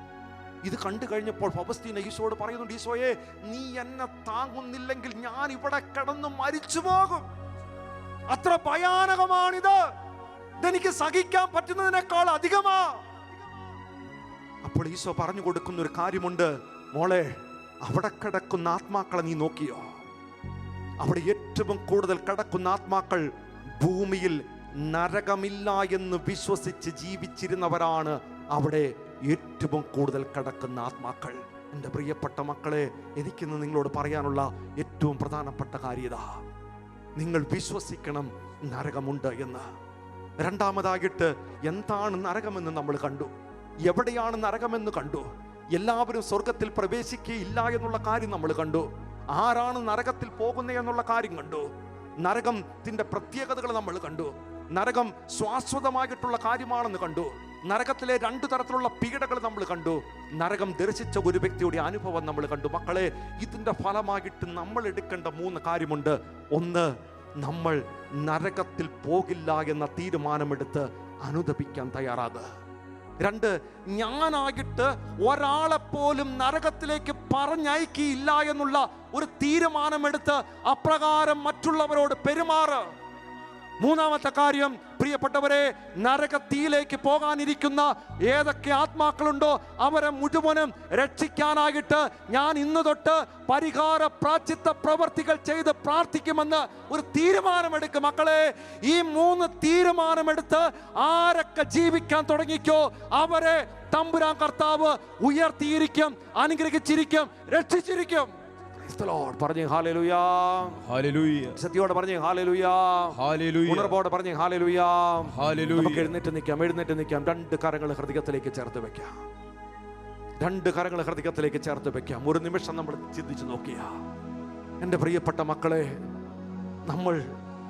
ഇത് കണ്ടു കഴിഞ്ഞപ്പോൾ ഫൗസ്റ്റീന ഈശോയോട് പറയുന്നുണ്ട്, ഈശോയെ, നീ എന്നെ താങ്ങുന്നില്ലെങ്കിൽ ഞാൻ ഇവിടെ കിടന്ന് മരിച്ചു പോകും. അത്ര ഭയാനകമാണിത്, ഇതെനിക്ക് സഹിക്കാൻ പറ്റുന്നതിനേക്കാൾ അധികമാ. അപ്പോൾ ഈശോ പറഞ്ഞു കൊടുക്കുന്ന ഒരു കാര്യമുണ്ട്, മോളെ, അവിടെ കിടക്കുന്ന ആത്മാക്കളെ നീ നോക്കിയോ? അവിടെ ഏറ്റവും കൂടുതൽ കിടക്കുന്ന ആത്മാക്കൾ ഭൂമിയിൽ നരകമില്ല എന്ന് വിശ്വസിച്ച് ജീവിച്ചിരുന്നവരാണ് അവിടെ ഏറ്റവും കൂടുതൽ കിടക്കുന്ന ആത്മാക്കൾ. എൻ്റെ പ്രിയപ്പെട്ട മക്കളെ, എനിക്കിന്ന് നിങ്ങളോട് പറയാനുള്ള ഏറ്റവും പ്രധാനപ്പെട്ട കാര്യത, നിങ്ങൾ വിശ്വസിക്കണം നരകമുണ്ട് എന്ന്. രണ്ടാമതായിട്ട് എന്താണ് നരകമെന്ന് നമ്മൾ കണ്ടു, എവിടെയാണ് നരകമെന്ന് കണ്ടു. എല്ലാവരും സ്വർഗത്തിൽ പ്രവേശിക്കുകയില്ല എന്നുള്ള കാര്യം നമ്മൾ കണ്ടു. ആരാണ് നരകത്തിൽ പോകുന്നത് എന്നുള്ള കാര്യം കണ്ടു. നരകത്തിന്റെ പ്രത്യേകതകൾ നമ്മൾ കണ്ടു. നരകം ശാശ്വതമായിട്ടുള്ള കാര്യമാണെന്ന് കണ്ടു. നരകത്തിലെ 2 തരത്തിലുള്ള പീഡകൾ നമ്മൾ കണ്ടു. നരകം ദർശിച്ച ഒരു വ്യക്തിയുടെ അനുഭവം നമ്മൾ കണ്ടു. മക്കളെ, ഇതിന്റെ ഫലമായിട്ട് നമ്മൾ എടുക്കേണ്ട 3 കാര്യമുണ്ട്. ഒന്ന്, നമ്മൾ നരകത്തിൽ പോകില്ല എന്ന തീരുമാനമെടുത്ത് അനുദപിക്കാൻ തയ്യാറാകുക. 2, ഞാനായിട്ട് ഒരാളെപ്പോലും നരകത്തിലേക്ക് പറഞ്ഞയക്കില്ല എന്നുള്ള ഒരു തീരുമാനമെടുത്ത് അപ്രകാരം മറ്റുള്ളവരോട് പെരുമാറ്. 3ാമത്തെ കാര്യം, പ്രിയപ്പെട്ടവരെ, നരകത്തിയിലേക്ക് പോകാനിരിക്കുന്ന ഏതൊക്കെ ആത്മാക്കളുണ്ടോ അവരെ മുഴുവനും രക്ഷിക്കാനായിട്ട് ഞാൻ ഇന്ന് തൊട്ട് പരിഹാര പ്രായശ്ചിത്ത പ്രവർത്തികൾ ചെയ്ത് പ്രാർത്ഥിക്കുമെന്ന് ഒരു തീരുമാനമെടുക്കും. മക്കളെ, ഈ 3 തീരുമാനമെടുത്ത് ആരൊക്കെ ജീവിക്കാൻ തുടങ്ങിക്കോ അവരെ തമ്പുരാൻ കർത്താവ് ഉയർത്തിയിരിക്കും, അനുഗ്രഹിച്ചിരിക്കും, രക്ഷിച്ചിരിക്കും. പറഞ്ഞേ ഹല്ലേലൂയാ, ഹല്ലേലൂയ. സത്യോടെ പറഞ്ഞേ ഹല്ലേലൂയാ, ഹല്ലേലൂയ. ഉണർവോടെ പറഞ്ഞേ ഹല്ലേലൂയാ, ഹല്ലേലൂയ. നമുക്ക് എഴുന്നേറ്റ് നിൽക്കാം. 2 കരങ്ങൾ ഹൃദയത്തിലേക്ക് ചേർത്ത് വെക്കാം. 2 കരങ്ങൾ ഹൃദയത്തിലേക്ക് ചേർത്ത് വെക്കാം. ഒരു നിമിഷം നമ്മൾ ചിന്തിച്ചു നോക്കിയ എൻ്റെ പ്രിയപ്പെട്ട മക്കളെ, നമ്മൾ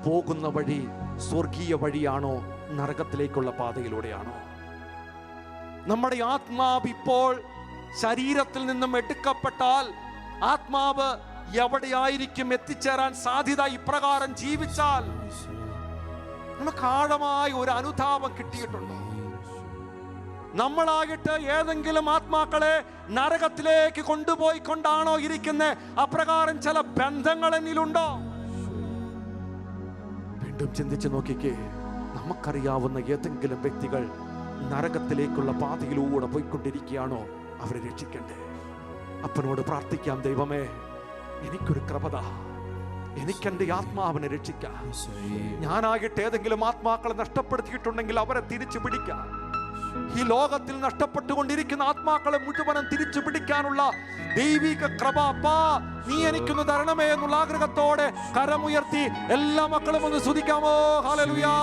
പോകുന്ന വഴി സ്വർഗീയ വഴിയാണോ നരകത്തിലേക്കുള്ള പാതയിലൂടെയാണോ? നമ്മുടെ ആത്മാവ് ഇപ്പോൾ ശരീരത്തിൽ നിന്നും എടുക്കപ്പെട്ടാൽ ആത്മാവ് എവിടെയായിരിക്കും എത്തിച്ചേരാൻ സാധ്യത? ഇപ്രകാരം ജീവിച്ചാൽ നമുക്ക് ആഴമായ ഒരു അനുതാപം കിട്ടിയിട്ടുണ്ടോ? നമ്മളായിട്ട് ഏതെങ്കിലും ആത്മാക്കളെ നരകത്തിലേക്ക് കൊണ്ടുപോയിക്കൊണ്ടാണോ ഇരിക്കുന്നത്? അപ്രകാരം ചില ബന്ധങ്ങൾ എന്നിലുണ്ടോ? വീണ്ടും ചിന്തിച്ചു നോക്കിക്കേ. നമുക്കറിയാവുന്ന ഏതെങ്കിലും വ്യക്തികൾ നരകത്തിലേക്കുള്ള പാതയിലൂടെ പോയിക്കൊണ്ടിരിക്കുകയാണോ? അവരെ രക്ഷിക്കണ്ടേ? അപ്പനോട് പ്രാർത്ഥിക്കാം, ദൈവമേ, എനിക്കൊരു കൃപത, എനിക്കെന്റെ ആത്മാവിനെ രക്ഷിക്കാം. ഞാനായിട്ട് ഏതെങ്കിലും ആത്മാക്കളെ നഷ്ടപ്പെടുത്തിയിട്ടുണ്ടെങ്കിൽ അവരെ തിരിച്ചു പിടിക്കാം. ഈ ലോകത്തിൽ നഷ്ടപ്പെട്ടുകൊണ്ടിരിക്കുന്ന ആത്മാക്കളെ മുഴുവനും തിരിച്ചു പിടിക്കാനുള്ള ദൈവിക കൃപ അപ്പാ നീ എനിക്കൊന്ന് തരണമേ എന്നുള്ള ആഗ്രഹത്തോടെ കരമുയർത്തി എല്ലാ മക്കളും ഒന്ന് സ്തുതിക്കാമോ? ഹല്ലേലൂയാ,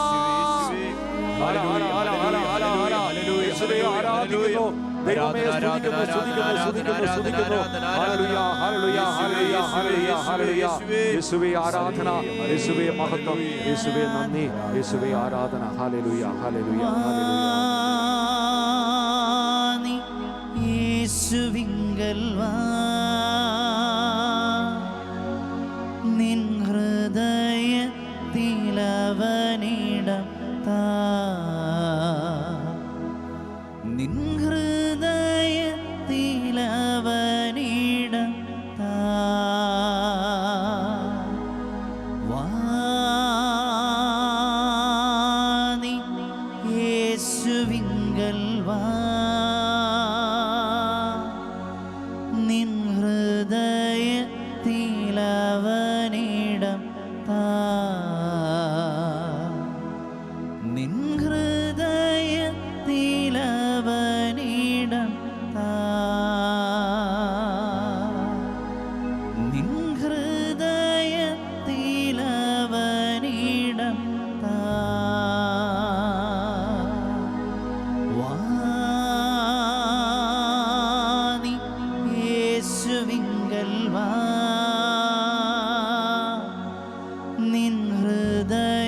ദൈവമേ സ്തുതിക്കുന്നു, സ്തുതിക്കുന്നു, സ്തുതിക്കുന്നു, സ്തുതിക്കുന്നു. ഹല്ലേലൂയ, ഹല്ലേലൂയ, ഹല്ലേലൂയ, ഹല്ലേലൂയ, ഹല്ലേലൂയ. യേശുവേ ആരാധന, യേശുവേ മഹത്വം, യേശുവേ നന്ദി, യേശുവേ ആരാധന. ഹല്ലേലൂയ, ഹല്ലേലൂയ, ഹല്ലേലൂയ. യേശുവിങ്കൽ വാ, നിൻ ഹൃദയത്തിലവനിടം താ, നിൻ ഹൃദയത്തിലവനിടം താ. നിൻ ഹൃദയത്തിലവനിടം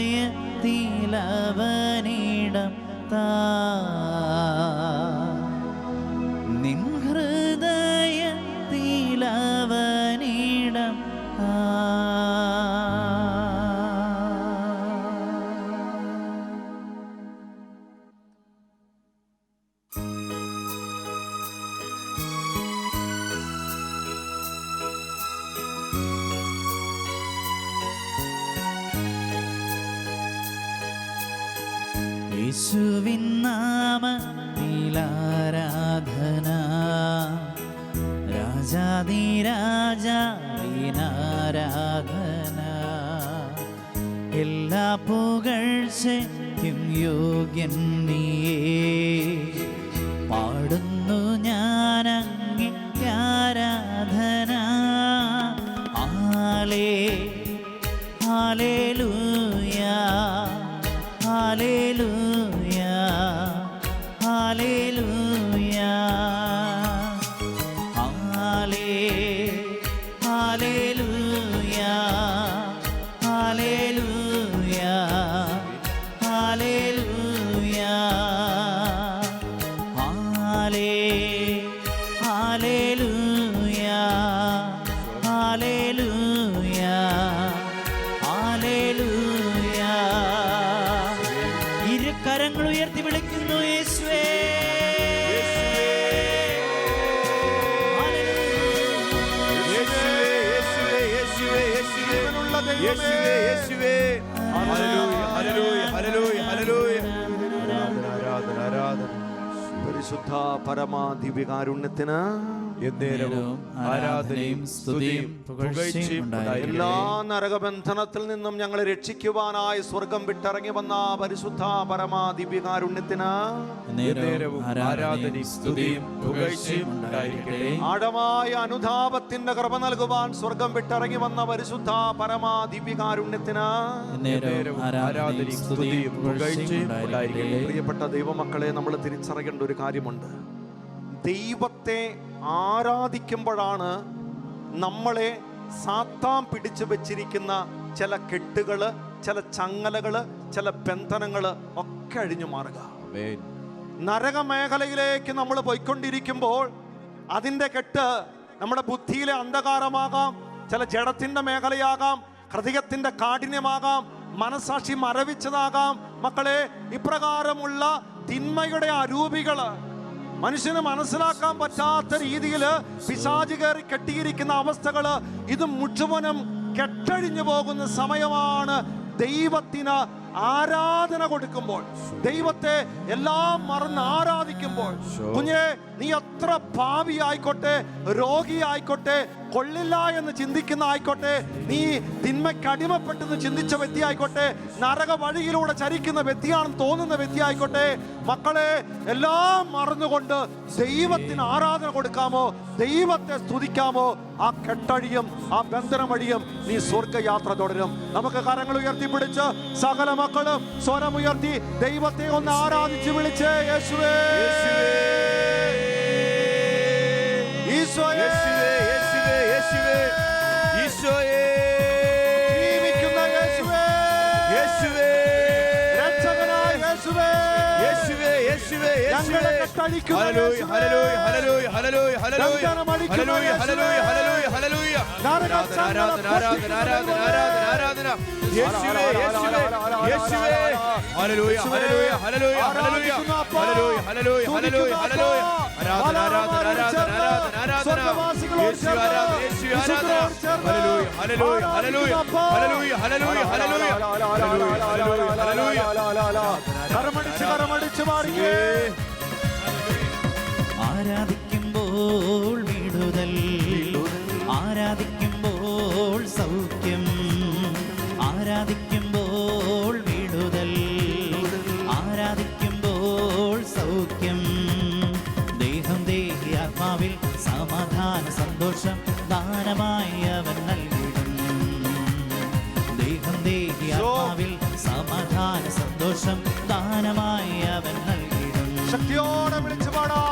താ നിൻ ഹൃദയത്തിലവനിടം താ യേശുവിൻ നാമത്തിലാരാധന രാജാതിരാജാവിനാരാധന എല്ലാ പുകഴ്ചയ്ക്കും യോഗ്യൻ നീയേ പാടുന്നു ഞാൻ അങ്ങേക്ക് ആരാധന ഹല്ലേലൂയാ ഹല്ലേലൂയാ ഹല്ലേലൂയാ ഹല്ലേലൂയാ ഹല്ലേലൂയാ ഹല്ലേലൂയാ ഹല്ലേലൂയാ ഹല്ലേലൂയാ ഹല്ലേലൂയാ. ഇരു കരങ്ങൾ ഉയർത്തി വിളിക്കുന്നു യേശുവേ. പരിശുദ്ധ പരമാദിവ്യകാരുണ്യത്തിന് എന്നേരവും ആരാധനയും സ്തുതിയും പുകഴ്ചയും ഉണ്ടായിരിക്കട്ടെ. എല്ലാ നരകബന്ധനത്തിൽ നിന്നും ഞങ്ങളെ രക്ഷിക്കുവാനായി സ്വർഗം വിട്ടിറങ്ങി വന്ന പരിശുദ്ധ പരമാദിവ്യകാരുണ്യത്തിന് എന്നേരവും ആരാധനയും സ്തുതിയും പുകഴ്ചയും ഉണ്ടായിരിക്കട്ടെ. ആഴമായ അനുതാപത്തിന്റെ കൃപ നൽകുവാൻ സ്വർഗം വിട്ടിറങ്ങി വന്ന പരിശുദ്ധ പരമാദിവ്യകാരുണ്യത്തിന് എന്നേരവും ആരാധനയും സ്തുതിയും പുകഴ്ചയും ഉണ്ടായിരിക്കട്ടെ. പ്രിയപ്പെട്ട ദൈവമക്കളെ, നമ്മൾ തിരിച്ചറിയേണ്ട ഒരു കാര്യമുണ്ട്. ദൈവത്തെ ആരാധിക്കുമ്പോഴാണ് നമ്മളെ സാത്താൻ പിടിച്ചു വെച്ചിരിക്കുന്ന ചില കെട്ടുകള്, ചില ചങ്ങലകള്, ചില ബന്ധനങ്ങള് ഒക്കെ അഴിഞ്ഞു മാറുക. നരകമേഖലയിലേക്ക് നമ്മൾ പോയിക്കൊണ്ടിരിക്കുമ്പോൾ അതിൻ്റെ കെട്ട് നമ്മുടെ ബുദ്ധിയിലെ അന്ധകാരമാകാം, ചില ജഡത്തിന്റെ മേഖലയാകാം, ഹൃദയത്തിന്റെ കാഠിന്യമാകാം, മനസാക്ഷി മരവിച്ചതാകാം. മക്കളെ, ഇപ്രകാരമുള്ള തിന്മയുടെ അരൂപികള് മനുഷ്യന് മനസ്സിലാക്കാൻ പറ്റാത്ത രീതിയിൽ പിശാച് കയറി കെട്ടിയിരിക്കുന്ന അവസ്ഥകള് ഇത് മുഴുവനും കെട്ടഴിഞ്ഞു പോകുന്ന സമയമാണ്. ദൈവത്തിന് ആരാധന കൊടുക്കുമ്പോൾ, ദൈവത്തെ എല്ലാം മറന്ന് ആരാധിക്കുമ്പോൾ, കുഞ്ഞെ, നീ എത്ര പാപിയായിക്കോട്ടെ, രോഗിയായിക്കോട്ടെ, കൊള്ളില്ല എന്ന് ചിന്തിക്കുന്ന ആയിക്കോട്ടെ, നീ തിന്മയ്ക്ക് അടിമപ്പെട്ടെന്ന് ചിന്തിച്ച വ്യക്തിയായിക്കോട്ടെ, നരക വഴിയിലൂടെ ചരിക്കുന്ന വ്യക്തിയാണെന്ന് തോന്നുന്ന വ്യക്തിയായിക്കോട്ടെ, മക്കളെ, എല്ലാം മറന്നുകൊണ്ട് ദൈവത്തിന് ആരാധന കൊടുക്കാമോ, ദൈവത്തെ സ്തുതിക്കാമോ, ആ കെട്ടഴിയും ആ ബന്ധനമഴിയും നീ സ്വർഗയാത്ര തുടരും. നമുക്ക് കരങ്ങൾ ഉയർത്തിപ്പിടിച്ച് സകല മക്കളും സ്വരമുയർത്തി ദൈവത്തെ ഒന്ന് ആരാധിച്ച് വിളിച്ച് യേശുവേ, ഈശോയേ, യേശുവേ, ഈശോയേ, ജീവിക്കുന്ന യേശുവേ, യേശുവേ, രക്ഷകനായ യേശുവേ, യേശുവേ, യേശുവേ, ഞങ്ങളെ കെട്ടഴിക്കുന്ന ഹല്ലേലൂയ, ഹല്ലേലൂയ, ഹല്ലേലൂയ, ഹല്ലേലൂയ, ഹല്ലേലൂയ, ബന്ധനമഴിക്കുന്ന ഹല്ലേലൂയ, ഹല്ലേലൂയ, ഹല്ലേലൂയ. ആരാധന, ആരാധന, ആരാധന, ആരാധന, ആരാധന, ആരാധന. യേശുവേ, യേശുവേ, യേശുവേ. ഹല്ലേലൂയ, ഹല്ലേലൂയ, ഹല്ലേലൂയ, ഹല്ലേലൂയ, ഹല്ലേലൂയ, ഹല്ലേലൂയ, ഹല്ലേലൂയ, ഹല്ലേലൂയ. ആരാധന, ആരാധന, ആരാധന, ആരാധന, ആരാധന. യേശു ആരാധന, യേശു ആരാധന. ഹല്ലേലൂയ, ഹല്ലേലൂയ, ഹല്ലേലൂയ, ഹല്ലേലൂയ, ഹല്ലേലൂയ, ഹല്ലേലൂയ, ഹല്ലേലൂയ, ഹല്ലേലൂയ, ഹല്ലേലൂയ. കരമടിച്ച് മാറിയേ. ആരാധിക്കുമ്പോൾ വിടുതൽ, ആരാധിക്കുമ്പോൾ സൗഖ്യം, ആരാധിക്കുമ്പോൾ വിടുതൽ, ആരാധിക്കുമ്പോൾ സൗഖ്യം. ദേഹം ദേഹി ആത്മാവിൽ സമാധാന സന്തോഷം ദാനമായി അവൻ നൽകിടും. ദേഹം ദേഹി ആത്മാവിൽ സമാധാന സന്തോഷം ദാനമായി അവൻ നൽകിടും. ശക്തിയോടെ വിളിച്ചു പാടാം.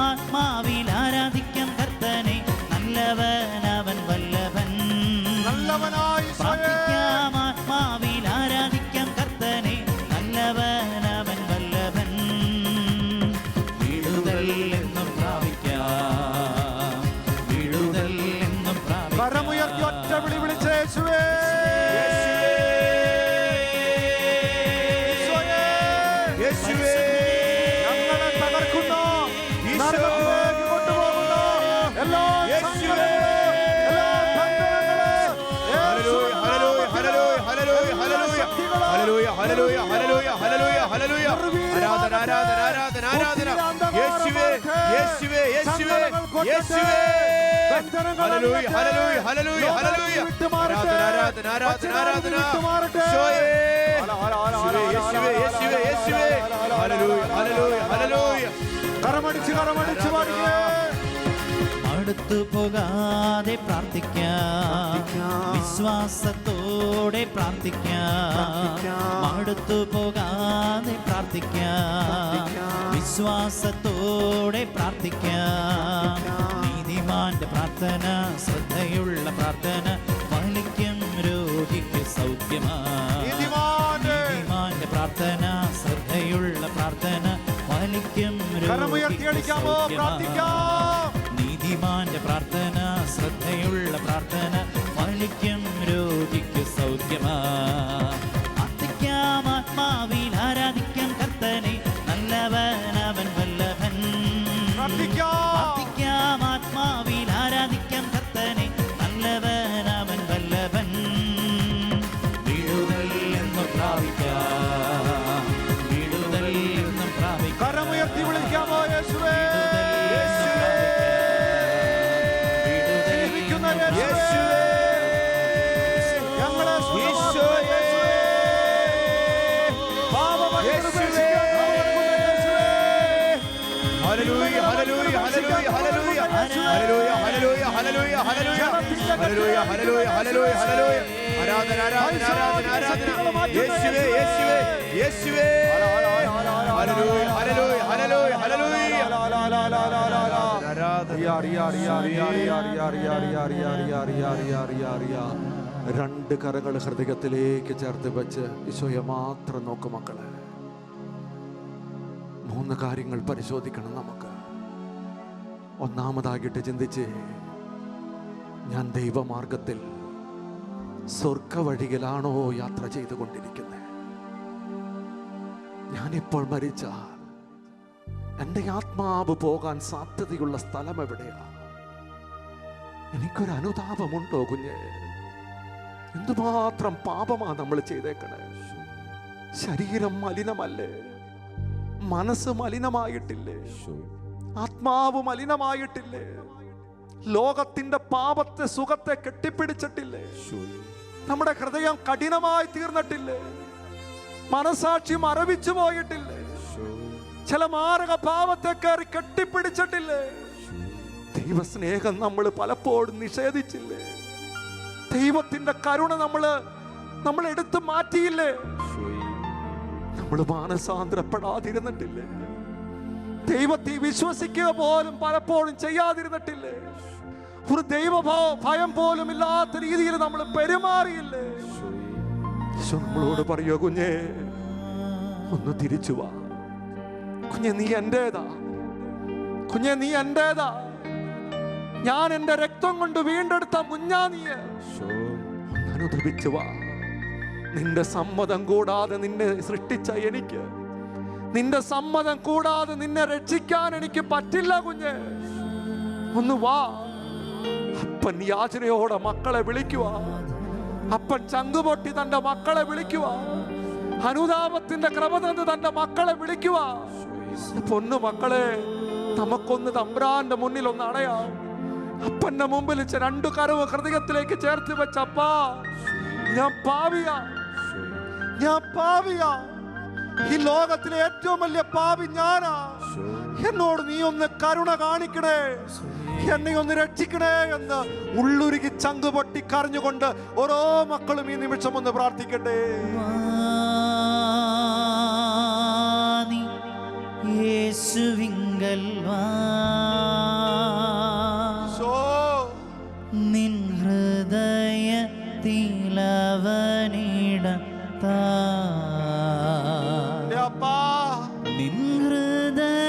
ആത്മാവിൽ ആരാധിക്കാം കർത്തനെ, നല്ലവനാ യേശുവേ ഹല്ലേലൂയ ഹല്ലേലൂയ ഹല്ലേലൂയ ഹല്ലേലൂയ ഹല്ലേലൂയ ആരാധന ആരാധന ആരാധന ആരാധന യേശുവേ യേശുവേ യേശുവേ യേശുവേ ഹല്ലേലൂയ ഹല്ലേലൂയ ഹല്ലേലൂയ ഹല്ലേലൂയ ആരാധന ആരാധന ആരാധന ആരാധന യേശുവേ യേശുവേ യേശുവേ യേശുവേ ഹല്ലേലൂയ ഹല്ലേലൂയ ഹല്ലേലൂയ കരമടിച്ച് പാടിക്കേ. അടുത്തു പോകാതെ പ്രാർത്ഥിക്കാം, വിശ്വാസത്തോടെ പ്രാർത്ഥിക്കാം. അടുത്തു പോകാതെ പ്രാർത്ഥിക്കാം, വിശ്വാസത്തോടെ പ്രാർത്ഥിക്കാം. നീതിമാന്റെ പ്രാർത്ഥന, ശ്രദ്ധയുള്ള പ്രാർത്ഥന ഫലിക്കും, രോഗിക്ക് സൗഖ്യമാണ്. നീതിമാന്റെ പ്രാർത്ഥന, ശ്രദ്ധയുള്ള പ്രാർത്ഥന ഫലിക്കും, രോഗിക്ക് സൗഖ്യമാണ്. നീതിമാന്റെ പ്രാർത്ഥന, ശ്രദ്ധയുള്ള പ്രാർത്ഥന ഫലിക്കും, രോഗിക്ക് സൗഖ്യമാണ്. പ്രാർത്ഥിക്കാം ആത്മാവിൽ, ആരാധിക്കാം കർത്തനെ, നല്ലവൻ അവൻ വല്ലഭൻ. പ്രാർത്ഥിക്കാം ആത്മാവിൽ, ആരാധിക്കാം കർത്തനെ, നല്ലവൻ അവൻ വല്ലഭൻ. വിടുതൽ എന്നും പ്രാപിക്കാം, വിടുതൽ എന്നും പ്രാപിക്കാം. കരമുയർത്തി വിളിക്കാമോ യേശുവേ? ഹല്ലേലൂയ ഹല്ലേലൂയ ഹല്ലേലൂയ ഹല്ലേലൂയ ഹല്ലേലൂയ ഹല്ലേലൂയ ഹല്ലേലൂയ ഹല്ലേലൂയ ഹല്ലേലൂയ ഹല്ലേലൂയ ഹല്ലേലൂയ ആരാധന ആരാധന ആരാധന ആരാധന യേശുവേ യേശുവേ യേശുവേ ഹല്ലേലൂയ ഹല്ലേലൂയ ഹല്ലേലൂയ ഹല്ലേലൂയ രണ്ട് കരങ്ങൾ ഹൃദയത്തിലേക്ക് ചേർത്ത് വെച്ച് ഈശോയെ മാത്രം നോക്കും മക്കളെ. മൂന്ന് കാര്യങ്ങൾ പരിശോധിക്കണം നമുക്ക്. ഒന്നാമതായിട്ട് ചിന്തിച്ച്, ഞാൻ ദൈവമാർഗത്തിൽ സ്വർഗ വഴിയിലാണോ യാത്ര ചെയ്തുകൊണ്ടിരിക്കുന്നത്? ഞാനിപ്പോൾ മരിച്ചാൽ എൻ്റെ ആത്മാവ് പോകാൻ സാധ്യതയുള്ള സ്ഥലം എവിടെയാ? എനിക്കൊരു അനുതാപമുണ്ടോ കുഞ്ഞെ? എന്തുമാത്രം പാപമാ നമ്മൾ ചെയ്തേക്കണേ. ശരീരം മലിനമല്ലേ? മനസ്സ് മലിനമായിട്ടില്ലേ? ആത്മാവ് മലിനമായിട്ടില്ലേ? ലോകത്തിന്റെ പാപത്തെ സുഖത്തെ കെട്ടിപ്പിടിച്ചിട്ടില്ലേ? നമ്മുടെ ഹൃദയം കഠിനമായി തീർന്നിട്ടില്ലേ? മനസാക്ഷി മരവിച്ചു പോയിട്ടില്ലേ? ചില മാരക പാപത്തെ കയറി കെട്ടിപ്പിടിച്ചിട്ടില്ലേ? ദൈവസ്നേഹം നമ്മൾ പലപ്പോഴും നിഷേധിച്ചില്ലേ? ദൈവത്തിന്റെ കരുണ നമ്മൾ എടുത്തു മാറ്റിയില്ലേ? നമ്മൾ മാനസാന്തരപ്പെടാതിരുന്നിട്ടില്ലേ? ദൈവത്തെ വിശ്വസിക്കുക പോലും പലപ്പോഴും ചെയ്യാതിരുന്നിട്ടില്ലേ? ഒരു ദൈവ ഭയം പോലും ഇല്ലാത്ത രീതിയിൽ നമ്മൾ പെരുമാറിയില്ലേ? നമ്മളോട് പറയോ, കുഞ്ഞേ ഒന്ന് തിരിച്ചു വാ. കുഞ്ഞെ നീ എന്റേതാ, കുഞ്ഞെ നീ എന്റേതാ. ഞാൻ എന്റെ രക്തം കൊണ്ട് വീണ്ടെടുത്ത കുഞ്ഞാ നീ. അനുദപിച്ചു വാ. നിന്റെ സമ്മതം കൂടാതെ നിന്നെ സൃഷ്ടിച്ച എനിക്ക്, നിന്റെ സമ്മതം കൂടാതെ നിന്നെ രക്ഷിക്കാൻ എനിക്ക് പറ്റില്ല കുഞ്ഞെ. ഒന്ന് വാ. അപ്പൻ യാചനയോടെ മക്കളെ വിളിക്കുക. അപ്പൻ ചങ്കുപൊട്ടി തന്റെ മക്കളെ വിളിക്കുക. അനുതാപത്തിന്റെ ക്രമ തന്ന് തന്റെ മക്കളെ വിളിക്കുക. പൊന്നു മക്കളെ, നമുക്കൊന്ന് തമ്പ്രാന്റെ മുന്നിൽ ഒന്ന് അണയാം. അപ്പന്റെ മുമ്പിൽ രണ്ടു കരവ് ഹൃദയത്തിലേക്ക് ചേർത്ത് വെച്ചപ്പാ, ഞാൻ പാവിയാ, ഞാൻ പാവിയാ. ഈ ലോകത്തിലെ ഏറ്റവും വലിയ പാപി ഞാനാ. എന്നോട് നീ ഒന്ന് കരുണ കാണിക്കണേ, എന്നെ ഒന്ന് രക്ഷിക്കണേ എന്ന് ഉള്ളുരുകി ചങ്കുപൊട്ടി കരഞ്ഞുകൊണ്ട് ഓരോ മക്കളും ഈ നിമിഷം ഒന്ന് പ്രാർത്ഥിക്കട്ടെ. യേശുവിങ്കൽ നിൻ ഹൃദയത്തിലവനിടം നിൻ ഹൃദയത്തിലവനിടം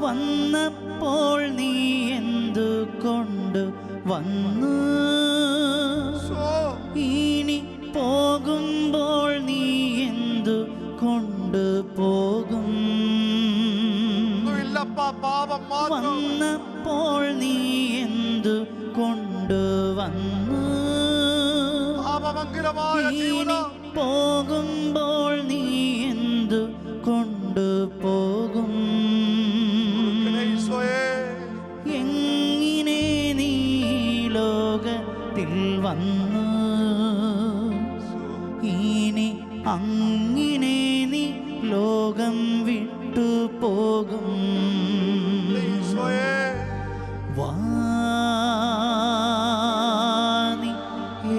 വന്നപ്പോൾ നീ എന്തുകൊണ്ട് വന്നു? ഇനി പോകുമ്പോൾ കൊണ്ടുപോകും. ഒന്നുമില്ലപ്പാ, പാപം മാത്രം. വന്നപ്പോൾ നീ എന്തു കൊണ്ടുവന്നു? പാപമംഗലമായ ഇനി ജീവിതം. പോകുമ്പോൾ നീ എന്തു കൊണ്ടുപോകും? ഈശോയേ, എങ്ങനെ നീ ലോകത്തിൽ വന്നു? ഇനി അങ്ങനെ നീ ലോകം വിട്ടു പോകും. ഈശോയേ, വാനി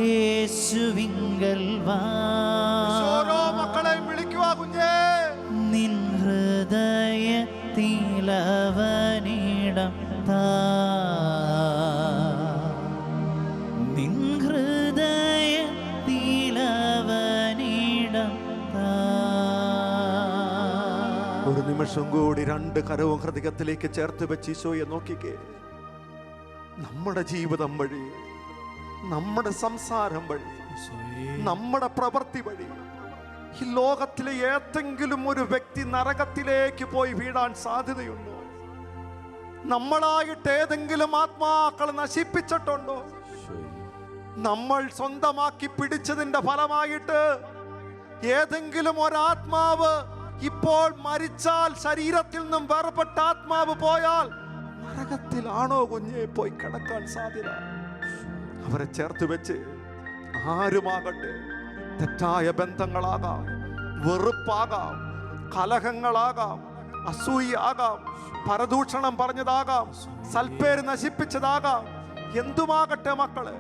യേശുവിങ്കൽ വാ. ഓരോ മക്കളെയും വിളിക്കുക കുഞ്ഞേ. നിൻ ഹൃദയത്തിലവനിടം താ. നിൻ ഹൃദയത്തിലവനിടം താ. ഒരു നിമിഷം കൂടി രണ്ട് കരവും ഹൃദയത്തിലേക്ക് ചേർത്ത് വെച്ച് ഈശോയെ നോക്കിക്കേ. നമ്മുടെ ജീവിതം വഴി, നമ്മുടെ സംസാരം വഴി, നമ്മുടെ പ്രവൃത്തി വഴി ഈ ലോകത്തിലെ ഏതെങ്കിലും ഒരു വ്യക്തി നരകത്തിലേക്ക് പോയി വീഴാൻ സാധ്യതയുണ്ടോ? നമ്മളായിട്ട് ഏതെങ്കിലും ആത്മാക്കൾ നശിപ്പിച്ചിട്ടുണ്ടോ? നമ്മൾ സ്വന്തമാക്കി പിടിച്ചതിന്റെ ഫലമായിട്ട് ഏതെങ്കിലും ഒരാത്മാവ് ഇപ്പോൾ മരിച്ചാൽ, ശരീരത്തിൽ നിന്നും വേർപെട്ട ആത്മാവ് പോയാൽ നരകത്തിലാണോ കുഞ്ഞെ പോയി കിടക്കാൻ സാധ്യത? അവരെ ചേർത്ത് വെച്ച് ആരുമാകട്ടെ, തെറ്റായ ബന്ധങ്ങളാകാം, വെറുപ്പാകാം, കലഹങ്ങളാകാം, അസൂയാകാം, പരദൂഷണം പറഞ്ഞതാകാം, സൽപ്പേര് നശിപ്പിച്ചതാകാം, എന്തുമാകട്ടെ മക്കളെ,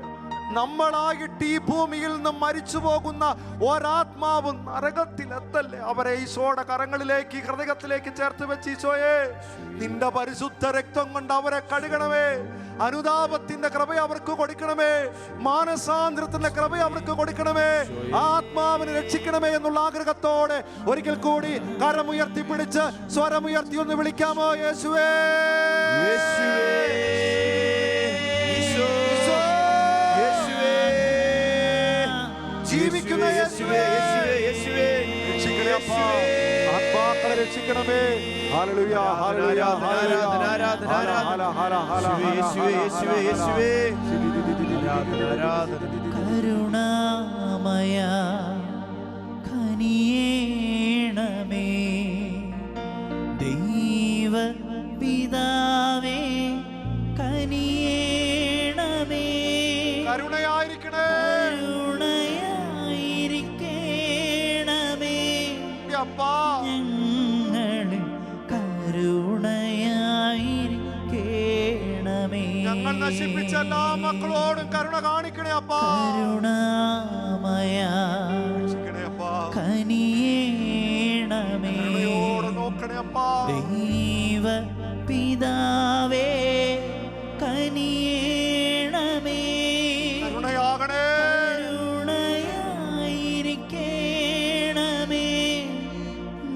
നമ്മളായിട്ട് ഈ ഭൂമിയിൽ നിന്നും മരിച്ചു പോകുന്ന ഒരാത്മാവും നരകത്തിലെത്തല്ലേ. അവരെ ഈശോയുടെ കരങ്ങളിലേക്ക്, ഹൃദയത്തിലേക്ക് ചേർത്ത് വെച്ച് ഈശോയെ, നിന്റെ പരിശുദ്ധ രക്തം കൊണ്ട് അവരെ കഴുകണമേ. അനുതാപത്തിന്റെ കൃപ അവർക്ക് കൊടുക്കണമേ. മാനസാന്തരത്തിന്റെ കൃപ അവർക്ക് കൊടുക്കണമേ. ആത്മാവിനെ രക്ഷിക്കണമേ എന്നുള്ള ആഗ്രഹത്തോടെ ഒരിക്കൽ കൂടി കരമുയർത്തി പിടിച്ച് സ്വരമുയർത്തി ഒന്ന് വിളിക്കാമോ? യേശുവേ, യേശുവേ, ഈശോ, യേശുവേ, ജീവിക്കുന്ന യേശുവേ, യേശുവേ, രക്ഷിക്കണേ അപ്പാ. ആത്മാക്കളെ രക്ഷിക്കണമേ. ഹല്ലേലൂയ, ഹല്ലേലൂയ, ആരാധന, ആരാധന, ആരാധന, യേശുവേ, യേശുവേ, യേശുവേ, ആരാധന. കരുണാമയ കനിയേണമേ. ദൈവ പിതാവേ കനിയേണമേ. കരുണയായിരിക്കണേ. കരുണയായിരിക്കണമേ. അപ്പാ, ഞങ്ങളിൽ കരുണയായിരിക്കണമേ. ഞങ്ങൾ നശിപ്പിച്ച എല്ലാ മക്കളോടും കരുണ കാണിക്കണേ അപ്പാ. കരുണാമയ രക്ഷിക്കണേ അപ്പാ. കനിയേണമേ. കരുണയോടെ നോക്കണേ അപ്പാ. ദൈവ പിതാവേ കനിയേണമേ. കരുണയാകണേ. കരുണയായിരിക്കണമേ.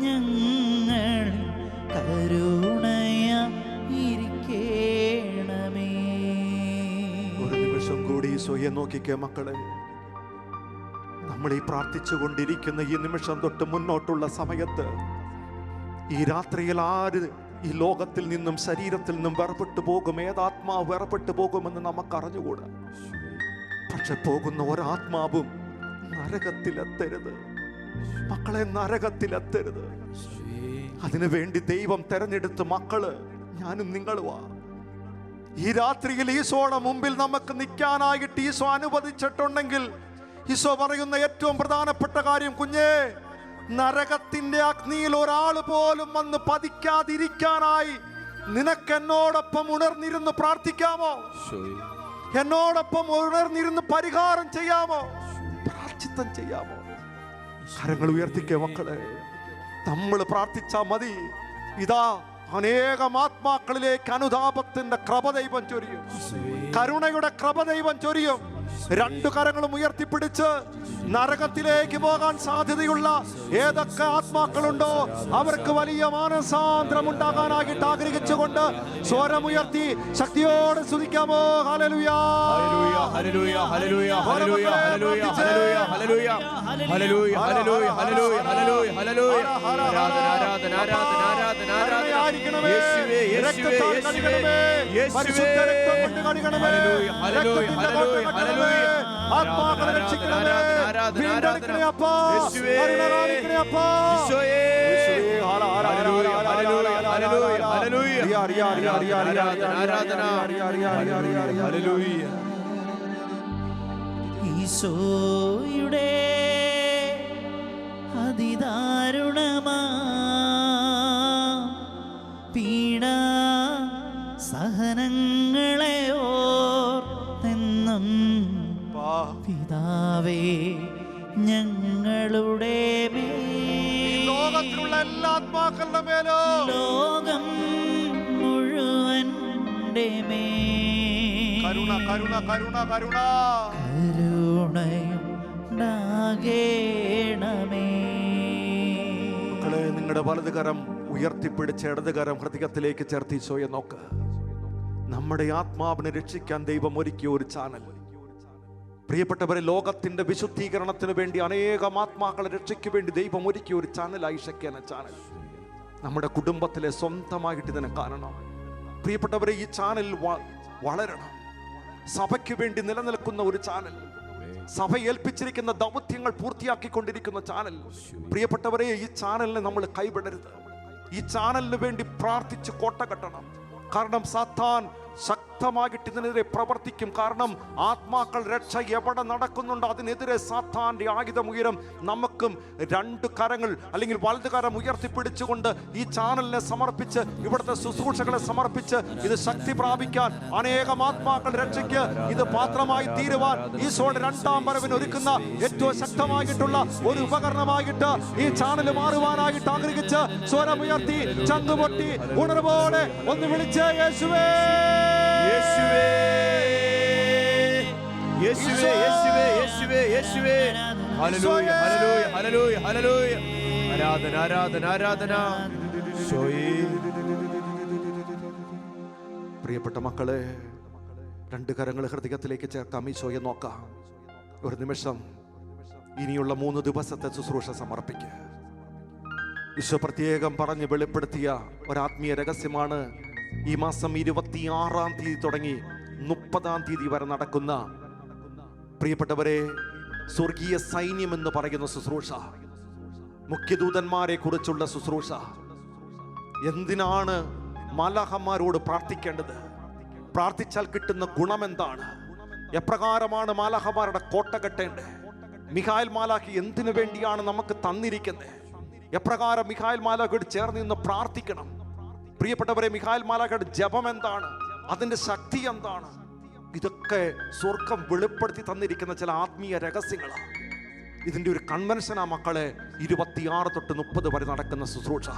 ഞങ്ങളിൽ കരുണയായിരിക്കണമേ. ഒരു നിമിഷം കൂടി ഈശോയെ നോക്കിക്കേ മക്കളെ. നമ്മൾ ഈ പ്രാർത്ഥിച്ചു കൊണ്ടിരിക്കുന്ന ഈ നിമിഷം തൊട്ട് മുന്നോട്ടുള്ള സമയത്ത് ഈ രാത്രിയിൽ ആര് ഈ ലോകത്തിൽ നിന്നും ശരീരത്തിൽ നിന്നും വേർപെട്ടു പോകും, ഏതാത്മാവ് വേർപെട്ടു പോകുമെന്ന് നമുക്ക് അറിഞ്ഞുകൂടാ. പക്ഷെ പോകുന്ന ഒരാത്മാവും നരകത്തിലെത്തരുത് മക്കളെ, നരകത്തിലെത്തരുത്. അതിനു വേണ്ടി ദൈവം തെരഞ്ഞെടുത്ത മക്കള് ഞാനും നിങ്ങളുവാ. ഈ രാത്രിയിൽ ഈശോയുടെ മുമ്പിൽ നമുക്ക് നിൽക്കാനായിട്ട് ഈശോ അനുവദിച്ചിട്ടുണ്ടെങ്കിൽ ഈശോ പറയുന്ന ഏറ്റവും പ്രധാനപ്പെട്ട കാര്യം, കുഞ്ഞേ, നരകത്തിന്റെ അഗ്നിയിൽ ഒരാൾ പോലും വന്ന് പതിക്കാതിരിക്കാനായി നിനക്ക് എന്നോടൊപ്പം ഉണർന്നിരുന്ന് പ്രാർത്ഥിക്കാമോ? എന്നോടൊപ്പം ഉണർന്നിരുന്ന് പരിഹാരം ചെയ്യാമോ? പ്രാർത്ഥിത്തം ചെയ്യാമോ? കരങ്ങൾ ഉയർത്തിക്കേ മക്കളെ. നമ്മൾ പ്രാർത്ഥിച്ചാൽ മതി. ഇതാ അനേകം ആത്മാക്കളിലേക്ക് അനുതാപത്തിന്റെ കൃപ ദൈവം ചൊരിയും, കരുണയുടെ കൃപ ദൈവം ചൊരിയും. രണ്ടു കരങ്ങളും ഉയർത്തിപ്പിടിച്ച് നരകത്തിലേക്ക് പോകാൻ സാധ്യതയുള്ള ഏതൊക്കെ ആത്മാക്കളുണ്ടോ അവർക്ക് വലിയ മാനസാന്തരം ഉണ്ടാകാനായിട്ട് ആഗ്രഹിച്ചുകൊണ്ട് സ്വരമുയർത്തി ശക്തിയോടെ സ്തുതിക്കാമോ? ഹല്ലേലൂയ ഹല്ലേലൂയ ഹല്ലേലൂയ ഹല്ലേലൂയ ഹല്ലേലൂയ ഹല്ലേലൂയ ഹല്ലേലൂയ ഹല്ലേലൂയ ഹല്ലേലൂയ ഹല്ലേലൂയ ഹല്ലേലൂയ ആരാധന ആരാധന ആരാധന ആരാധന ആരാധന യേശുവേ യേശുവേ യേശുവേ യേശുവേ ഹല്ലേലൂയ ഹല്ലേലൂയ ഹല്ലേലൂയ ഹല്ലേലൂയ ആത്മാക്കളെ രക്ഷിക്കണമേ, വീണ്ടെടുക്കണേ അപ്പാ, കരുണ കാണിക്കണേ അപ്പാ. ഈശോയേ ഹല്ലേലൂയ ഹല്ലേലൂയ ഹല്ലേലൂയ ഹല്ലേലൂയ ആരാധന ഹല്ലേലൂയ. ഈശോയുടെ അതിദാരുണമാ പീഡ സഹനങ്ങളെ ഓർത്തെന്നും പിതാവേ ഞങ്ങളുടെ ലോകത്തിലുള്ള എല്ലാ ആത്മാക്കളുടെ മേലോ ലോകം മുഴുവൻ്റെ കരുണ കരുണ കരുണ കരുണ കരുണയുണ്ടാകേണമേ. മക്കളെ, നിങ്ങളുടെ വലത് കരം ഉയർത്തിപ്പിടിച്ച് ഇടത് കരം ഹൃദയത്തിലേക്ക് ചേർത്ത് ഈശോയെ നോക്ക്. നമ്മുടെ ആത്മാവിനെ രക്ഷിക്കാൻ ദൈവം ഒരുക്കിയ ഒരു ചാനൽ. പ്രിയപ്പെട്ടവരെ, ലോകത്തിന്റെ വിശുദ്ധീകരണത്തിന് വേണ്ടി അനേകം ആത്മാക്കളെ രക്ഷയ്ക്ക് വേണ്ടി ദൈവം ഒരുക്കിയ ഒരു ചാനലായി ഷെക്കേന ചാനൽ. നമ്മുടെ കുടുംബത്തിലെ സ്വന്തമായിട്ട് ഇതിനെ കാണണം. പ്രിയപ്പെട്ടവരെ, ഈ ചാനൽ വളരണം. സഭയ്ക്ക് വേണ്ടി നിലനിൽക്കുന്ന ഒരു ചാനൽ, സഭ ഏൽപ്പിച്ചിരിക്കുന്ന ദൗത്യങ്ങൾ പൂർത്തിയാക്കിക്കൊണ്ടിരിക്കുന്ന ചാനൽ. പ്രിയപ്പെട്ടവരെ, ഈ ചാനലിനെ നമ്മൾ കൈവിടരുത്. ഈ ചാനലിന് വേണ്ടി പ്രാർത്ഥിച്ച് കോട്ട കെട്ടണം. കാരണം സാത്താൻ ശക്തമായിട്ട് ഇതിനെതിരെ പ്രവർത്തിക്കും. കാരണം ആത്മാക്കൾ രക്ഷ എവിടെ നടക്കുന്നുണ്ടോ അതിനെതിരെ സാത്താന്റെ ആയുധം ഉയരും. നമുക്കും രണ്ട് കരങ്ങൾ അല്ലെങ്കിൽ വലത് കരം ഉയർത്തിപ്പിടിച്ചുകൊണ്ട് ഈ ചാനലിനെ സമർപ്പിച്ച്, ഇവിടുത്തെ ശുശ്രൂഷകളെ സമർപ്പിച്ച് ഇത് ശക്തി പ്രാപിക്കാൻ, അനേകം ആത്മാക്കൾ രക്ഷയ്ക്ക് ഇത് പാത്രമായി തീരുവാൻ ഈശോയുടെ രണ്ടാം വരവിന് ഒരുക്കുന്ന ഏറ്റവും ശക്തമായിട്ടുള്ള ഒരു ഉപകരണമായിട്ട് ഈ ചാനൽ മാറുവാനായിട്ട് ആഗ്രഹിച്ച് സ്വരമുയർത്തി ചന്തുപൊട്ടി ഉണർവോടെ ഒന്ന് വിളിച്ച് യേശുവേ യേശുവേ യേശുവേ യേശുവേ യേശുവേ യേശുവേ ഹല്ലേലൂയ ഹല്ലേലൂയ ഹല്ലേലൂയ ഹല്ലേലൂയ ആരാധന ആരാധന ആരാധന. പ്രിയപ്പെട്ട മക്കളെ, രണ്ട് കരങ്ങൾ ഹൃദയത്തിലേക്ക് ചേർക്കാം. ഈശോയെ നോക്കാം. ഒരു നിമിഷം ഇനിയുള്ള 3 ദിവസത്തെ ശുശ്രൂഷ സമർപ്പിക്കുക. ഈശോ പ്രത്യേകം പറഞ്ഞ് വെളിപ്പെടുത്തിയ ഒരാത്മീയ രഹസ്യമാണ് ഈ മാസം 26-ാം തീയതി തുടങ്ങി 30-ാം തീയതി വരെ നടക്കുന്ന, പ്രിയപ്പെട്ടവരെ, സ്വർഗീയ സൈന്യം എന്ന് പറയുന്ന ശുശ്രൂഷ, മുഖ്യദൂതന്മാരെ കുറിച്ചുള്ള ശുശ്രൂഷ. എന്തിനാണ് മാലാഖമാരോട് പ്രാർത്ഥിക്കേണ്ടത്? പ്രാർത്ഥിച്ചാൽ കിട്ടുന്ന ഗുണമെന്താണ്? എപ്രകാരമാണ് മാലാഖമാരുടെ കോട്ട കെട്ടേണ്ടത്? മിഖായേൽ മാലാഖി എന്തിനു വേണ്ടിയാണ് നമുക്ക് തന്നിരിക്കുന്നത്? എപ്രകാരം മിഖായേൽ മാലാഖയോട് ചേർന്ന് നിന്ന് പ്രാർത്ഥിക്കണം? പ്രിയപ്പെട്ടവരെ, മിഖായേൽ മാലാഖയുടെ ജപം എന്താണ്? അതിന്റെ ശക്തി എന്താണ്? ഇതൊക്കെ സ്വർഗം വെളിപ്പെടുത്തി തന്നിരിക്കുന്ന ചില ആത്മീയ രഹസ്യങ്ങളാണ്. ഇതിന്റെ ഒരു കൺവെൻഷനാ മക്കളെ 26 തൊട്ട് 30 വരെ നടക്കുന്ന ശുശ്രൂഷ.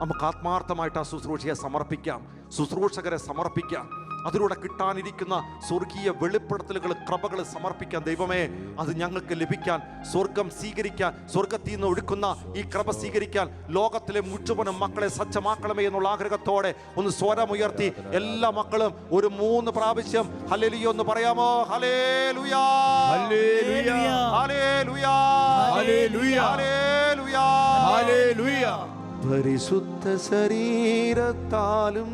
നമുക്ക് ആത്മാർത്ഥമായിട്ട് ആ ശുശ്രൂഷയെ സമർപ്പിക്കാം, ശുശ്രൂഷകരെ സമർപ്പിക്കാം. അതിലൂടെ കിട്ടാനിരിക്കുന്ന സ്വർഗീയ വെളിപ്പെടുത്തലുകൾ, കൃപകൾ സമർപ്പിക്കാൻ. ദൈവമേ, അത് ഞങ്ങൾക്ക് ലഭിക്കാൻ, സ്വർഗം സ്വീകരിക്കാൻ, സ്വർഗത്തിൽ നിന്ന് ഒഴുക്കുന്ന ഈ കൃപ സ്വീകരിക്കാൻ ലോകത്തിലെ മുഴുവനും മക്കളെ സജ്ജമാക്കണമേ എന്നുള്ള ആഗ്രഹത്തോടെ ഒന്ന് സ്വരമുയർത്തി എല്ലാ മക്കളും ഒരു 3 പ്രാവശ്യം ഹല്ലേലൂയ എന്ന് പറയാമോ? ഹല്ലേലൂയ ഹല്ലേലൂയ ഹല്ലേലൂയ ഹല്ലേലൂയ ഹല്ലേലൂയ ഹല്ലേലൂയ. പരിശുദ്ധ ശരീരത്താലും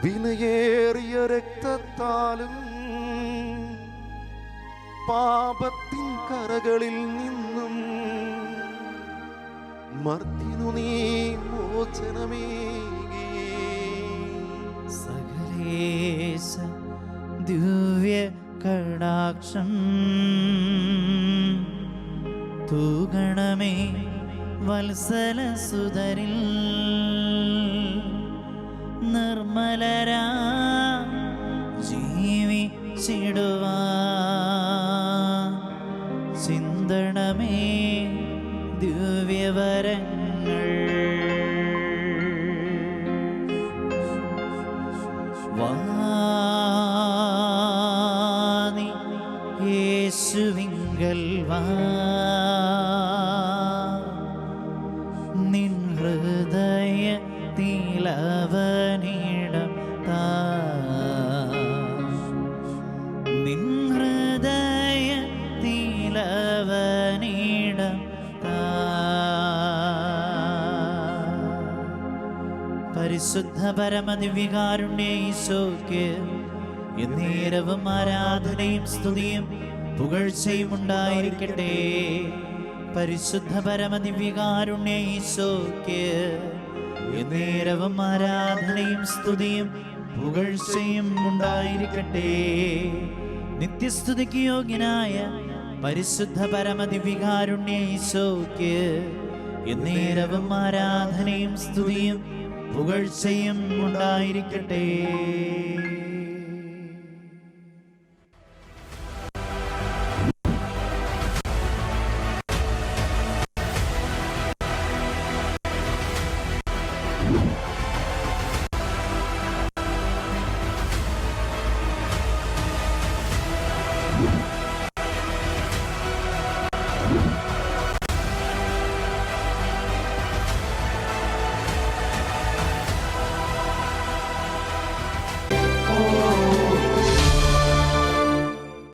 വിലയേറിയ രക്തത്താലും പാപത്തിൻ കറകളിൽ നിന്നും മർത്തിനു നീ മോചനമേകി. സകലേശ ദിവ്യ കടാക്ഷം തൂഗണമേ വത്സല സുതരിൽ നിർമ്മലരാ ജീവിച്ചിടുവാൻ ചിന്തണമേ ദിവ്യവരങ്ങൾ. അടുക്കൽ വാ, നിൻ ഹൃദയത്തിലവനിടം താ, നിൻ ഹൃദയത്തിലവനിടം താ. പരിശുദ്ധ പരമദിവ്യകാരുണ്യ ഈശോയ്ക്ക് എന്നേരവും ആരാധനയും സ്തുതിയും പുകഴ്ചയും ഉണ്ടായിരിക്കട്ടെ. പരിശുദ്ധ പരമദിവ്യകാരുണ്യ ഈശോയ്ക്ക് എന്നേരവും ആരാധനയും സ്തുതിയും പുകഴ്ചയും ഉണ്ടായിരിക്കട്ടെ. നിത്യസ്തുതിക്ക് യോഗ്യനായ പരിശുദ്ധ പരമദിവ്യകാരുണ്യ ഈശോയ്ക്ക് എന്നേരവും ആരാധനയും സ്തുതിയും പുകഴ്ചയും ഉണ്ടായിരിക്കട്ടെ.